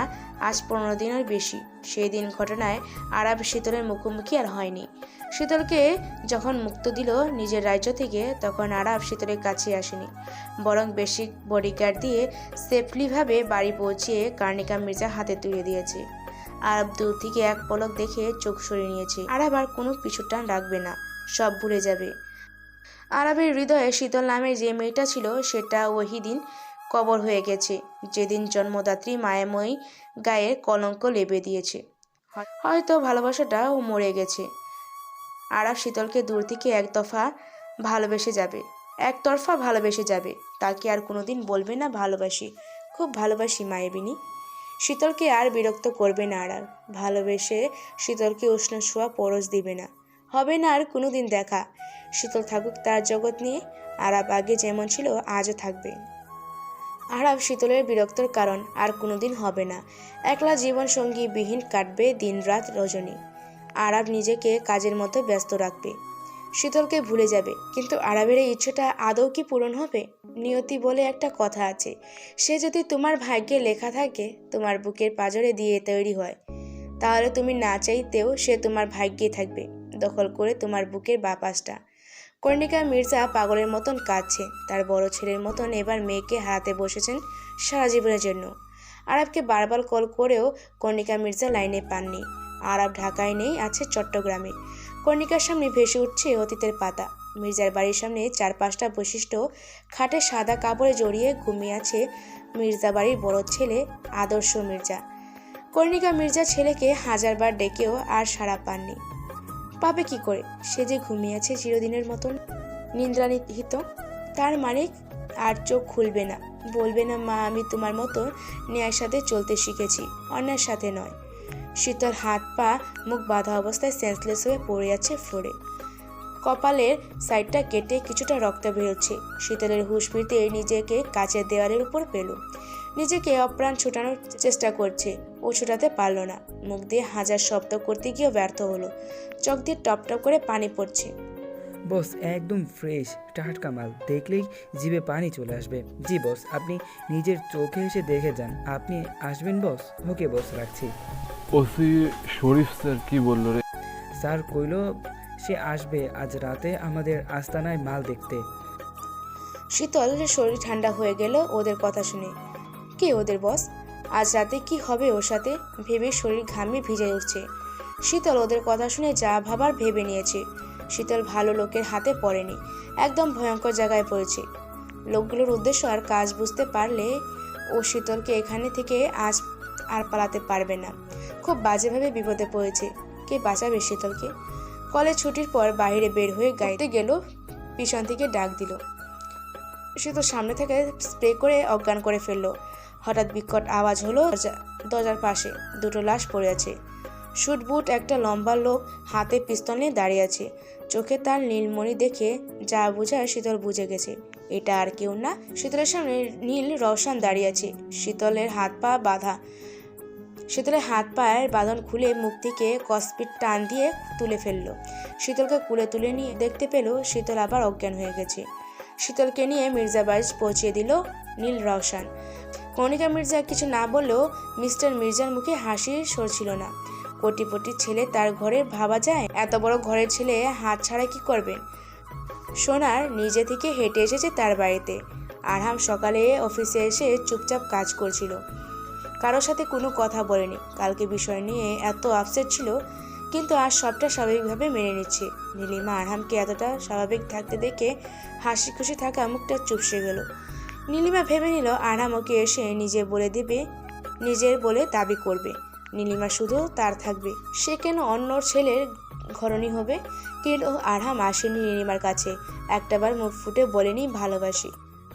আজ 15 দিনের বেশি। সেই দিন ঘটনায় আরাফ শীতলের মুখোমুখি আর হয়নি। শীতলকে যখন মুক্ত দিল নিজের রাজ্য থেকে, তখন আরাফ শীতলের কাছে আসেনি, বরং বেশি বডিগার্ড দিয়ে সেফলিভাবে বাড়ি পৌঁছিয়ে কর্ণিকা মির্জা হাতে তুলে দিয়েছে। আরাফ দূর থেকে এক পলক দেখে চোখ সরিয়ে নিয়েছে। আরাফ আর কোনো পিছুটান রাখবে না, সব ভুলে যাবে। আরাফের হৃদয়ে শীতল নামের যে মেয়েটা ছিল সেটা ওই দিন কবর হয়ে গেছে, যেদিন জন্মদাত্রী মায়াময়ী গায়ে কলঙ্ক লেপে দিয়েছে। হয়তো ভালোবাসাটাও মরে গেছে। আরাফ শীতলকে দূর থেকে একতরফা ভালোবেসে যাবে। তাকে আর কোনোদিন বলবে না ভালোবাসি, খুব ভালোবাসি মায়াবিনী। শীতলকে আর বিরক্ত করবে না আরাফ। ভালোবেসে শীতলকে উষ্ণ ছোঁয়া পরশ দিবে না, হবে না আর কোনোদিন দেখা। শীতল থাকুক তার জগৎ নিয়ে, আরাফ আগে যেমন ছিল আজও থাকবে। আরাফ শীতলের বিরক্তর কারণ আর কোনোদিন হবে না। একলা জীবন সঙ্গী বিহীন কাটবে দিন রাত রজনী। আরাফ নিজেকে কাজের মতো ব্যস্ত রাখবে, শীতলকে ভুলে যাবে। কিন্তু আরাফের এই ইচ্ছেটা আদৌ কি পূরণ হবে? নিয়তি বলে একটা কথা আছে, সে যদি তোমার ভাগ্যে লেখা থাকে, তোমার বুকের পাঁজরে দিয়ে তৈরি হয়, তাহলে তুমি না চাইতেও সে তোমার ভাগ্যে থাকবে, দখল করে তোমার বুকের বাঁ পাশটা। কর্ণিকা মির্জা পাগলের মতন কাঁদছে। তার বড় ছেলের মতন এবার মেয়েকে হারাতে বসেছেন সারা জীবনের জন্য। আরাফকে বারবার কল করেও কর্ণিকা মির্জা লাইনে পাননি। আরাফ ঢাকায় নেই, আছে চট্টগ্রামে। কর্ণিকার সামনে ভেসে উঠছে অতীতের পাতা। মির্জার বাড়ির সামনে 4-5টা বৈশিষ্ট্য খাটে সাদা কাপড়ে জড়িয়ে ঘুমিয়ে আছে মির্জা বাড়ির বড় ছেলে আদর্শ মির্জা। কর্ণিকা মির্জা ছেলেকে 1000বার ডেকেও আর সাড়া পাননি। পাবে কি করে? সে যে ঘুমিয়ে আছে চিরদিনের মতন নিদ্রানিহিত। তার মালিক আর চোখ খুলবে না, বলবে না মা আমি তোমার মতো ন্যায়ের সাথে চলতে শিখেছি, অন্যার সাথে নয়। শীতল হাত পা মুখ বাঁধা অবস্থায় সেন্সলেস হয়ে পড়ে যাচ্ছে ফ্লোরে। কপালের সাইডটা কেটে কিছুটা রক্ত বেরোচ্ছে। শীতলের হুঁশ ফিরতে নিজেকে কাচের দেওয়ালের উপর পেল। নিজেকে অপ্রাণ ছোটানোর চেষ্টা করছে, ও ছোটাতে পারল না। মুখ দিয়ে 1000 শব্দ করতে গিয়েও ব্যর্থ হলো। চোখ দিয়ে টপ টপ করে পানি পড়ছে। বস একদম ফ্রেশ টাটকা মাল, দেখলেই জিভে পানি চলে আসবে। জি বস, আপনি নিজের চোখে এসে দেখে যান। আপনি আসবেন বস? ওকে বস, রাখছি। ওসি শরীফ স্যার কি বললো রে? স্যার কইলো সে আসবে আজ রাতে আমাদের আস্তানায় মাল দেখতে। শীতল শরীর ঠান্ডা হয়ে গেল ওদের কথা শুনে। কে ওদের বস? আজ রাতে কি হবে ওর সাথে ভেবে শরীর ঘামে ভিজে উঠছে। শীতল ওদের কথা শুনে যা ভাবার ভেবে নিয়েছে। শীতল ভালো লোকের হাতে পড়েনি, একদম ভয়ঙ্কর জায়গায় পড়েছে। লোকগুলোর উদ্দেশ্য আর কাজ বুঝতে পারলে ও শীতলকে এখানে থেকে আজ আর পালাতে পারবে না। খুব বাজেভাবে বিপদে পড়েছে। কে বাঁচাবে শীতলকে? কলেজ ছুটির পর বাইরে বের হয়ে গাড়িতে গেল, পিছন থেকে ডাক দিল। শীতল সামনে থেকে স্প্রে করে অজ্ঞান করে ফেললো। হঠাৎ বিকট আওয়াজ হলো। দরজার পাশে 2টো লাশ পড়ে আছে। শুট বুট একটা লম্বা লোক হাতে পিস্তল নিয়ে দাঁড়িয়ে আছে। চোখে তার নীলমণি দেখে যা বোঝার শীতল বুঝে গেছে। এটা আর কেউ না, শীতলের সামনে নীল রওশন দাঁড়িয়ে আছে। শীতলের হাত পায়ের বাঁধন খুলে মুখ থেকে কসপিট টান দিয়ে তুলে ফেললো। শীতলকে কুলে তুলে নিয়ে দেখতে পেল শীতল আবার অজ্ঞান হয়ে গেছে। শীতলকে নিয়ে মির্জা বাড়ি পৌঁছে দিল নীল রওশন। কণিকা মির্জা কিছু না বললেও মিস্টার মির্জার মুখে হাসি সরছিল না। কোটিপতি ছেলে তার ঘরে ভাবা যায়? এত বড় ঘরের ছেলে হাত ছাড়া কি করবেন? সোনার নিজে থেকে হেঁটে এসেছে তার বাড়িতে। আরহাম সকালে অফিসে এসে চুপচাপ কাজ করছিল, কারোর সাথে কোনো কথা বলেনি। কালকে বিষয় নিয়ে এত আপসেট ছিল, কিন্তু আজ সবটা স্বাভাবিকভাবে মেনে নিচ্ছে। নীলিমা আরহামকে এতটা স্বাভাবিক থাকতে দেখে হাসি খুশি থাকা মুখটা চুপসে গেল। নীলিমা ভেবে নিল আরহাম ওকে এসে নিজের বলে দাবি করবে। নীলিমা শুধু তার থাকবে, সে কেন অন্য ছেলের ঘরণী হবে? কিন্তু আরহাম আসেনি নীলিমার কাছে, একটাবার মুখ ফুটে বলেনি ভালোবাসি।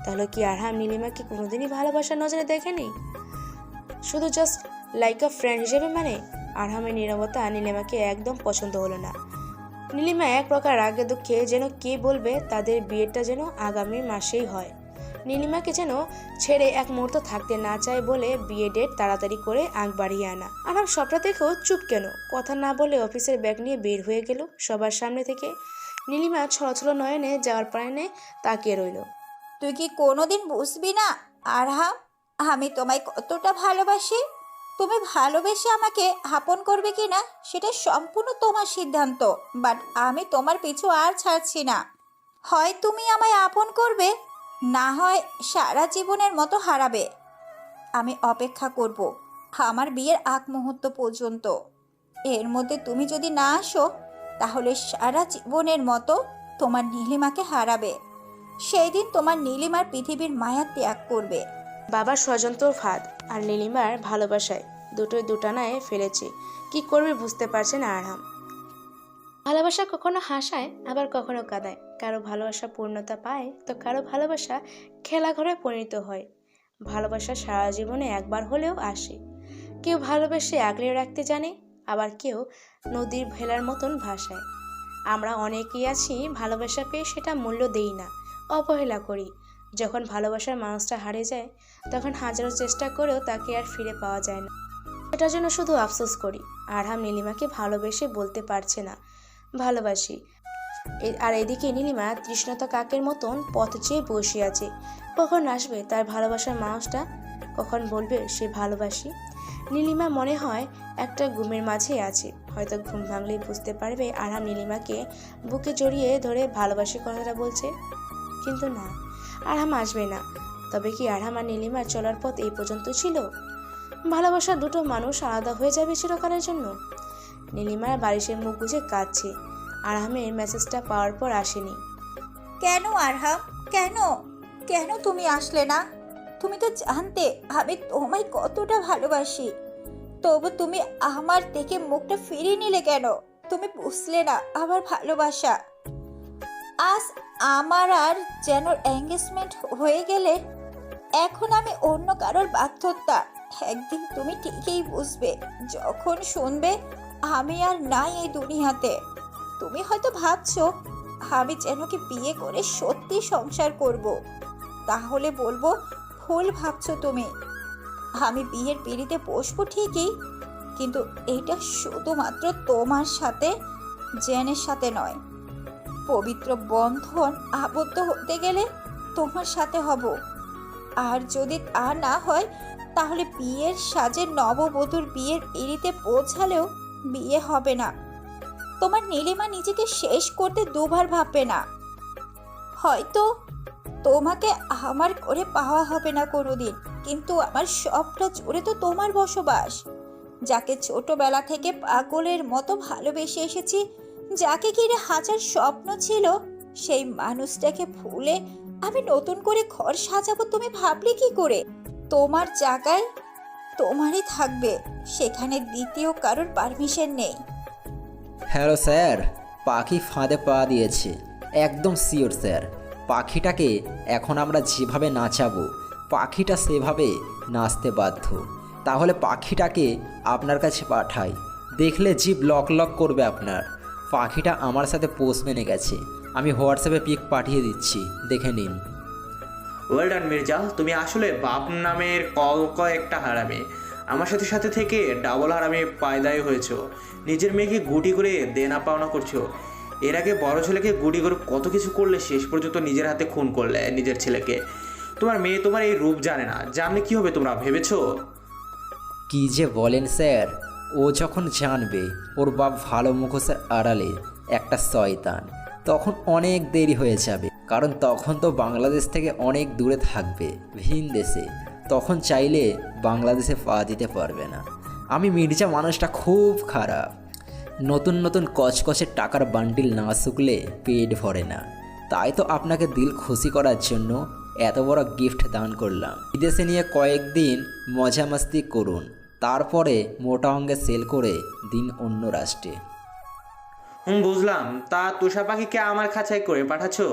তাহলে কি আরহাম নীলিমাকে কোনোদিনই ভালোবাসার নজরে দেখেনি? শুধু জাস্ট লাইক আ ফ্রেন্ড হিসেবে মানে? আরহামের নীরবতা নীলিমাকে একদম পছন্দ হলো না। নীলিমা এক প্রকার রাগে দুঃখে যেন কে বলবে তাদের বিয়েটা যেন আগামী মাসেই হয়। নীলিমাকে যেন ছেড়ে এক মুহূর্ত থাকতে না চায় বলে বিয়ে ডেট তাড়াতাড়ি করে আগ বাড়িয়ে আনা। আরহাম সবটা দেখেও চুপ কেন, কথা না বলে অফিসের ব্যাগ নিয়ে বের হয়ে গেল সবার সামনে থেকে। নীলিমা ছলছল নয়নে যাওয়ার প্রাণে তাকিয়ে রইল। তুই কি কোনোদিন বুঝবি না আরহাম, আমি তোমায় কতটা ভালোবাসি? তুমি ভালোবেসে আমাকে আপন করবে কি না সেটা সম্পূর্ণ তোমার সিদ্ধান্ত, বাট আমি তোমার পিছু আর ছাড়ছি না। হয় তুমি আমায় আপন করবে, না হয় সারা জীবনের মতো হারাবে। আমি অপেক্ষা করব আমার বিয়ের আগ মুহূর্ত পর্যন্ত। এর মধ্যে তুমি যদি না আসো তাহলে সারা জীবনের মতো তোমার নীলিমাকে হারাবে। সেই দিন তোমার নীলিমার পৃথিবীর মায়া ত্যাগ করবে। বাবার ষড়যন্ত্র ফাঁদ আর নীলিমার ভালোবাসায় দুটোই দুটানায় ফেলেছে। কি করবে বুঝতে পারছে না আরহাম। ভালোবাসা কখনো হাসায় আবার কখনো কাঁদায়। কারো ভালোবাসা পূর্ণতা পায় তো কারো ভালোবাসা খেলাঘরে পরিণত হয়। ভালোবাসা সারা জীবনে একবার হলেও আসে। কেউ ভালোবেসে আগলে রাখতে জানে, আবার কেউ নদীর ভেলার মতন ভাসায়। আমরা অনেকেই আছি ভালোবাসা পেয়ে সেটা মূল্য দেই না, অবহেলা করি। যখন ভালোবাসার মানুষটা হারিয়ে যায় তখন হাজারো চেষ্টা করেও তাকে আর ফিরে পাওয়া যায় না। এটার জন্য শুধু আফসোস করি। আরহাম নীলিমাকে ভালোবেসে বলতে পারছে না ভালোবাসি। আর এদিকে নীলিমা তৃষ্ণতা কাকের মতন পথ চেয়ে বসে আছে। কখন আসবে তার ভালোবাসার মানুষটা, কখন বলবে সে ভালোবাসি। নীলিমা মনে হয় একটা ঘুমের মাঝে আছে। হয়তো ঘুম ভাঙলেই বুঝতে পারবে আরহাম নীলিমাকে বুকে জড়িয়ে ধরে ভালোবাসি কথাটা বলছে। কিন্তু না, আরহাম আসবে না। তবে কি আরহাম আর নীলিমার চলার পথ এই পর্যন্ত ছিল? ভালোবাসার দুটো মানুষ আলাদা হয়ে যাবে চিরকালের জন্য? নীলিমার বালিশের মুখ গুজে কাঁদছে। আরহামের মেসেজটা পাওয়ার পর আসেনি। কেন আরহাম, কেন কেন তুমি আসলে না? তুমি তো জানতে আমি তোমায় কতটা ভালোবাসি, তবু তুমি আমার থেকে মুখটা ফিরিয়ে নিলে কেন? তুমি বুঝলে না আমার ভালোবাসা। আজ আমার আর যেন এঙ্গেজমেন্ট হয়ে গেলে এখন আমি অন্য কারোর বাধ্যতা। একদিন তুমি ঠিকই বুঝবে যখন শুনবে আমি আর নাই এই দুনিয়াতে। তুমি হয়তো ভাবছো আমি যেন কি বিয়ে করে সত্যি সংসার করব, তাহলে বলবো ভুল ভাবছো তুমি। আমি বিয়ের পিঁড়িতে বসবো ঠিকই, কিন্তু এটা শুধুমাত্র তোমার সাথে, জেনের সাথে নয়। পবিত্র বন্ধন আবদ্ধ হতে গেলে তোমার সাথে হব। আর যদি তা না হয় তাহলে বিয়ের সাজে নববধূর বিয়ের পিঁড়িতে পৌঁছালেও বিয়ে হবে না। তোমার নীলিমা নিজেকে শেষ করতে দুবার ভাববে না। হয়তো তোমাকে আমার করে পাওয়া হবে না কোনোদিন, কিন্তু আমার সবটা জুড়ে তো তোমার বসবাস। যাকে ছোটবেলা থেকে পাগলের মতো ভালোবেসে এসেছি, যাকে ঘিরে হাজার স্বপ্ন ছিল, সেই মানুষটাকে ভুলে আমি নতুন করে ঘর সাজাবো তুমি ভাবলে কি করে? তোমার জায়গায় তোমারই থাকবে, সেখানে দ্বিতীয় কারোর পারমিশন নেই। হ্যালো স্যার, পাখি ফাঁদে পা দিয়েছে, একদম শিওর স্যার। পাখিটাকে এখন আমরা যেভাবে নাচাবো পাখিটা সেভাবে নাচতে বাধ্য। তাহলে পাখিটাকে আপনার কাছে পাঠাই, দেখলে জিভ লক লক করবে আপনার। পাখিটা আমার সাথে পোষ মেনে গেছে। আমি হোয়াটসঅ্যাপে পিক পাঠিয়ে দিচ্ছি, দেখে নিন। ওয়েল ডান মির্জা, তুমি আসলে বাপ নামের কয়েকটা হারামি। আমার সাথে সাথে থেকে ডাবল হারামি পায়দায় হয়েছো। নিজের মেয়েকে গুটি করে দেনা পাওনা করছো। এর আগে বড় ছেলেকে গুটি করে কত কিছু করলে, শেষ পর্যন্ত নিজের হাতে খুন করলে নিজের ছেলেকে। তোমার মেয়ে তোমার এই রূপ জানে না, জানলে কি হবে তোমরা ভেবেছো? কি যে বলেন স্যার, ও যখন জানবে ওর বাপ ভালো মুখোশের আড়ালে একটা শয়তান, তখন অনেক দেরি হয়ে যাবে। কারণ তখন তো বাংলাদেশ থেকে অনেক দূরে থাকবে, ভিন দেশে। তখন চাইলে বাংলাদেশে পা দিতে পারবে না। আমি মির্জা মানুষটা খুব খারাপ। নতুন নতুন কচকচে টাকার বান্ডিল না শুকলে পেট ভরে না। তাই তো আপনাকে দিল খুশি করার জন্য এত বড় গিফট দান করলাম। বিদেশে নিয়ে কয়েকদিন মজা মাস্তি করুন, তারপরে মোটা অঙ্গে সেল করে দিন অন্য রাষ্ট্রে। বুঝলাম। তা তোষা পাখিকে আমার খাঁচায় করে পাঠাচ্ছো?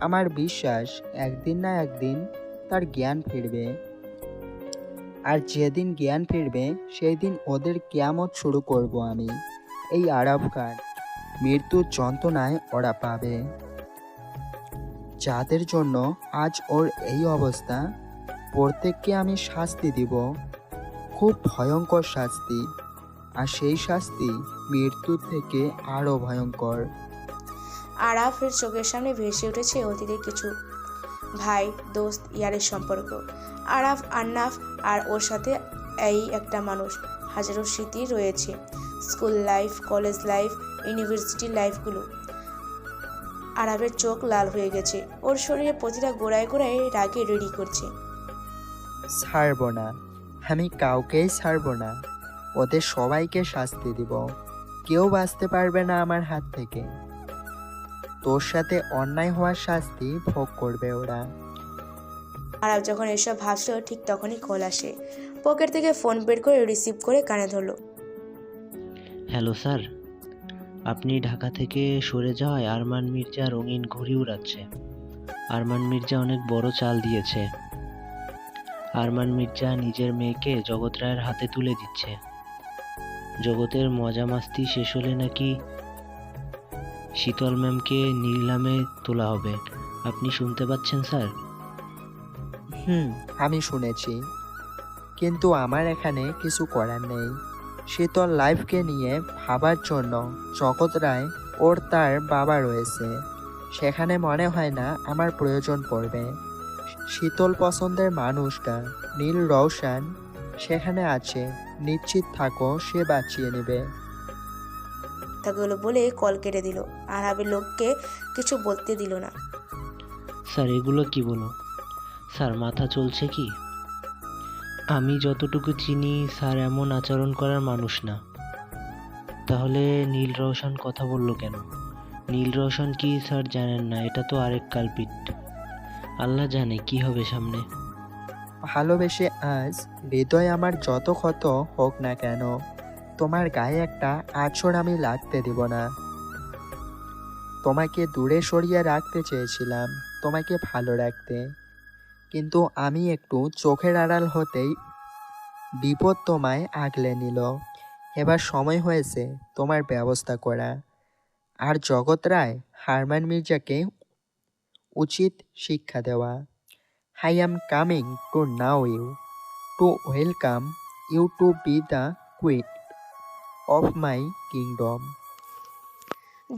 আমার বিশ্বাস একদিন না একদিন তার জ্ঞান ফিরবে, আর যেদিন জ্ঞান ফিরবে সেই দিন ওদের কিয়ামত শুরু করব আমি। এই আরব খান মৃত্যুর যন্ত্রণায় ওরা পাবে, যাদের জন্য আজ ওর এই অবস্থা। প্রত্যেককে আমি শাস্তি দিব, খুব ভয়ঙ্কর শাস্তি, আর সেই শাস্তি মৃত্যুর থেকে আরও ভয়ঙ্কর। আরাফের চোখের সামনে ভেসে উঠেছে অতীতের কিছু ভাই, দোস্ত, ইয়ারের সম্পর্ক। আরাফ, আন্নাফ আর ওর সাথে এই একটা মানুষ। হাজারো স্মৃতি রয়েছে, school life, college life, university লাইফগুলো। আরাফের চোখ লাল হয়ে গেছে, ওর শরীরে প্রতিটা গোড়ায় গোড়ায় রাগে রেডি করছে। ছাড়ব না, আমি কাউকেই ছাড়ব না। ওদের সবাইকে শাস্তি দিব, কেউ বাঁচতে পারবে না আমার হাত থেকে। তোর সাথে অন্যায় হওয়ার শাস্তি ভোগ করবে ওরা। আরাফ যখন এসব ভাবছিল ঠিক তখনই কল আসে। পকেট থেকে ফোন বের করে রিসিভ করে কানে ধরলো। হ্যালো স্যার, আপনি ঢাকা থেকে সরে যাওয়ায় আরমান মির্জা রঙিন ঘুড়ি উড়াচ্ছে। আরমান মির্জা অনেক বড় চাল দিয়েছে। আরমান মির্জা নিজের মেয়েকে জগৎ রায়ের হাতে তুলে দিচ্ছে। জগতের মজা মাস্তি শেষ হলে নাকি শীতল ম্যামকে নিলামে তোলা হবে। আপনি শুনতে পাচ্ছেন স্যার? আমি শুনেছি, কিন্তু আমার এখানে কিছু করার নেই। শীতল লাইফকে নিয়ে ভাবার জন্য জগৎ রায় ওর তার বাবা রয়েছে, সেখানে মনে হয় না আমার প্রয়োজন পড়বে। শীতল পছন্দের মানুষটা নীল রওশন সেখানে আছে, নিশ্চিত থাকো সে বাঁচিয়ে নেবে। কথাগুলো বলে কল কেটে দিল। আরাবের লোককে কিছু বলতে দিল না। স্যার এগুলো কি বলো? স্যার মাথা চলছে কি? আমি যতটুকু চিনি স্যার এমন আচরণ করার মানুষ না। তাহলে নীল রওশন কথা বলল কেন? নীল রওশন কি স্যার জানেন না? এটা তো আরেক কালপিট। আল্লাহ জানে কি হবে সামনে। ভালোবেসে আজ হৃদয় আমার যত ক্ষত হোক না কেন, তোমার গায়ে একটা আঁচড় আমি লাগতে দিব না। তোমাকে দূরে সরিয়ে রাখতে চেয়েছিলাম, তোমাকে ভালো রাখতে, কিন্তু আমি একটু চোখের আড়াল হতেই বিপদ তোমায় আগলে নিল। এবার সময় হয়েছে তোমার ব্যবস্থা করা। আর জগৎ রায় হারমান মির্জাকে উচিত শিক্ষা দেওয়া। I am coming to know you, to welcome you to be the queen of my kingdom.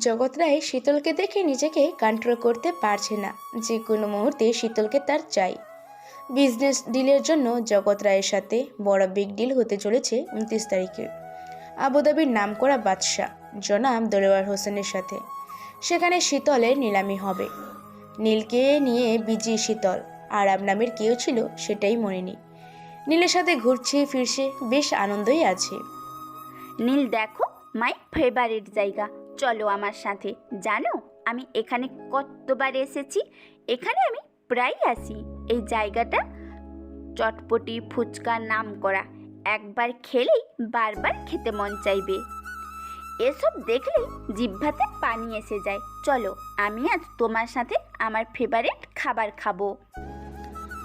জগৎ রায় শীতলকে দেখে নিজেকে কন্ট্রোল করতে পারছে না। যে কোনো মুহূর্তে শীতলকে তার চাই। বিজনেস ডিলের জন্য জগৎ রায়ের সাথে বড় বিগ ডিল হতে চলেছে 29 তারিখে আবুধাবির নামকরা বাদশাহ জনাব দেলোয়ার হোসেনের সাথে। সেখানে শীতলের নিলামি হবে। নীলকে নিয়ে বিজি শীতল, আরব নামের কেউ ছিল সেটাই মনে নেই। নীলের সাথে ঘুরছে ফিরছে, বেশ আনন্দই আছে। নীল দেখো, মাই ফেভারিট জায়গা, চলো আমার সাথে। জানো আমি এখানে কতবার এসেছি? এখানে আমি প্রায় আসি। এই জায়গাটা চটপটি ফুচকার নাম করা, একবার খেলেই বারবার খেতে মন চাইবে। এসব দেখলেই জিহ্বাতে পানি এসে যায়। চলো আমি আজ তোমার সাথে আমার ফেভারিট খাবার খাবো।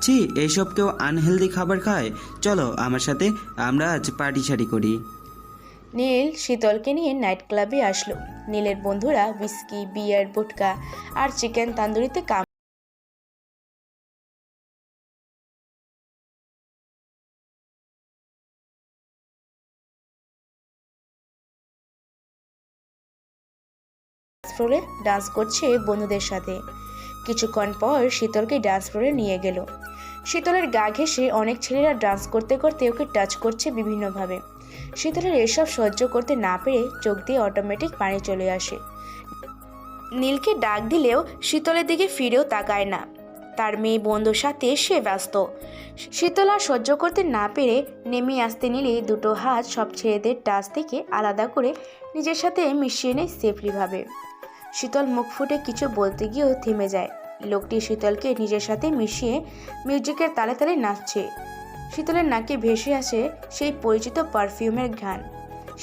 ছি, এইসব কেউ আনহেলদি খাবার খায়? চলো আমার সাথে, আমরা আজ পার্টি শাড়ি করি। নীল শীতলকে নিয়ে নাইট ক্লাবে আসলো। নীলের বন্ধুরা হুইস্কি, বিয়ার, ভুটকা আর চিকেন তান্দুরিতে ফ্লোরে ডান্স করছে বন্ধুদের সাথে। কিছুক্ষণ পর শীতলকে ডান্স ফ্লোরে নিয়ে গেল। শীতলের গা ঘেঁষে অনেক ছেলেরা ডান্স করতে করতে ওকে টাচ করছে বিভিন্নভাবে। শীতলের এসব সহ্য করতে না পেরে চোখ দিয়ে অটোমেটিক পানি চলে আসে। নীলকে ডাক দিলেও শীতলের দিকে ফিরেও তাকায় না। তার মেয়ে বন্ধুর সাথে সে ব্যস্ত। শীতল আর সহ্য করতে না পেরে নেমে আসতে নিলে দুটো হাত সব ছেলেদের টাচ থেকে আলাদা করে নিজের সাথে মিশিয়ে নেয় সেফলিভাবে। শীতল মুখ ফুটে কিছু বলতে গিয়েও থেমে যায়। লোকটি শীতলকে নিজের সাথে মিশিয়ে মিউজিকের তালে তালে নাচছে। শীতলের নাকে ভেসে আসে সেই পরিচিত পারফিউমের ঘ্রাণ।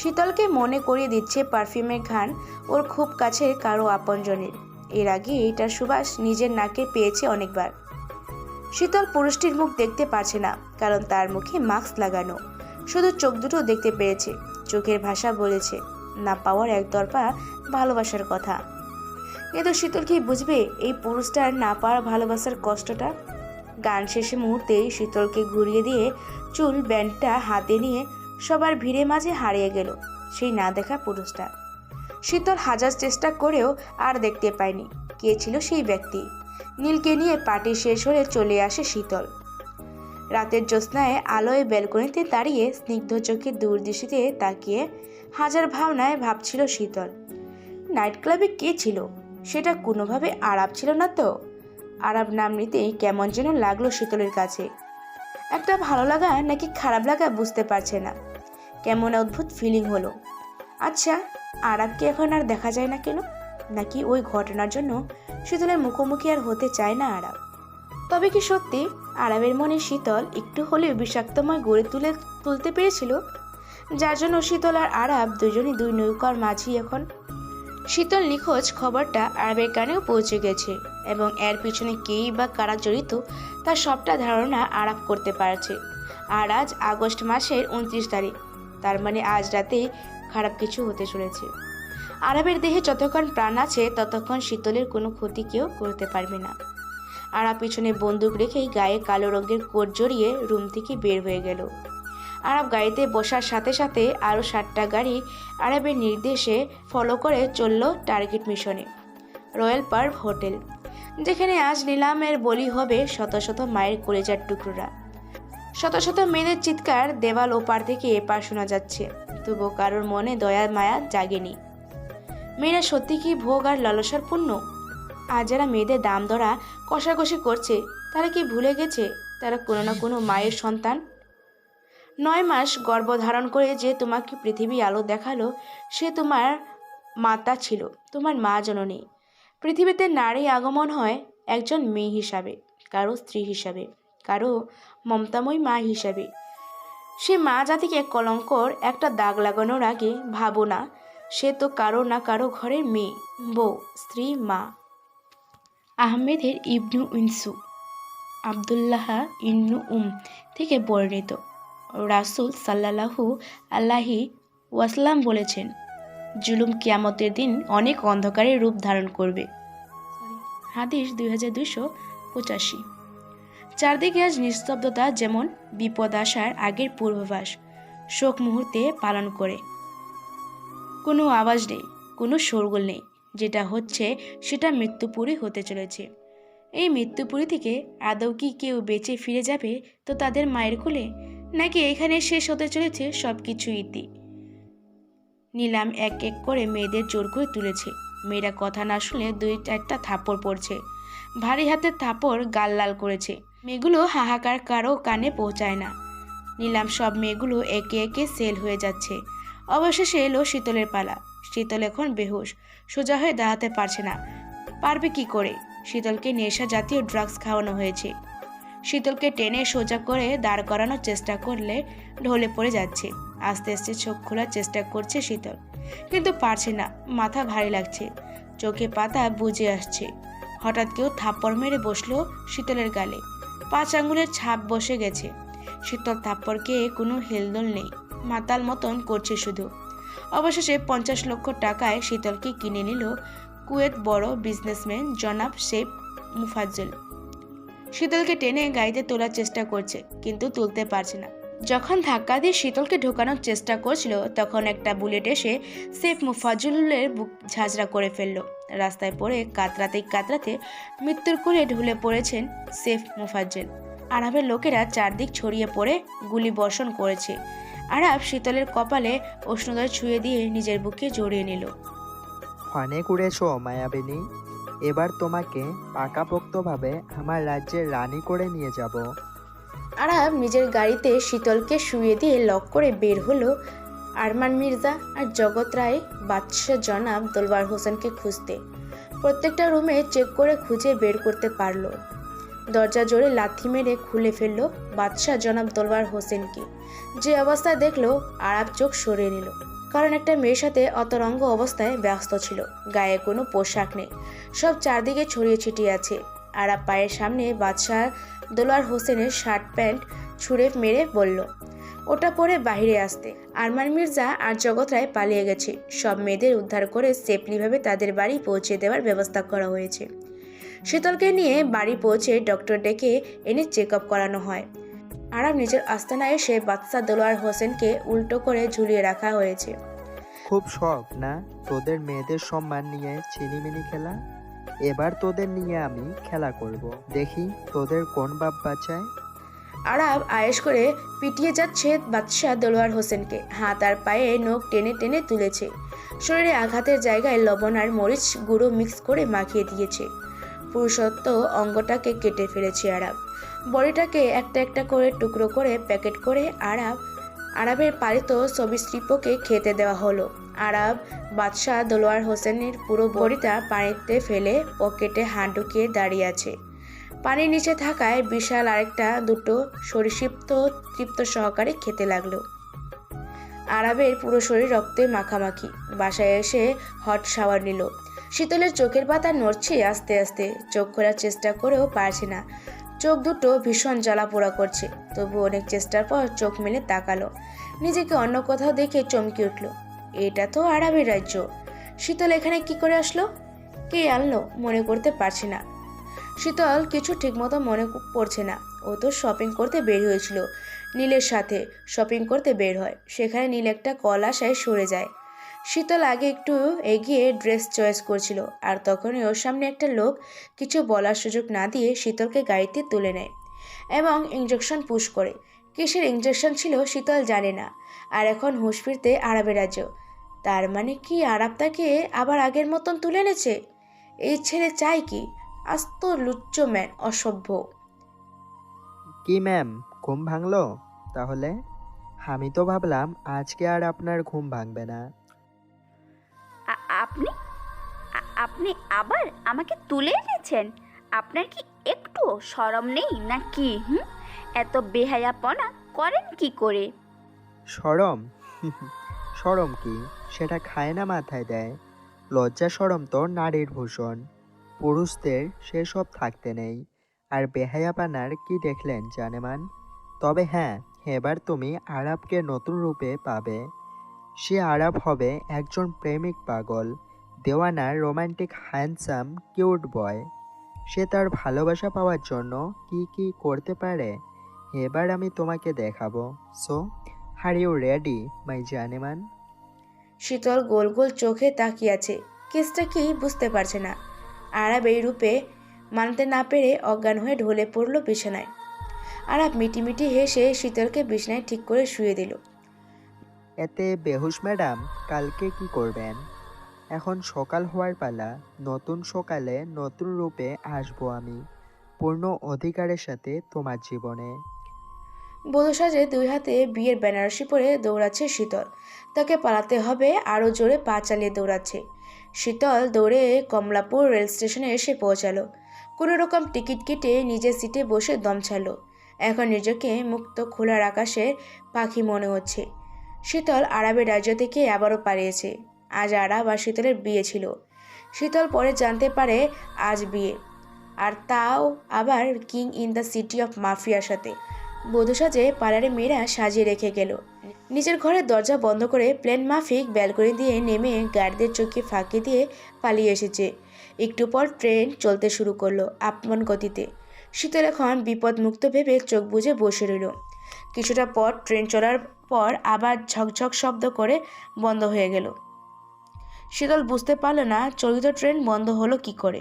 শীতলকে মনে করিয়ে দিচ্ছে পারফিউমের ঘ্রাণ ওর খুব কাছের কারো আপনজনের। এর আগে এইটার সুবাস নিজের নাকে পেয়েছে অনেকবার। শীতল পুরুষটির মুখ দেখতে পারছে না, কারণ তার মুখে মাস্ক লাগানো। শুধু চোখ দুটো দেখতে পেরেছে। চোখের ভাষা বলেছে না পাওয়ার একতরফা ভালোবাসার কথা। কিন্তু শীতল কি বুঝবে এই পুরুষটার না পাওয়ার ভালোবাসার কষ্টটা? গান শেষে মুহূর্তেই শীতলকে ঘুরিয়ে দিয়ে চুল ব্যান্ডটা হাতে নিয়ে সবার ভিড়ে মাঝে হারিয়ে গেল সেই না দেখা পুরুষটা। শীতল হাজার চেষ্টা করেও আর দেখতে পায়নি কে ছিল সেই ব্যক্তি। নীলকে নিয়ে পার্টি শেষ হলে চলে আসে শীতল। রাতের জ্যোৎস্নায় আলোয় ব্যালকনিতে দাঁড়িয়ে স্নিগ্ধ চোখে দূরদৃষ্টিতে তাকিয়ে হাজার ভাবনায় ভাবছিল শীতল। নাইট ক্লাবে কে ছিল? সেটা কোনোভাবে আরব ছিল না তো? আরব নাম নিতেই কেমন যেন লাগলো শীতলের কাছে। একটা ভালো লাগা নাকি খারাপ লাগা বুঝতে পারছে না। কেমন অদ্ভুত ফিলিং হলো। আচ্ছা, আরবকে এখন আর দেখা যায় না কেন? নাকি ওই ঘটনার জন্য শীতলের মুখোমুখি আর হতে চায় না আরব? তবে কি সত্যি আরবের মনে শীতল একটু হলেও বিষাক্তময় গড়ে তুলতে পেরেছিল, যার জন্য শীতল আর আরব দুজনই দুই নৌকার মাঝি এখন? শীতল নিখোঁজ খবরটা আরবের কানেও পৌঁছে গেছে এবং এর পিছনে কেই বা কারা জড়িত তার সবটা ধারণা আরব করতে পারছে। আর আজ আগস্ট মাসের 29 তারিখ, তার মানে আজ রাতে খারাপ কিছু হতে চলেছে। আরবের দেহে যতক্ষণ প্রাণ আছে ততক্ষণ শীতলের কোনো ক্ষতি কেউ করতে পারবে না। আরব পিছনে বন্দুক রেখেই গায়ে কালো রঙের কোট জড়িয়ে রুম থেকে বের হয়ে গেল। আরব গাড়িতে বসার সাথে সাথে আরও 7টা গাড়ি আরবের নির্দেশে ফলো করে চলল টার্গেট মিশনে রয়্যাল পার্ভ হোটেল, যেখানে আজ নিলামের বলি হবে শত শত মায়ের কলেজার টুকরোরা। শত শত মেয়েদের চিৎকার দেওয়াল ওপার থেকে এপার শোনা যাচ্ছে, তবুও কারোর মনে দয়া মায়া জাগেনি। মেয়েরা সত্যি কি ভোগ আর লালসার পূর্ণ? আর যারা মেয়েদের দাম ধরা কষাকষি করছে তারা কি ভুলে গেছে তারা কোনো না কোনো মায়ের সন্তান? 9 মাস গর্ভধারণ করে যে তোমাকে পৃথিবী আলো দেখালো সে তোমার মাতা ছিল, তোমার মা জননী। পৃথিবীতে নারী আগমন হয় একজন মেয়ে হিসাবে, কারো স্ত্রী হিসাবে, কারো মমতাময়ী মা হিসাবে। সে মা জাতিকে কলঙ্কর একটা দাগ লাগানোর আগে ভাবো না সে তো কারো না কারো ঘরের মেয়ে, বউ, স্ত্রী, মা। আহমেদের ইবনু ইনসু আবদুল্লাহ ইবনু থেকে বর্ণিত। রাসূল সাল্লাল্লাহু আলাইহি ওয়াসাল্লাম বলেছেন, জুলুম কিয়ামতের দিন অনেক অন্ধকারের রূপ ধারণ করবে। হাদিস 2285। চারদিকে আজ নিস্তব্ধতা, যেমন বিপদ আসার আগের পূর্বাভাস শোক মুহূর্তে পালন করে। কোনো আওয়াজ নেই, কোনো শোরগোল নেই। যেটা হচ্ছে সেটা মৃত্যুপুরী হতে চলেছে। এই মৃত্যুপুরী থেকে আদৌ কি কেউ বেঁচে ফিরে যাবে তো তাদের মায়ের কোলে, নাকি এখানে শেষ হতে চলেছে সব কিছু ইতি? নিলাম এক এক করে মেয়েদের জোর করে তুলেছে। মেয়েরা কথা না শুনলে 2-4টা থাপ্পড় পড়ছে। ভারী হাতের থাপ্পড় গাল লাল করেছে। মেয়েগুলো হাহাকার কারো কানে পৌঁছায় না। নিলাম সব মেয়েগুলো একে একে সেল হয়ে যাচ্ছে। অবশেষে এলো শীতলের পালা। শীতল এখন বেহুশ, সোজা হয়ে দাঁড়াতে পারছে না। পারবে কি করে? শীতলকে নেশা জাতীয় ড্রাগস খাওয়ানো হয়েছে। শীতলকে টেনে সোজা করে দাঁড় করানোর চেষ্টা করলে ঢলে পড়ে যাচ্ছে। আস্তে আস্তে চোখ খোলার চেষ্টা করছে শীতল, কিন্তু পারছে না। মাথা ভারী লাগছে, চোখে পাতা বুজে আসছে। হঠাৎ কেউ থাপ্পড় মেরে বসলো শীতলের গালে। 5 আঙ্গুলের ছাপ বসে গেছে। শীতল থাপ্পড়কে কোনো হেলদোল নেই, মাতাল মতন করছে শুধু। অবশেষে 50 লক্ষ টাকায় শীতলকে কিনে নিল কুয়েত বড় বিজনেসম্যান জনাব শেখ মুফাজ্জল। শীতলকে টেনে গাড়িতে তোলার চেষ্টা করছে, কিন্তু তুলতে পারছে না। যখন ধাক্কা দিয়ে শীতলকে ঢোকানোর চেষ্টা করছিল, তখন একটা বুলেট এসে শেখ মুফাজ্জলের বুক ঝাঁঝরা করে ফেলল। রাস্তায় পড়ে কাতরাতে কাতরাতে মৃত্যুর কোলে ঢুলে পড়েছেন শেখ মুফাজ্জল। আরবের লোকেরা চারদিক ছড়িয়ে পড়ে গুলি বর্ষণ করেছে। আরব শীতলের কপালে উষ্ণতা ছুঁয়ে দিয়ে নিজের বুকে জড়িয়ে নিল। অনেক উড়েছো মায়াবিনী, এবার তোমাকে পাকাপোক্তভাবে আমার রাজ্যের রানী করে নিয়ে যাব। আরব নিজের গাড়িতে শীতলকে শুয়ে দিয়ে লক করে বের হলো আরমান মির্জা আর জগৎ রায় বাদশাহ জনাব দলবার হোসেনকে খুঁজতে। প্রত্যেকটা রুমে চেক করে খুঁজে বের করতে পারলো। দরজা জোরে লাথি মেরে খুলে ফেললো বাদশাহ জনাব দলবার হোসেনকে। যে অবস্থায় দেখলো, আরব চোখ সরিয়ে নিল, কারণ একটা মেয়ের সাথে অতরঙ্গ অবস্থায় ব্যস্ত ছিল। গায়ে কোনো পোশাক নেই, সব চারদিকে ছড়িয়ে ছিটিয়ে আছে। আরব পায়ের সামনে বাদশাহ দোলার হোসেনের শার্ট প্যান্ট ছুঁড়ে মেরে বলল, ওটা পরে বাইরে আসতে। আরমান মির্জা আর জগৎ রায় পালিয়ে গেছে। সব মেয়েদের উদ্ধার করে সেফলিভাবে তাদের বাড়ি পৌঁছে দেওয়ার ব্যবস্থা করা হয়েছে। শীতলকে নিয়ে বাড়ি পৌঁছে ডক্টর ডেকে এনে চেক আপ করানো হয়। আরব নিজের আস্তানায় এসে বাদশাহ দোলার হোসেনকে উল্টো করে ঝুলিয়ে রাখা হয়েছে। খুব শখ না তোদের মেয়েদের সম্মান নিয়ে ছিনিমিনি খেলা? এবার তোদের নিয়ে আমি খেলা করব, দেখি তোদের কোন বাপ বাঁচায়। আরব আয়েশ করে পিটিয়ে যাচ্ছে বাদশাহ দোলার হোসেনকে। হাত আর পায়ে নখ টেনে টেনে তুলেছে। শরীরে আঘাতের জায়গায় লবণ আর মরিচ গুঁড়ো মিক্স করে মাখিয়ে দিয়েছে। পুরুষত্ব অঙ্গটাকে কেটে ফেলেছে আরব। বডিটাকে একটা একটা করে টুকরো করে প্যাকেট করে আরবের পালিত সবিস্ত্রীপকে খেতে দেওয়া হলো। আরব বাদশাহ দোলার হোসেনের পুরো বডিটা পানিতে ফেলে পকেটে হাত ঢুকিয়ে দাঁড়িয়ে আছে। পানির নিচে থাকায় বিশাল আরেকটা দুটো সরিষিপ্ত তৃপ্ত সহকারে খেতে লাগলো। আরবের পুরো শরীর রক্তে মাখামাখি। বাসায় এসে হট শাওয়ার নিল। শীতলের চোখের পাতা নড়ছে আস্তে আস্তে। চোখ খোলার চেষ্টা করেও পারছে না। চোখ দুটো ভীষণ জ্বালা পোড়া করছে। তবু অনেক চেষ্টার পর চোখ মেলে তাকালো। নিজেকে অন্য কোথাও দেখে চমকে উঠল। এটা তো আরবের রাজ্য। শীতল এখানে কি করে আসলো? কে আনলো মনে করতে পারছে না। শীতল কিছু ঠিকমতো মনে পড়ছে না। ও তো শপিং করতে বের হয়েছিল নীলের সাথে। শপিং করতে বের হয়, সেখানে নীল একটা কল আসায় সরে যায়। শীতল আগে একটু এগিয়ে ড্রেস চয়েস করছিল, আর তখনই ওর সামনে একটা লোক কিছু বলার সুযোগ না দিয়ে শীতলকে গাড়িতে তুলে নেয় এবং ইঞ্জেকশন পুশ করে। কিসের ইঞ্জেকশন ছিল শীতল জানে না। আর এখন হুঁশ ফিরতে আরবের রাজ্য। তার মানে কি আরব তাকে আবার আগের মতন তুলে এনেছে? এই ছেলে চাই কি? আস্ত লুচ্চ ম্যান, অসভ্য। কি ম্যাম, ঘুম ভাঙলো তাহলে? আমি তো ভাবলাম আজকে আর আপনার ঘুম ভাঙবে না। আপনি আপনি আবার আমাকে তুলে এনেছেন? আপনার কি একটু শরম নেই নাকি? এত বেহায়াপনা করেন কি করে? শরম? শরম কি, সেটা খায় না মাথায় দেয়। লজ্জা শরম তো নারীর ভূষণ, পুরুষদের সেসব থাকতে নেই। আর বেহায়াপানার কি দেখলেন জানেমান? তবে হ্যাঁ, এবার তুমি আরাবকে নতুন রূপে পাবে। সে আরাব হবে একজন প্রেমিক পাগল, দেওয়ানা, রোমান্টিক, হ্যান্ডসাম, কিউট বয়। সে তার ভালোবাসা পাওয়ার জন্য কি কি করতে পারে এবার আমি তোমাকে দেখাবো। So are you ready my জানেমান? শীতল গোল গোল চোখে তাকিয়ে আছে, কেসটা কি বুঝতে পারছে না। আরাব এই রূপে মানতে না পেরে অজ্ঞান হয়ে ঢলে পড়ল বিছানায়। আরাব মিটিমিটি হেসে শীতলকে বিছানায় ঠিক করে শুয়ে দিল। এতে বেহুশ ম্যাডাম, কালকে কি করবেন? এখন সকাল হওয়ার পালা। নতুন সকালে নতুন রূপে আসবো আমি, পূর্ণ অধিকারের সাথে তোমার জীবনে। বধূ সাজে দুই হাতে বিয়ের বেনারসি পরে দৌড়াচ্ছে শীতল। তাকে পালাতে হবে, আরও জোরে পা চালিয়ে দৌড়াচ্ছে। শীতল দৌড়ে কমলাপুর রেল স্টেশনে এসে পৌঁছালো। কোনো রকম টিকিট কেটে নিজের সিটে বসে দম ছাড়লো। এখন নিজেকে মুক্ত খোলার আকাশের পাখি মনে হচ্ছে। শীতল আরবের রাজ্য থেকে আবারও পালিয়েছে। আজ আরব আর শীতলের বিয়ে ছিল। শীতল পরে জানতে পারে আজ বিয়ে, আর তাও আবার king in the city of মাফিয়ার সাথে। বধূ সাজে পার্লারে মেয়েরা সাজিয়ে রেখে গেল। নিজের ঘরের দরজা বন্ধ করে প্লেন মাফিক ব্যালকনি দিয়ে নেমে গার্ডদের চোখে ফাঁকি দিয়ে পালিয়ে এসেছে। একটু পর ট্রেন চলতে শুরু করলো আপন গতিতে। শীতল এখন বিপদমুক্ত ভেবে চোখ বুজে বসে রইল। কিছুটা পর ট্রেন চলার পর আবার ঝকঝক শব্দ করে বন্ধ হয়ে গেল। শীতল বুঝতে পারল না চলিত ট্রেন বন্ধ হলো কি করে।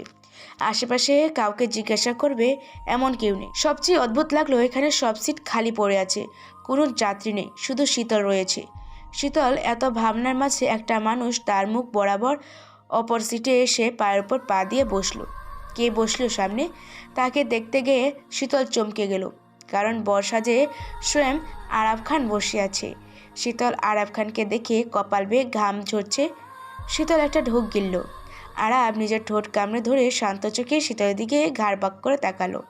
আশেপাশে কাউকে জিজ্ঞাসা করবে এমন কেউ নেই। সবচেয়ে অদ্ভুত লাগলো এখানে সব সিট খালি পড়ে আছে, কোনো যাত্রী নেই, শুধু শীতল রয়েছে। শীতল এত ভাবনার মাঝে একটা মানুষ তার মুখ বরাবর অপর সিটে এসে পায়ের উপর পা দিয়ে বসলো। কে বসলো সামনে? তাকে দেখতে গিয়ে শীতল চমকে গেল, কারণ বর্ষাজে স্বয়ং আরাব খান বসে আছে। শীতল আরাব খানকে দেখে কপাল বেয়ে ঘাম ঝরছে। শীতল একটা ঢোক গিলল। আরাব নিজের ঠোঁট কামড়ে ধরে শান্ত চোখে শীতলের দিকে ঘাড় বাঁক করে তাকালো।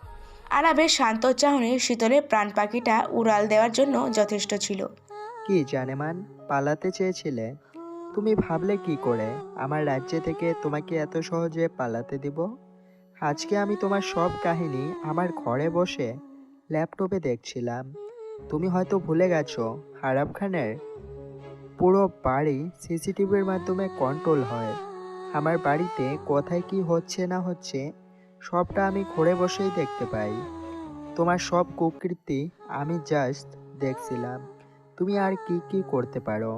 আরাবের শান্ত চাহনি শীতলের প্রাণ পাখিটা উড়াল দেওয়ার জন্য যথেষ্ট ছিল। কি জানেমান, পালাতে চেয়েছিলে? তুমি ভাবলে কি করে আমার রাজ্য থেকে তোমাকে এত সহজে পালাতে দিব? আজকে আমি তোমার সব কাহিনী আমার ঘরে বসে ল্যাপটপে দেখছিলাম। তুমি হয়তো ভুলে গেছো আরাব খানের পুরো বাড়ি সিসিটিভির মাধ্যমে কন্ট্রোল হয়। আমার বাড়িতে কোথায় কি হচ্ছে না হচ্ছে সবটা আমি ঘরে বসেই দেখতে পাই। তোমার সব কুকীর্তি আমি জাস্ট দেখছিলাম। তুমি আর কি কি করতে পারো।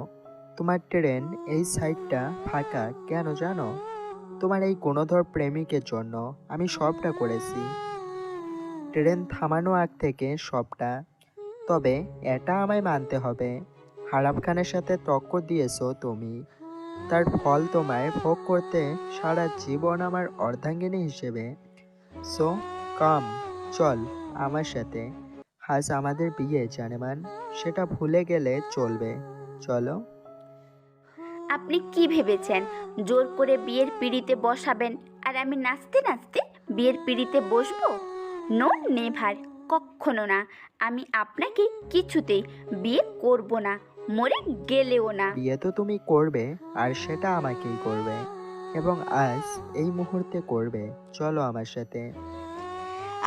তোমার ট্রেন এই সাইডটা ফাঁকা কেন জানো? তোমার এই গুণধর প্রেমিকের জন্য আমি সবটা করেছি, ট্রেন থামানো আগ থেকে সবটা। তবে এটা আমায় মানতে হবে, আরাব খানের সাথে টক্কর দিয়েছো তুমি, তার ফল তোমায় ভোগ করতে সারা জীবন আমার অর্ধাঙ্গিনী হিসেবে। সো কাম, চল আমার সাথে। আজ আমাদের বিয়ে জানেমান, সেটা ভুলে গেলে চলবে। চলো। আপনি কি ভেবেছেন জোর করে বিয়ের পিঁড়িতে বসাবেন আর আমি নাচতে নাচতে বিয়ের পিঁড়িতে বসবো? নো নেভার, কখনো না। আমি আপনাকে কিছুতেই বিয়ে করব না, মরে গেলেও না। বিয়ে তো তুমি করবে, আর সেটা আমাকেই করবে, এবং আজ এই মুহূর্তে করবে। চলো আমার সাথে।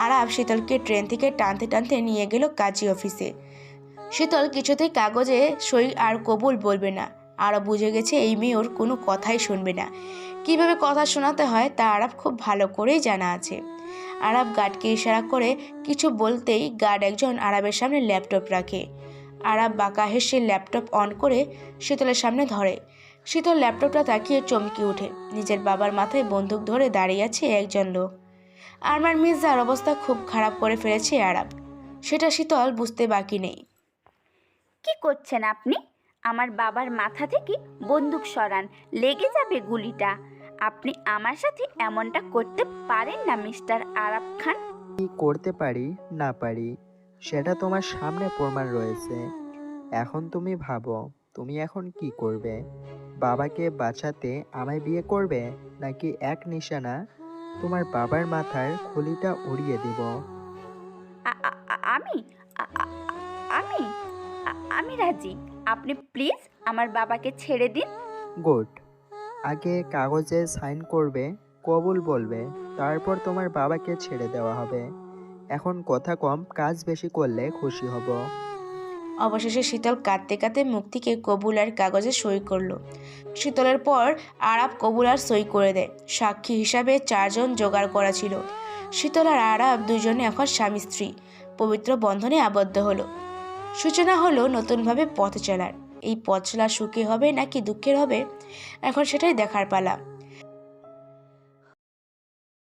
আরাব শীতলকে ট্রেন থেকে টানতে টানতে নিয়ে গেল কাজী অফিসে। শীতল কিছুতেই কাগজে সই আর কবুল বলবে না। আরব বুঝে গেছে এই মেয়ে ওর কোনো কথাই শুনবে না। কিভাবে কথা শোনাতে হয় তা আরব খুব ভালো করেই জানা আছে। আরব গার্ডকে ইশারা করে কিছু বলতেই গার্ড একজন আরবের সামনে ল্যাপটপ রাখে। আরব বাঁকা হেসে ল্যাপটপ অন করে শীতলের সামনে ধরে। শীতল ল্যাপটপটা তাকিয়ে চমকে ওঠে। নিজের বাবার মাথায় বন্দুক ধরে দাঁড়িয়ে আছে একজন লোক। আরমান মির্জার অবস্থা খুব খারাপ করে ফেলেছে আরব, সেটা শীতল বুঝতে বাকি নেই। কি করছেন আপনি? আমার বাবার মাথা থেকে বন্দুক সরান, লেগে যাবে গুলিটা। আপনি আমার সাথে এমনটা করতে পারেন না মিস্টার আরাব খান। কি করতে পারি না পারি সেটা তোমার সামনে প্রমাণ রয়েছে। এখন তুমি ভাবো, তুমি এখন কি করবে? বাবাকে বাঁচাতে আমায় বিয়ে করবে, নাকি এক নিশানা তোমার বাবার মাথার খুলিটা উড়িয়ে দিব? আমি আ- আ- আমি আমি রাজি। আপনি প্লিজ আমার বাবাকে ছেড়ে দিন। গুড। আগে কাগজে সাইন করবে, কবুল বলবে, তারপর তোমার বাবাকে ছেড়ে দেওয়া হবে। এখন কথা কম, কাজ বেশি করলে খুশি হব। অবশেষে শীতল কাঁদতে কাঁদতে মুখ থেকে কবুল আর কাগজে সই করলো। শীতলের পর আরাব কবুল আর সই করে দেয়। সাক্ষী হিসাবে 4 জন জোগাড় করা ছিল। শীতল আর আরাব দুজনে এখন স্বামী স্ত্রী পবিত্র বন্ধনে আবদ্ধ হলো। সূচনা হলো নতুনভাবে পথ চলার। এই পথ চলা সুখে হবে নাকি দুঃখের হবে, এখন সেটাই দেখার পালা।